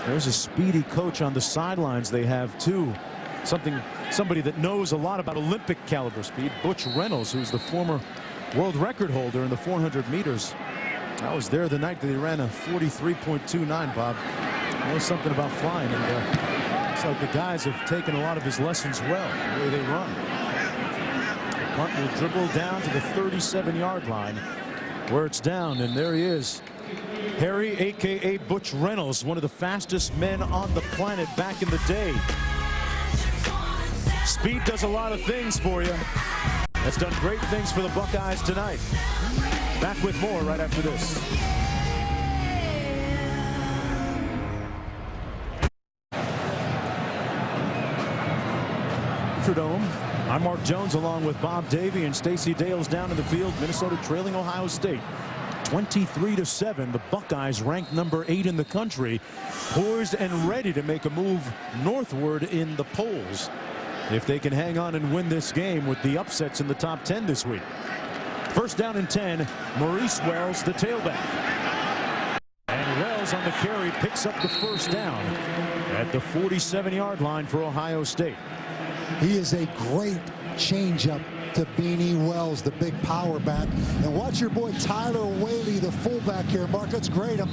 there's a speedy coach on the sidelines they have too. Somebody that knows a lot about Olympic caliber speed, Butch Reynolds, who's the former world record holder in the 400 meters. I was there the night that they ran a 43.29, Bob. Knows something about flying, and looks like the guys have taken a lot of his lessons well, the way they run. The punt will dribble down to the 37-yard line, where it's down, and there he is. Harry, a.k.a. Butch Reynolds, one of the fastest men on the planet back in the day. Speed does a lot of things for you. That's done great things for the Buckeyes tonight. Back with more right after this. Metrodome. I'm Mark Jones along with Bob Davie and Stacey Dales down in the field. Minnesota trailing Ohio State 23-7. The Buckeyes, ranked number 8 in the country, poised and ready to make a move northward in the polls if they can hang on and win this game with the upsets in the top 10 this week. First down and 10. Maurice Wells, the tailback. And Wells on the carry picks up the first down at the 47-yard line for Ohio State. He is a great changeup to Beanie Wells, the big power back. And watch your boy Tyler Whaley, the fullback here. Mark, let's grade him.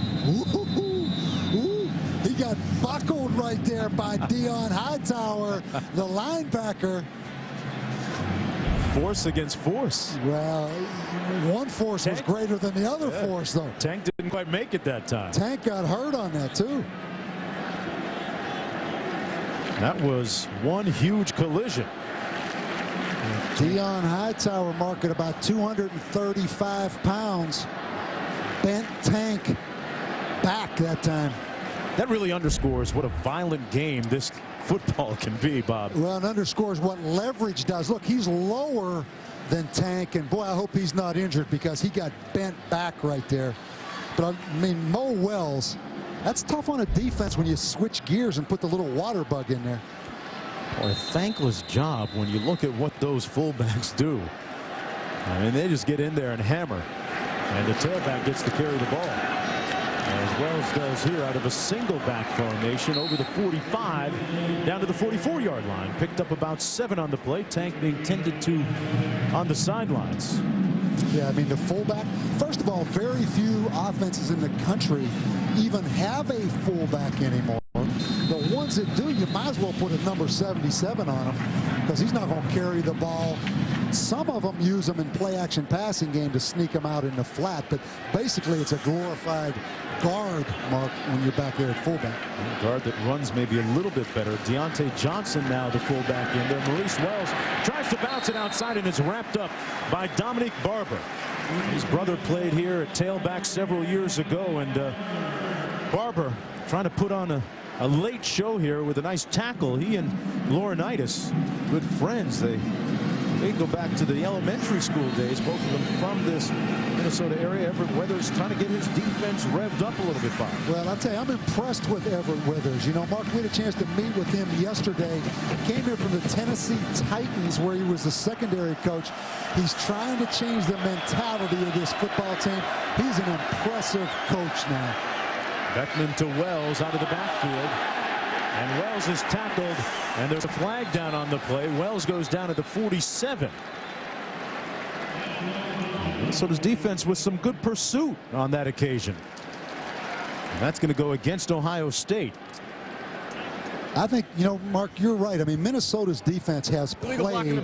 He got buckled right there by Dion Hightower, the linebacker. Force against force. Well, one force was greater than the other force, though. Tank didn't quite make it that time. Tank got hurt on that, too. That was one huge collision. Dion Hightower, Mark, at about 235 pounds. Bent Tank back that time. That really underscores what a violent game this football can be, Bob. Well, it underscores what leverage does. Look, he's lower than Tank, and boy, I hope he's not injured because he got bent back right there. But I mean, Mo Wells, that's tough on a defense when you switch gears and put the little water bug in there. Boy, a thankless job when you look at what those fullbacks do. I mean, they just get in there and hammer, and the tailback gets to carry the ball. As Wells does here out of a single back formation over the 45 down to the 44-yard line. Picked up about 7 on the play. Tank being tended to on the sidelines. Yeah, I mean, the fullback, first of all, very few offenses in the country even have a fullback anymore. The ones that do, you might as well put a number 77 on him because he's not going to carry the ball. Some of them use them in play-action passing game to sneak them out in the flat, but basically it's a glorified guard, Mark, when you're back there at fullback. A guard that runs maybe a little bit better. Deontay Johnson now the fullback in there. Maurice Wells tries to bounce it outside, and it's wrapped up by Dominique Barber. His brother played here at tailback several years ago, and Barber trying to put on a late show here with a nice tackle. He and Laurinaitis, good friends. They go back to the elementary school days, both of them from this Minnesota area. Everett Withers trying to get his defense revved up a little bit, Bob. Well, I'll tell you, I'm impressed with Everett Withers. You know, Mark, we had a chance to meet with him yesterday. Came here from the Tennessee Titans, where he was the secondary coach. He's trying to change the mentality of this football team. He's an impressive coach now. Beckman to Wells out of the backfield. And Wells is tackled, and there's a flag down on the play. Wells goes down at the 47. Minnesota's defense with some good pursuit on that occasion. And that's going to go against Ohio State. I think, you know, Mark, you're right. I mean, Minnesota's defense has played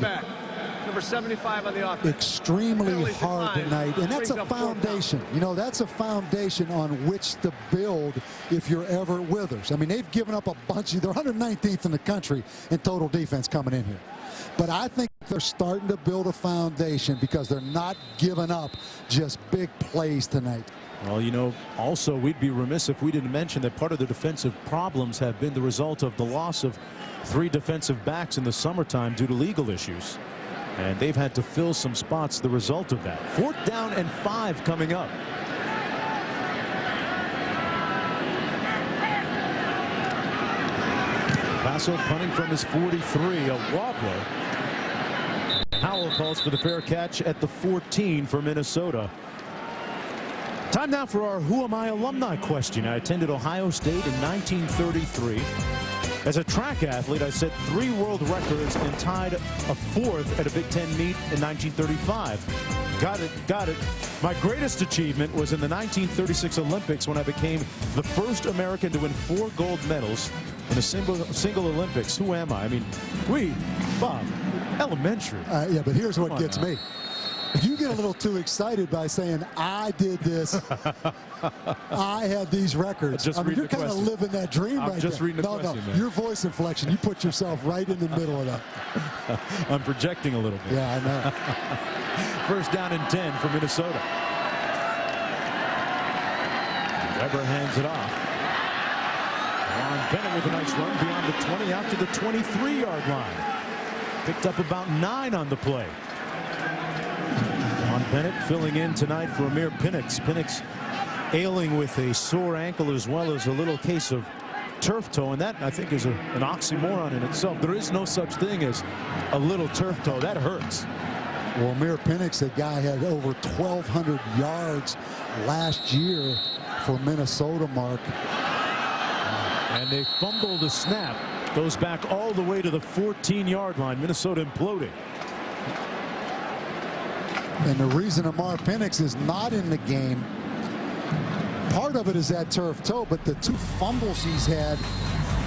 Number 75 on the offense. Extremely hard tonight, and that's a foundation. You know, that's a foundation on which to build if you're Everett Withers. I mean, they've given up a bunch. They're 119th in the country in total defense coming in here. But I think they're starting to build a foundation because they're not giving up just big plays tonight. Well, you know, also we'd be remiss if we didn't mention that part of the defensive problems have been the result of the loss of 3 defensive backs in the summertime due to legal issues. And they've had to fill some spots the result of that. 4th down and 5 coming up. Paso punting from his 43, a wobbler. Howell calls for the fair catch at the 14 for Minnesota. Time now for our Who Am I alumni question. I attended Ohio State in 1933. As a track athlete, I set 3 world records and tied a 4th at a Big Ten meet in 1935. Got it. My greatest achievement was in the 1936 Olympics when I became the first American to win 4 gold medals in a single Olympics. Who am I? I mean, Bob, elementary. Yeah, but here's what gets me. You get a little too excited by saying, I did this. I had these records. I mean, you're kind of living that dream right there. Reading the question, man. Your voice inflection, you put yourself right in the middle of that. I'm projecting a little bit. Yeah, I know. 1st down and 10 for Minnesota. Weber hands it off. Ron Bennett with a nice run beyond the 20 out to the 23-yard line. Picked up about 9 on the play. Ron Bennett filling in tonight for Amir Penix. Penix ailing with a sore ankle as well as a little case of turf toe, and that I think is an oxymoron in itself. There is no such thing as a little turf toe. That hurts. Well, Amir Penix, a guy, had over 1,200 yards last year for Minnesota, Mark. And they fumble the snap. Goes back all the way to the 14-yard line. Minnesota imploding. And the reason Amir Penix is not in the game, part of it is that turf toe, but the 2 fumbles he's had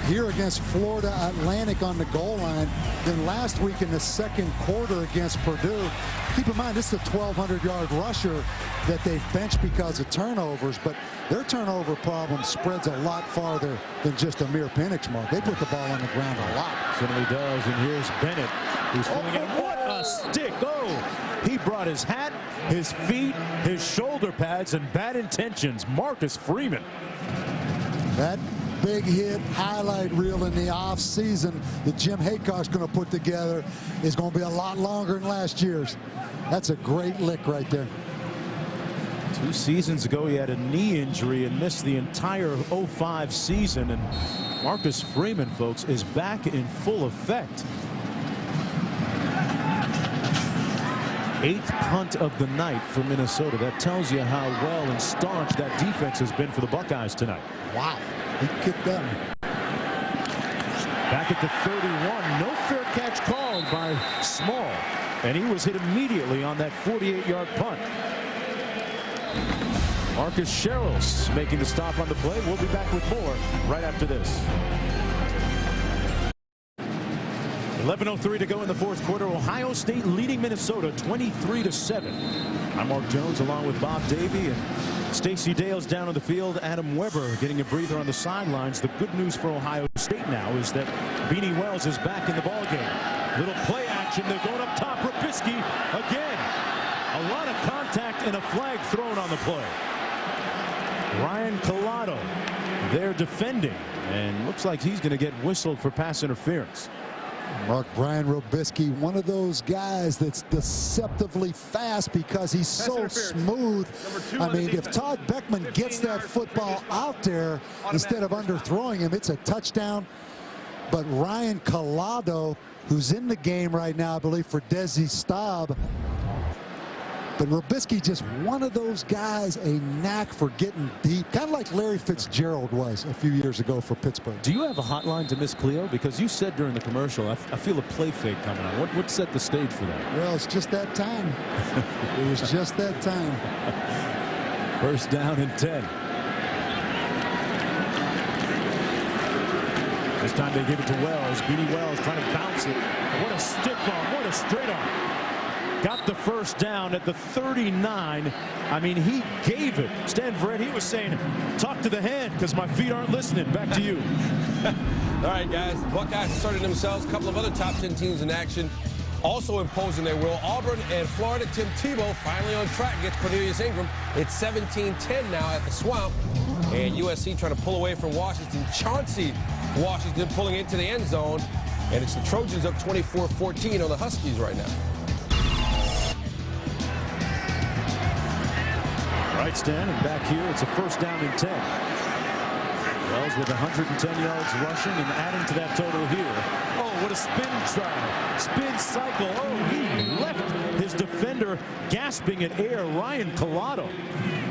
here against Florida Atlantic on the goal line. Then last week in the second quarter against Purdue. Keep in mind, this is a 1,200-yard rusher that they've benched because of turnovers, but their turnover problem spreads a lot farther than just a mere Penix, Mark. They put the ball on the ground a lot. Certainly does, and here's Bennett, who's filling in. What a stick! Oh, he brought his hat, his feet, his shoulder pads, and bad intentions. Marcus Freeman. That big hit highlight reel in the off season that Jim Haycock's going to put together is going to be a lot longer than last year's. That's a great lick right there. 2 seasons ago, he had a knee injury and missed the entire 05 season. And Marcus Freeman, folks, is back in full effect. 8th punt of the night for Minnesota. That tells you how well and staunch that defense has been for the Buckeyes tonight. Wow. He kicked that one. Back at the 31, no fair catch called by Small. And he was hit immediately on that 48-yard punt. Marcus Sherrills making the stop on the play. We'll be back with more right after this. 11:03 to go in the fourth quarter. Ohio State leading Minnesota 23-7. I'm Mark Jones along with Bob Davie and Stacey Dales down on the field. Adam Weber getting a breather on the sidelines. The good news for Ohio State now is that Beanie Wells is back in the ballgame. Little play action. They're going up top. Robisky again. A lot of contact and a flag thrown on the play. Ryan Collado there defending, and looks like he's going to get whistled for pass interference. Mark, Brian Robisky, one of those guys that's deceptively fast because he's so smooth. I mean, if Todd Beckman gets that football out there instead of underthrowing him, it's a touchdown. But Ryan Collado, who's in the game right now, I believe, for Desi Staub. But Robisky, just one of those guys, a knack for getting deep, kind of like Larry Fitzgerald was a few years ago for Pittsburgh. Do you have a hotline to Miss Cleo? Because you said during the commercial, I feel a play fake coming on. What set the stage for that? Well, it's just that time. It was just that time. First down and 10. This time they give it to Wells. Beanie Wells trying to bounce it. What a stiff arm. What a straight arm. Got the first down at the 39. I mean, he gave it. Stan Verrett, he was saying, talk to the hand because my feet aren't listening. Back to you. All right, guys. The Buckeyes started themselves. A couple of other top 10 teams in action also imposing their will. Auburn and Florida. Tim Tebow finally on track. Gets Cornelius Ingram. It's 17-10 now at the Swamp. And USC trying to pull away from Washington. Chauncey Washington pulling into the end zone. And it's the Trojans up 24-14 on the Huskies right now. All right, Stan, and back here, it's a first down and 10. Wells with 110 yards rushing and adding to that total here. Oh, what a spin try. Spin cycle. Oh, he left his defender gasping at air. Ryan Collado.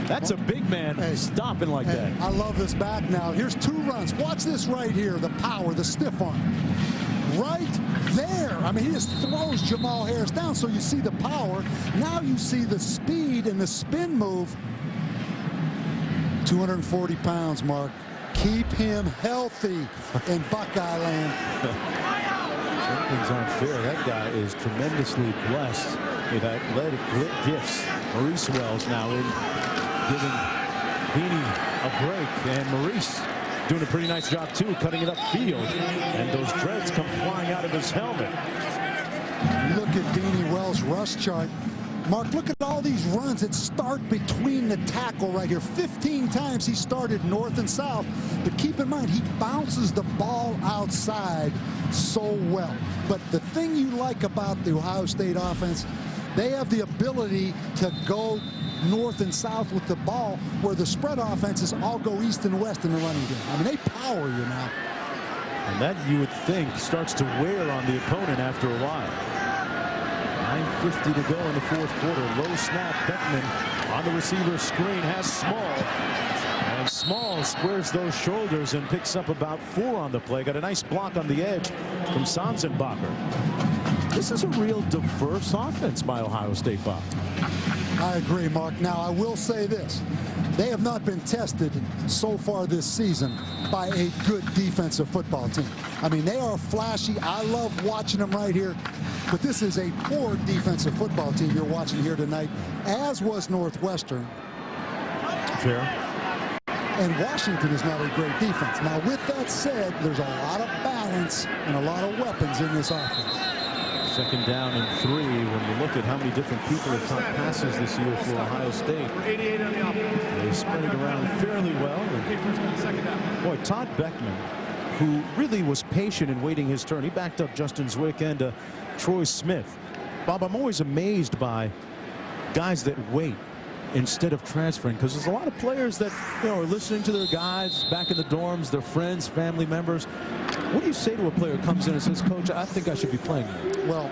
That's a big man stopping like that. I love this back now. Here's 2 runs. Watch this right here. The power, the stiff arm. Right there. I mean, he just throws Jamal Harris down, so you see the power. Now you see the speed and the spin move. 240 pounds, Mark. Keep him healthy in Buckeye land. Something's unfair. That guy is tremendously blessed with athletic gifts. Maurice Wells now in giving Beanie a break, and Maurice doing a pretty nice job too, cutting it upfield, and those dreads come flying out of his helmet. Look at Beanie Wells' rush chart. Mark, look at all these runs that start between the tackle right here. 15 times he started north and south. But keep in mind, he bounces the ball outside so well. But the thing you like about the Ohio State offense, they have the ability to go north and south with the ball, where the spread offenses all go east and west in the running game. I mean, they power you now. And that, you would think, starts to wear on the opponent after a while. 9:50 to go in the fourth quarter. Low snap. Beckman on the receiver screen has Small. And Small squares those shoulders and picks up about 4 on the play. Got a nice block on the edge from Sanzenbacher. This is a real diverse offense by Ohio State, Bob. I agree, Mark. Now, I will say this. they have not been tested so far this season by a good defensive football team. I mean, they are flashy. I love watching them right here. But this is a poor defensive football team you're watching here tonight, as was Northwestern. Fair. And Washington is not a great defense. Now, with that said, there's a lot of balance and a lot of weapons in this offense. 2nd down and 3 when you look at how many different people have caught passes this year for Ohio State. 88 on the offense. They spread it around fairly well. Second down. Boy, Todd Beckman, who really was patient in waiting his turn. He backed up Justin Zwick and Troy Smith. Bob, I'm always amazed by guys that wait instead of transferring, because there's a lot of players that, you know, are listening to their guys back in the dorms, their friends, family members. What do you say to a player who comes in and says, Coach, I think I should be playing? Well,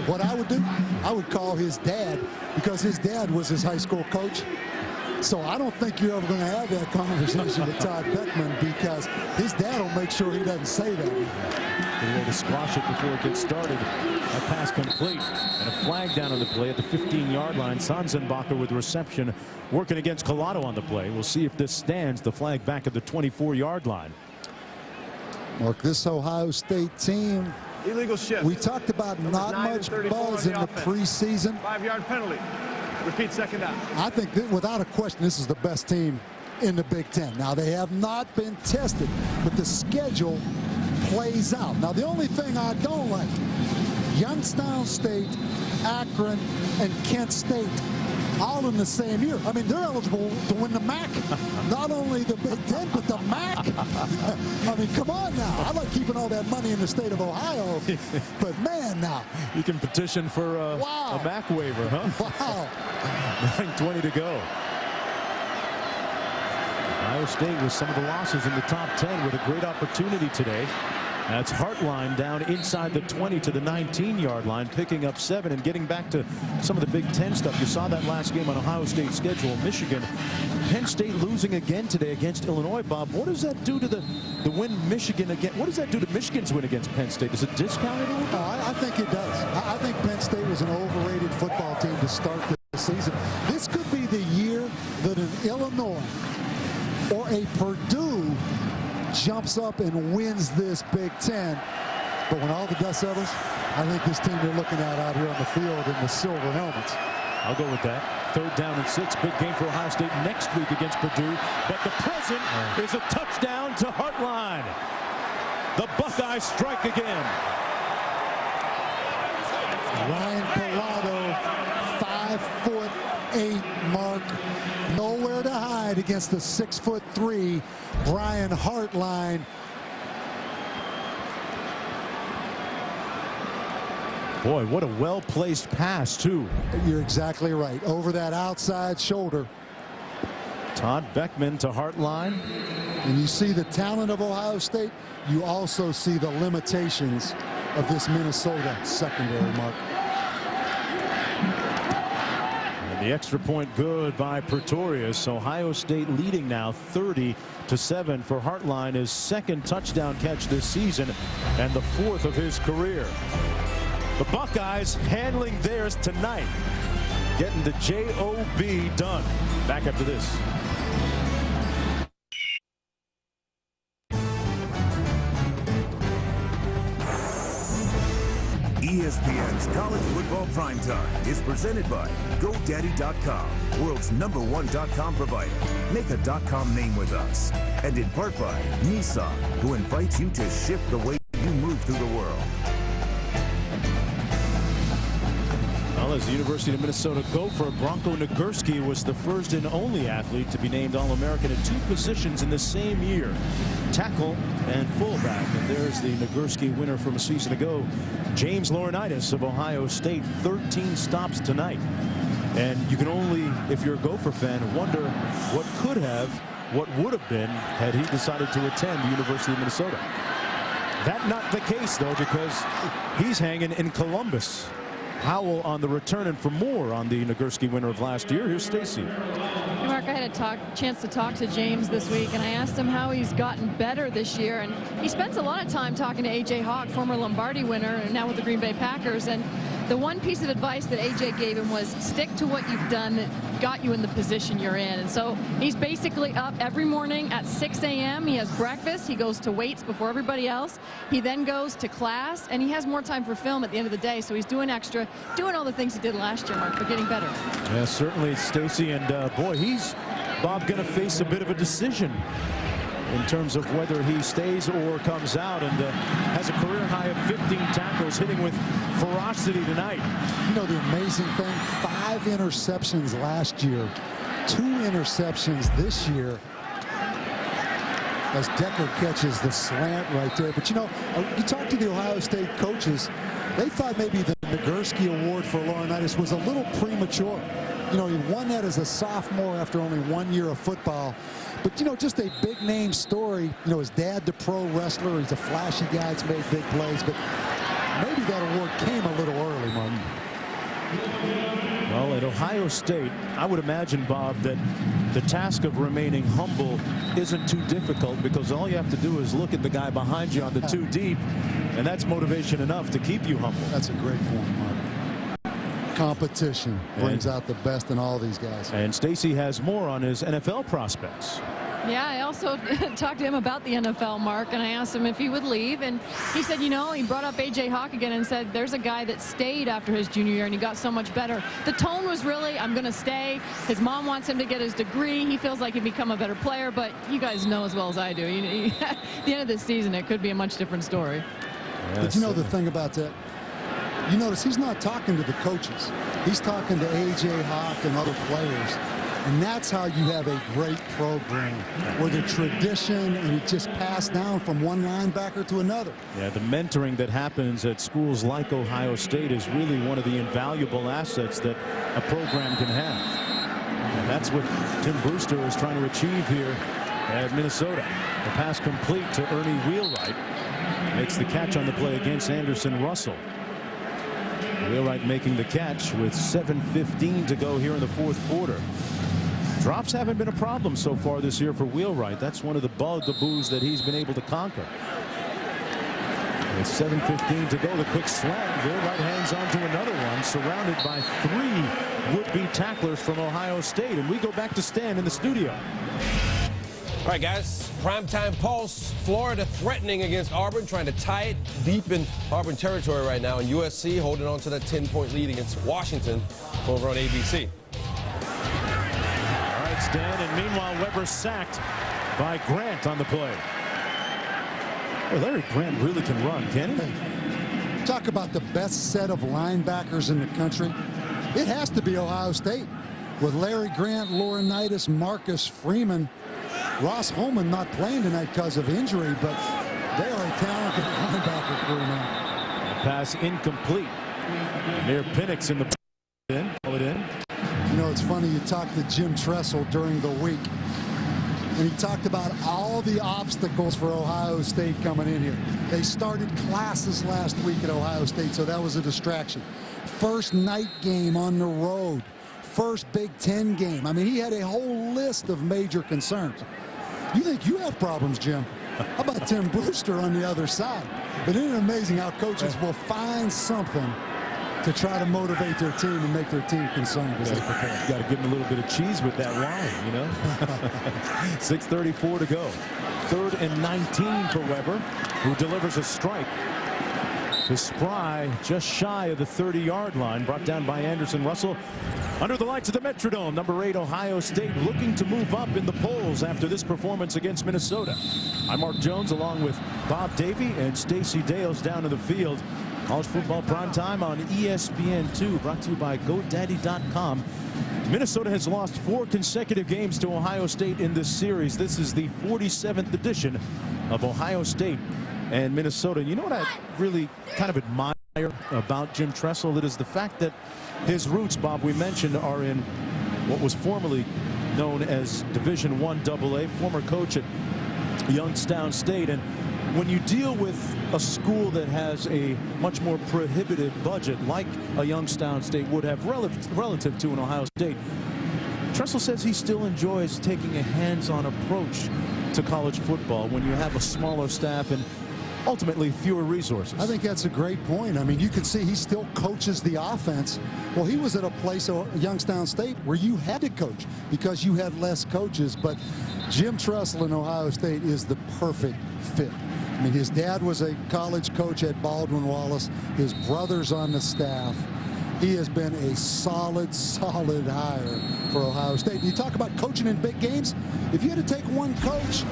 what I would do, I would call his dad, because his dad was his high school coach. So I don't think you're ever going to have that conversation with Todd Beckman, because his dad will make sure he doesn't say that. Good way to squash it before it gets started. That pass complete. And a flag down on the play at the 15-yard line. Sanzenbacher with reception, working against Collado on the play. We'll see if this stands. The flag back at the 24-yard line. Mark, this Ohio State team, Illegal shift. we talked about not much buzz in the preseason. 5-yard penalty. Repeat 2nd down. I think that without a question, this is the best team in the Big Ten. Now, they have not been tested, but the schedule plays out. Now, the only thing I don't like, Youngstown State, Akron, and Kent State all in the same year. I mean, they're eligible to win the MAC. Not only the Big Ten, but the MAC. I mean, come on now. I like keeping all that money in the state of Ohio, but man, now. You can petition for a MAC waiver, huh? Wow. 9:20 to go. Ohio State with some of the losses in the top 10 with a great opportunity today. That's Hartline down inside the 20 to the 19-yard line, picking up 7 and getting back to some of the Big Ten stuff. You saw that last game on Ohio State's schedule. Michigan, Penn State losing again today against Illinois. Bob, what does that do to the win Michigan again? What does that do to Michigan's win against Penn State? Does it discount it a little bit? I think it does. I think Penn State was an overrated football team to start the season. This could be the year that an Illinois or a Purdue jumps up and wins this Big Ten. But when all the dust settles, I think this team you're looking at out here on the field in the silver helmets. I'll go with that. 3rd down and 6. Big game for Ohio State next week against Purdue. But the present is a touchdown to Hartline. The Buckeyes strike again. Ryan Collado, 5'8", Mark. Nowhere to hide against the 6'3" Brian Hartline. Boy, what a well-placed pass, too. You're exactly right. Over that outside shoulder. Todd Beckman to Hartline. And you see the talent of Ohio State. You also see the limitations of this Minnesota secondary, Mark. And the extra point good by Pretorius. Ohio State leading now 30-7 for Hartline, his 2nd touchdown catch this season and the 4th of his career. The Buckeyes handling theirs tonight, getting the JOB done. Back after this. ESPN's College Football Primetime is presented by GoDaddy.com, world's #1 .com provider. Make a .com name with us. And in part by Nissan, who invites you to shift the way you move through the world. Well, as the University of Minnesota Gopher, Bronco Nagurski was the first and only athlete to be named All-American at 2 positions in the same year, tackle and fullback. And there's the Nagurski winner from a season ago, James Laurinaitis of Ohio State. 13 stops tonight. And you can only, if you're a Gopher fan, wonder what could have, what would have been had he decided to attend the University of Minnesota. That not the case, though, because he's hanging in Columbus. Howell on the return, and for more on the Nagurski winner of last year, here's Stacy. Mark, I had a chance to talk to James this week, and I asked him how he's gotten better this year. And he spends a lot of time talking to A.J. Hawk, former Lombardi winner, and now with the Green Bay Packers. And the one piece of advice that AJ gave him was stick to what you've done that got you in the position you're in. And so he's basically up every morning at 6 a.m. He has breakfast. He goes to weights before everybody else. He then goes to class, and he has more time for film at the end of the day. So he's doing extra, doing all the things he did last year, Mark, but getting better. Yeah, certainly, Stacy. And boy, he's, Bob, going to face a bit of a decision in terms of whether he stays or comes out, and has a career high of 15 tackles, hitting with ferocity tonight. You know, the amazing thing, 5 interceptions last year, 2 interceptions this year, as Decker catches the slant right there. But you know, you talk to the Ohio State coaches, they thought maybe the Nagurski Award for Laurinaitis was a little premature. You know, he won that as a sophomore after only 1 year of football. But, you know, just a big-name story. You know, his dad, the pro wrestler, he's a flashy guy that's made big plays. But maybe that award came a little early, Martin. Well, at Ohio State, I would imagine, Bob, that the task of remaining humble isn't too difficult, because all you have to do is look at the guy behind you on the 2 deep, and that's motivation enough to keep you humble. That's a great point, Mark. Competition brings out the best in all these guys. And Stacy has more on his NFL prospects. Yeah, I also talked to him about the NFL, Mark, and I asked him if he would leave, and he said, you know, he brought up A.J. Hawk again and said there's a guy that stayed after his junior year and he got so much better. The tone was really, I'm going to stay. His mom wants him to get his degree. He feels like he'd become a better player, but you guys know as well as I do, at the end of this season, it could be a much different story. Yes. But you know the thing about that? You notice he's not talking to the coaches. He's talking to A.J. Hawk and other players. And that's how you have a great program, where the tradition and it just passed down from one linebacker to another. Yeah, the mentoring that happens at schools like Ohio State is really one of the invaluable assets that a program can have. And that's what Tim Brewster is trying to achieve here at Minnesota. The pass complete to Ernie Wheelwright. Makes the catch on the play against Anderson Russell. Wheelwright making the catch with 7:15 to go here in the 4th quarter. Drops haven't been a problem so far this year for Wheelwright. That's one of the bugaboos that he's been able to conquer. With 7:15 to go, the quick slant. Wheelwright hangs on to another one, surrounded by 3 would-be tacklers from Ohio State. And we go back to Stan in the studio. All right, guys, primetime pulse. Florida threatening against Auburn, trying to tie it deep in Auburn territory right now. And USC holding on to that 10-point lead against Washington over on ABC. All right, Stan, and meanwhile, Weber sacked by Grant on the play. Well, Larry Grant really can run, can he? Talk about the best set of linebackers in the country. It has to be Ohio State. With Larry Grant, Laurinaitis, Marcus Freeman, Ross Holman not playing tonight because of injury, but they are a talented linebacker crew now. Pass incomplete. Near Penix in the pull it in. You know, it's funny, you talked to Jim Tressel during the week, and he talked about all the obstacles for Ohio State coming in here. They started classes last week at Ohio State, so that was a distraction. First night game on the road. First Big Ten game. I mean, he had a whole list of major concerns. You think you have problems, Jim? How about Tim Brewster on the other side? But isn't it amazing how coaches will find something to try to motivate their team and make their team concerned as they prepare? You got to give them a little bit of cheese with that line, you know. 6:34 to go. 3rd and 19 for Weber, who delivers a strike to Spry just shy of the 30-yard line, brought down by Anderson Russell. Under the lights of the Metrodome, number 8 Ohio State looking to move up in the polls after this performance against Minnesota. I'm Mark Jones along with Bob Davie and Stacey Dales down in the field. College football primetime on ESPN2, brought to you by GoDaddy.com. Minnesota has lost 4 consecutive games to Ohio State in this series. This is the 47th edition of Ohio State and Minnesota. You know what I really kind of admire about Jim Tressel? It is the fact that his roots, Bob, we mentioned, are in what was formerly known as Division I AA, former coach at Youngstown State. And when you deal with a school that has a much more prohibitive budget, like a Youngstown State would have relative to an Ohio State, Tressel says he still enjoys taking a hands-on approach to college football when you have a smaller staff. And ultimately fewer resources. I think that's a great point. I mean, you can see he still coaches the offense. Well, he was at a place, Youngstown State, where you had to coach because you had less coaches. But Jim Tressel in Ohio State is the perfect fit. I mean, his dad was a college coach at Baldwin-Wallace. His brother's on the staff. He has been a solid hire for Ohio State. You talk about coaching in big games. If you had to take one coach,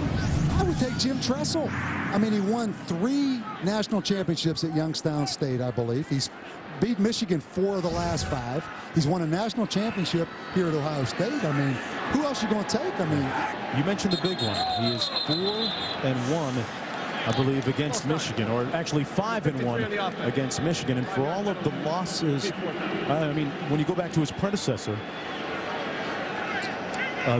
I would take Jim Tressel. I mean, he won 3 national championships at Youngstown State, I believe. He's beat Michigan 4 of the last 5. He's won a national championship here at Ohio State. I mean, who else are you going to take? I mean, you mentioned the big one. He is 4-1. I believe, against Michigan, or actually 5-1 against Michigan. And for all of the losses, I mean, when you go back to his predecessor,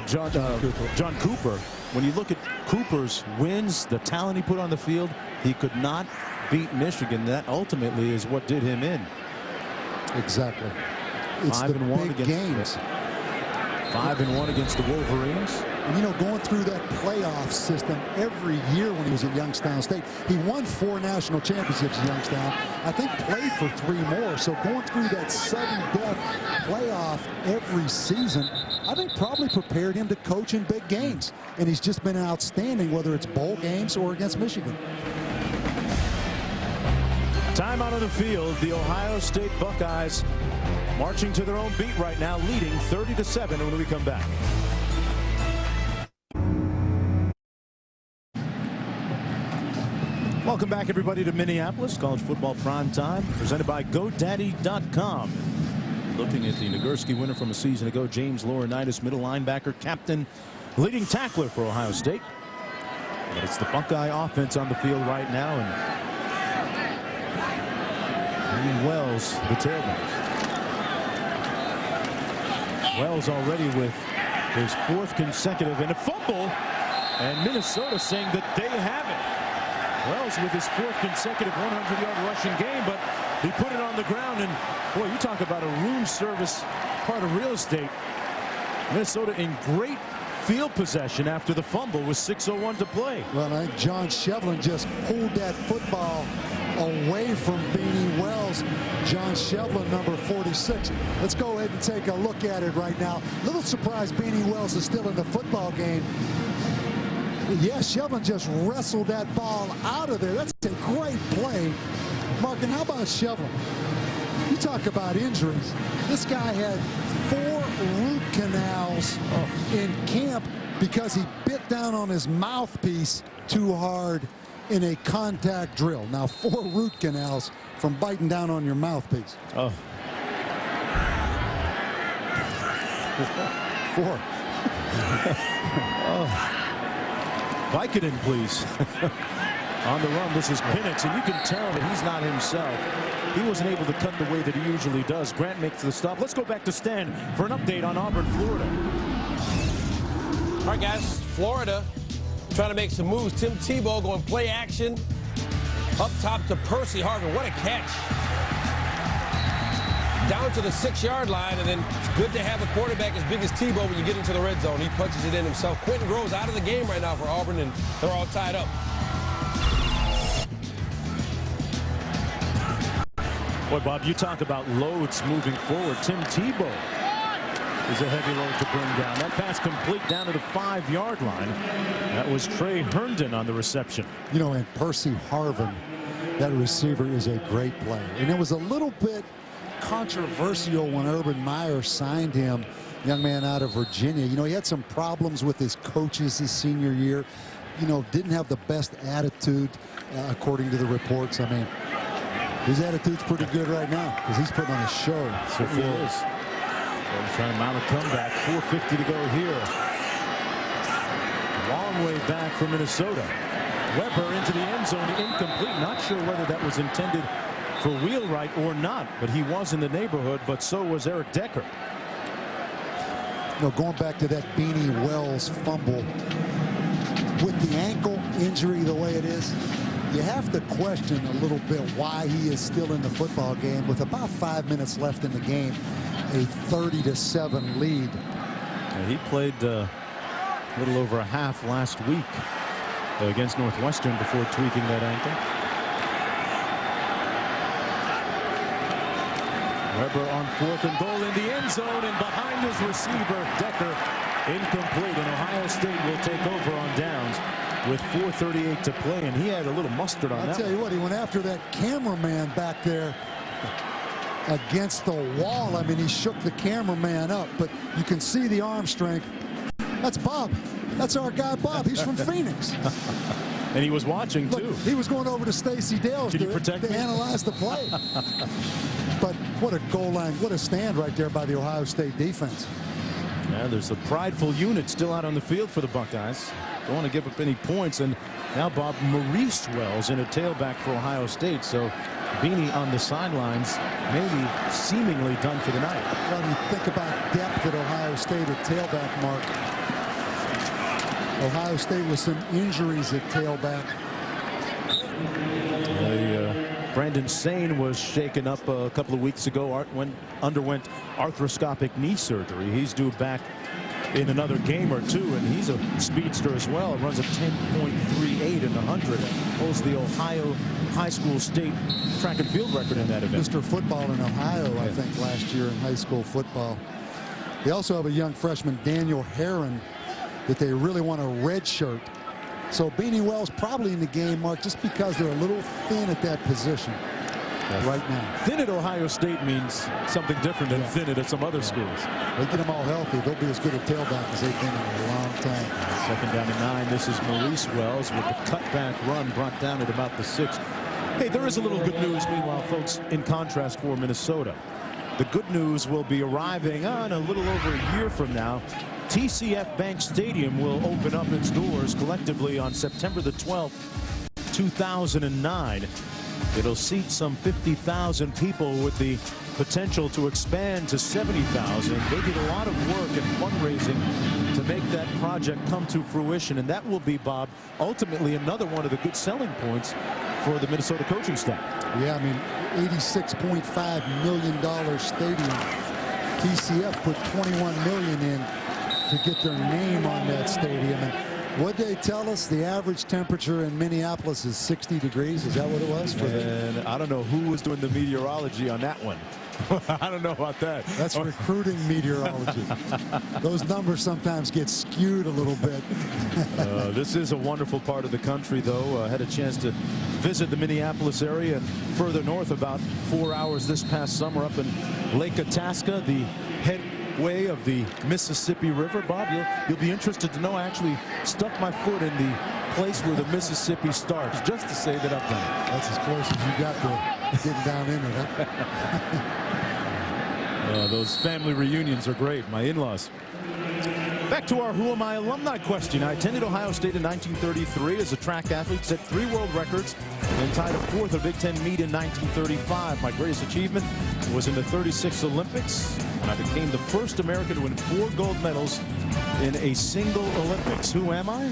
John Cooper, when you look at Cooper's wins, the talent he put on the field, he could not beat Michigan. That ultimately is what did him in. Exactly. It's 5-1 against games. 5-1 against the Wolverines. And, you know, going through that playoff system every year when he was at Youngstown State, he won 4 national championships at Youngstown. I think played for 3 more. So going through that sudden death playoff every season, I think probably prepared him to coach in big games. And he's just been outstanding, whether it's bowl games or against Michigan. Time out of the field. The Ohio State Buckeyes marching to their own beat right now, leading 30-7 when we come back. Welcome back, everybody, to Minneapolis College Football Prime Time, presented by GoDaddy.com. Looking at the Nagurski winner from a season ago, James Laurinaitis, middle linebacker, captain, leading tackler for Ohio State. But it's the Buckeye offense on the field right now, and Wells, the tailback. Wells already with his 4th consecutive and a fumble, and Minnesota saying that they have it. Wells with his 4th consecutive 100-yard rushing game, but he put it on the ground, and boy, you talk about a room service part of real estate. Minnesota in great field possession after the fumble with 6:01 to play. Well, I think John Shevlin just pulled that football away from Beanie Wells. John Shevlin, number 46. Let's go ahead and take a look at it right now. Little surprised Beanie Wells is still in the football game. Yeah, Shevlin just wrestled that ball out of there. That's a great play. Mark, and how about Shevlin? You talk about injuries. This guy had 4 root canals in camp because he bit down on his mouthpiece too hard in a contact drill. Now, 4 root canals from biting down on your mouthpiece. Oh. 4. Oh. Vicodin, please. On the run, this is Penix, and you can tell that he's not himself. He wasn't able to cut the way that he usually does. Grant makes the stop. Let's go back to Stan for an update on Auburn, Florida. All right, guys, Florida trying to make some moves. Tim Tebow going play action up top to Percy Harvin. What a catch. Down to the 6-yard line, and then it's good to have a quarterback as big as Tebow when you get into the red zone. He punches it in himself. Quentin Groves out of the game right now for Auburn, and they're all tied up. Boy, Bob, you talk about loads moving forward. Tim Tebow is a heavy load to bring down. That pass complete down to the 5-yard line. That was Trey Herndon on the reception. You know, and Percy Harvin, that receiver, is a great player. And it was a little bit controversial when Urban Meyer signed him, young man out of Virginia. You know, he had some problems with his coaches his senior year. You know, didn't have the best attitude, according to the reports. I mean, his attitude's pretty good right now because he's putting on a show. So he is. Trying to mount a comeback. 4:50 to go here. Long way back for Minnesota. Weber into the end zone, incomplete. Not sure whether that was intended for Wheelwright or not, but he was in the neighborhood, but so was Eric Decker. You know, going back to that Beanie Wells fumble, with the ankle injury the way it is, you have to question a little bit why he is still in the football game with about 5 minutes left in the game, a 30-7 lead. Yeah, he played a little over a half last week against Northwestern before tweaking that ankle. Weber on 4th and goal in the end zone, and behind his receiver, Decker, incomplete. And Ohio State will take over on downs with 4:38 to play, and he had a little mustard on that. I'll tell you what, he went after that cameraman back there against the wall. I mean, he shook the cameraman up, but you can see the arm strength. That's Bob. That's our guy, Bob. He's from Phoenix. And he was watching, too. Look, he was going over to Stacey Dale's to analyze the play. But what a goal line, what a stand right there by the Ohio State defense. Yeah, there's a prideful unit still out on the field for the Buckeyes. Don't want to give up any points. And now Bob, Maurice Wells in a tailback for Ohio State. So Beanie on the sidelines, maybe seemingly done for the night. When you think about depth at Ohio State at tailback, Mark, Ohio State with some injuries at tailback. Brandon Sane was shaken up a couple of weeks ago. Underwent arthroscopic knee surgery. He's due back in another game or two, and he's a speedster as well. Runs a 10.38 in the 100. Holds the Ohio high school state track and field record in that event. Mr. Football in Ohio, I think, last year in high school football. They also have a young freshman, Daniel Herron, that they really want a red shirt. So Beanie Wells probably in the game, Mark, just because they're a little thin at that position right now. Thin at Ohio State means something different than thin at some other schools. They get them all healthy. They'll be as good a tailback as they've been in a long time. 2nd down and 9. This is Maurice Wells with the cutback run brought down at about the 6. Hey, there is a little good news, meanwhile, folks, in contrast for Minnesota. The good news will be arriving on a little over a year from now. TCF Bank Stadium will open up its doors collectively on September the 12th, 2009. It'll seat some 50,000 people with the potential to expand to 70,000. They did a lot of work and fundraising to make that project come to fruition, and that will be, Bob, ultimately another one of the good selling points for the Minnesota coaching staff. Yeah, I mean, $86.5 million stadium. TCF put $21 million in to get their name on that stadium. And what they tell us, the average temperature in Minneapolis is 60 degrees. Is that what it was? And I don't know who was doing the meteorology on that one. I don't know about that. That's recruiting meteorology. Those numbers sometimes get skewed a little bit. This is a wonderful part of the country, though. Had a chance to visit the Minneapolis area and further north about 4 hours this past summer up in Lake Itasca, the headway of the Mississippi River. Bob, you'll be interested to know I actually stuck my foot in the place where the Mississippi starts, just to say that I've done it. That's as close as you got to getting down in it, huh? Those family reunions are great. My in-laws. Back to our Who Am I alumni question. I attended Ohio State in 1933 as a track athlete, set 3 world records, and tied a 4th of Big Ten meet in 1935. My greatest achievement was in the 36 Olympics, and I became the first American to win 4 gold medals in a single Olympics. Who am I?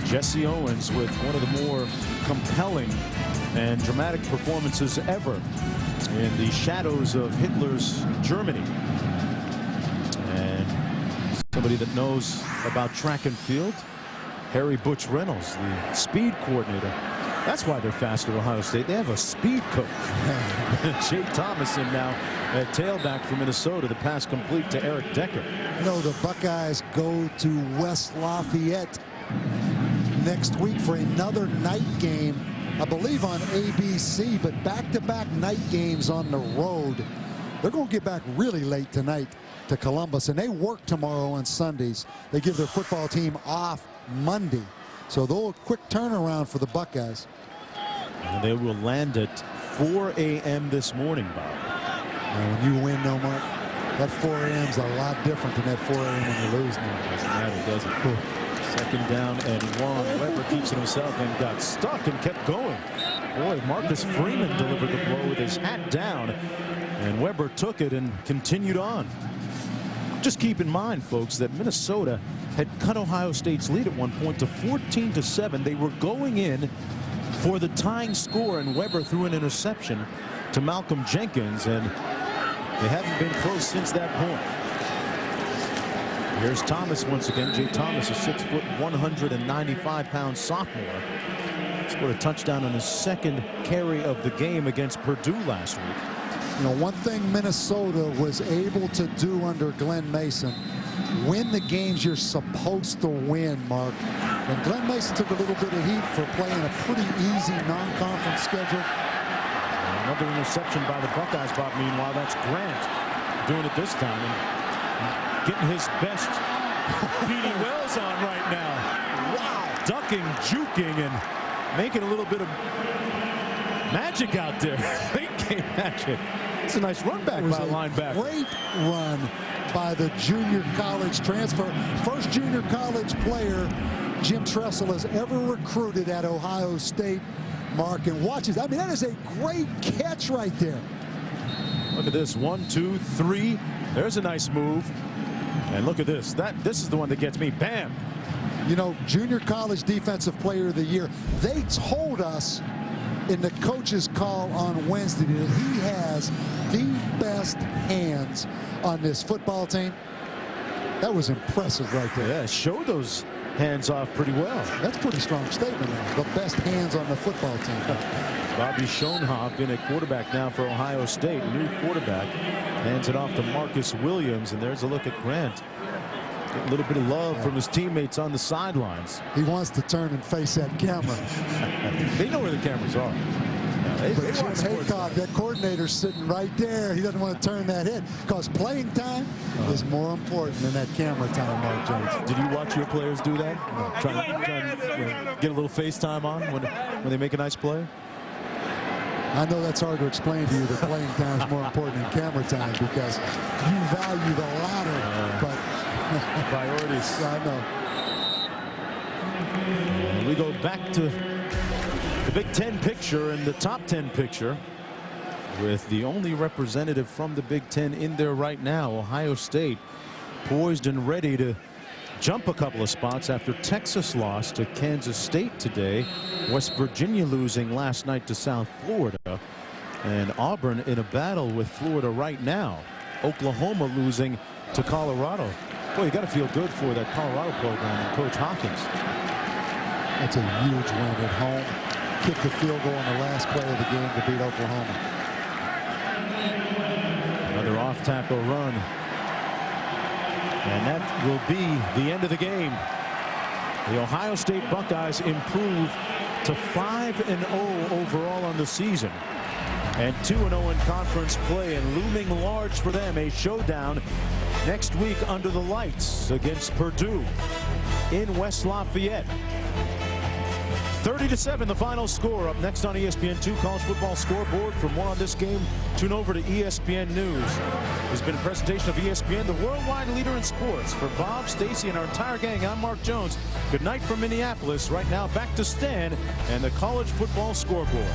Jesse Owens with one of the more compelling and dramatic performances ever in the shadows of Hitler's Germany. And somebody that knows about track and field, Harry Butch Reynolds, the speed coordinator. That's why they're fast at Ohio State. They have a speed coach. Jay Thomas in now at tailback for Minnesota. The pass complete to Eric Decker. You know, the Buckeyes go to West Lafayette next week for another night game, I believe on ABC, but back-to-back night games on the road. They're going to get back really late tonight to Columbus, and they work tomorrow on Sundays. They give their football team off Monday. So they'll quick turnaround for the Buckeyes. And they will land at 4 a.m. this morning, Bob. Now, when you win, no, Mark, that 4 a.m. is a lot different than that 4 a.m. when you lose now. Doesn't matter, does it? 2nd down and 1. Weber keeps it himself and got stuck and kept going. Boy, Marcus Freeman delivered the blow with his hat down, and Weber took it and continued on. Just keep in mind, folks, that Minnesota had cut Ohio State's lead at one point to 14-7. They were going in for the tying score, and Weber threw an interception to Malcolm Jenkins, and they haven't been close since that point. Here's Thomas once again. Jay Thomas, a 6', 195-pound sophomore. Scored a touchdown on his 2nd carry of the game against Purdue last week. You know, one thing Minnesota was able to do under Glenn Mason, win the games you're supposed to win, Mark. And Glenn Mason took a little bit of heat for playing a pretty easy non-conference schedule. Another interception by the Buckeyes, Bob. Meanwhile, that's Grant doing it this time and getting his best Petey Wells on right now. Wow. Ducking, juking, and making a little bit of magic out there. Late game magic. It's a nice run back by a linebacker. Great run by the junior college transfer. First junior college player Jim Tressel has ever recruited at Ohio State. Mark, and watches. I mean, that is a great catch right there. Look at this. 1, 2, 3. There's a nice move. And look at this. This is the one that gets me. Bam. You know, junior college defensive player of the year. They told us in the coach's call on Wednesday that he has the best hands on this football team. That was impressive right there. Yeah, show those hands off pretty well. That's a pretty strong statement. The best hands on the football team. Bobby Schoenhoff in a quarterback now for Ohio State. New quarterback. Hands it off to Marcus Williams. And there's a look at Grant. Get a little bit of love from his teammates on the sidelines. He wants to turn and face that camera. They know where the cameras are. They Jim Haycock, that coordinator's sitting right there. He doesn't want to turn that head because playing time is more important than that camera time, Mark Jones. Did you watch your players do that? Try to get a little FaceTime on when they make a nice play? I know that's hard to explain to you that playing time is more important than camera time because you value the latter, but priorities. I know. And we go back to the Big Ten picture and the top 10 picture with the only representative from the Big Ten in there right now. Ohio State poised and ready to jump a couple of spots after Texas lost to Kansas State today. West Virginia losing last night to South Florida. And Auburn in a battle with Florida right now. Oklahoma losing to Colorado. Boy, you got to feel good for that Colorado program and Coach Hawkins. That's a huge win at home. Kicked the field goal on the last play of the game to beat Oklahoma. Another off tackle run. And that will be the end of the game. The Ohio State Buckeyes improve to 5-0 overall on the season. And 2-0 in conference play, and looming large for them, a showdown next week under the lights against Purdue in West Lafayette. 30-7 the final score. Up next on ESPN2 College Football Scoreboard. For more on this game, tune over to ESPN News. This has been a presentation of ESPN, the worldwide leader in sports. For Bob, Stacy, and our entire gang, I'm Mark Jones. Good night from Minneapolis. Right now, back to Stan and the College Football Scoreboard.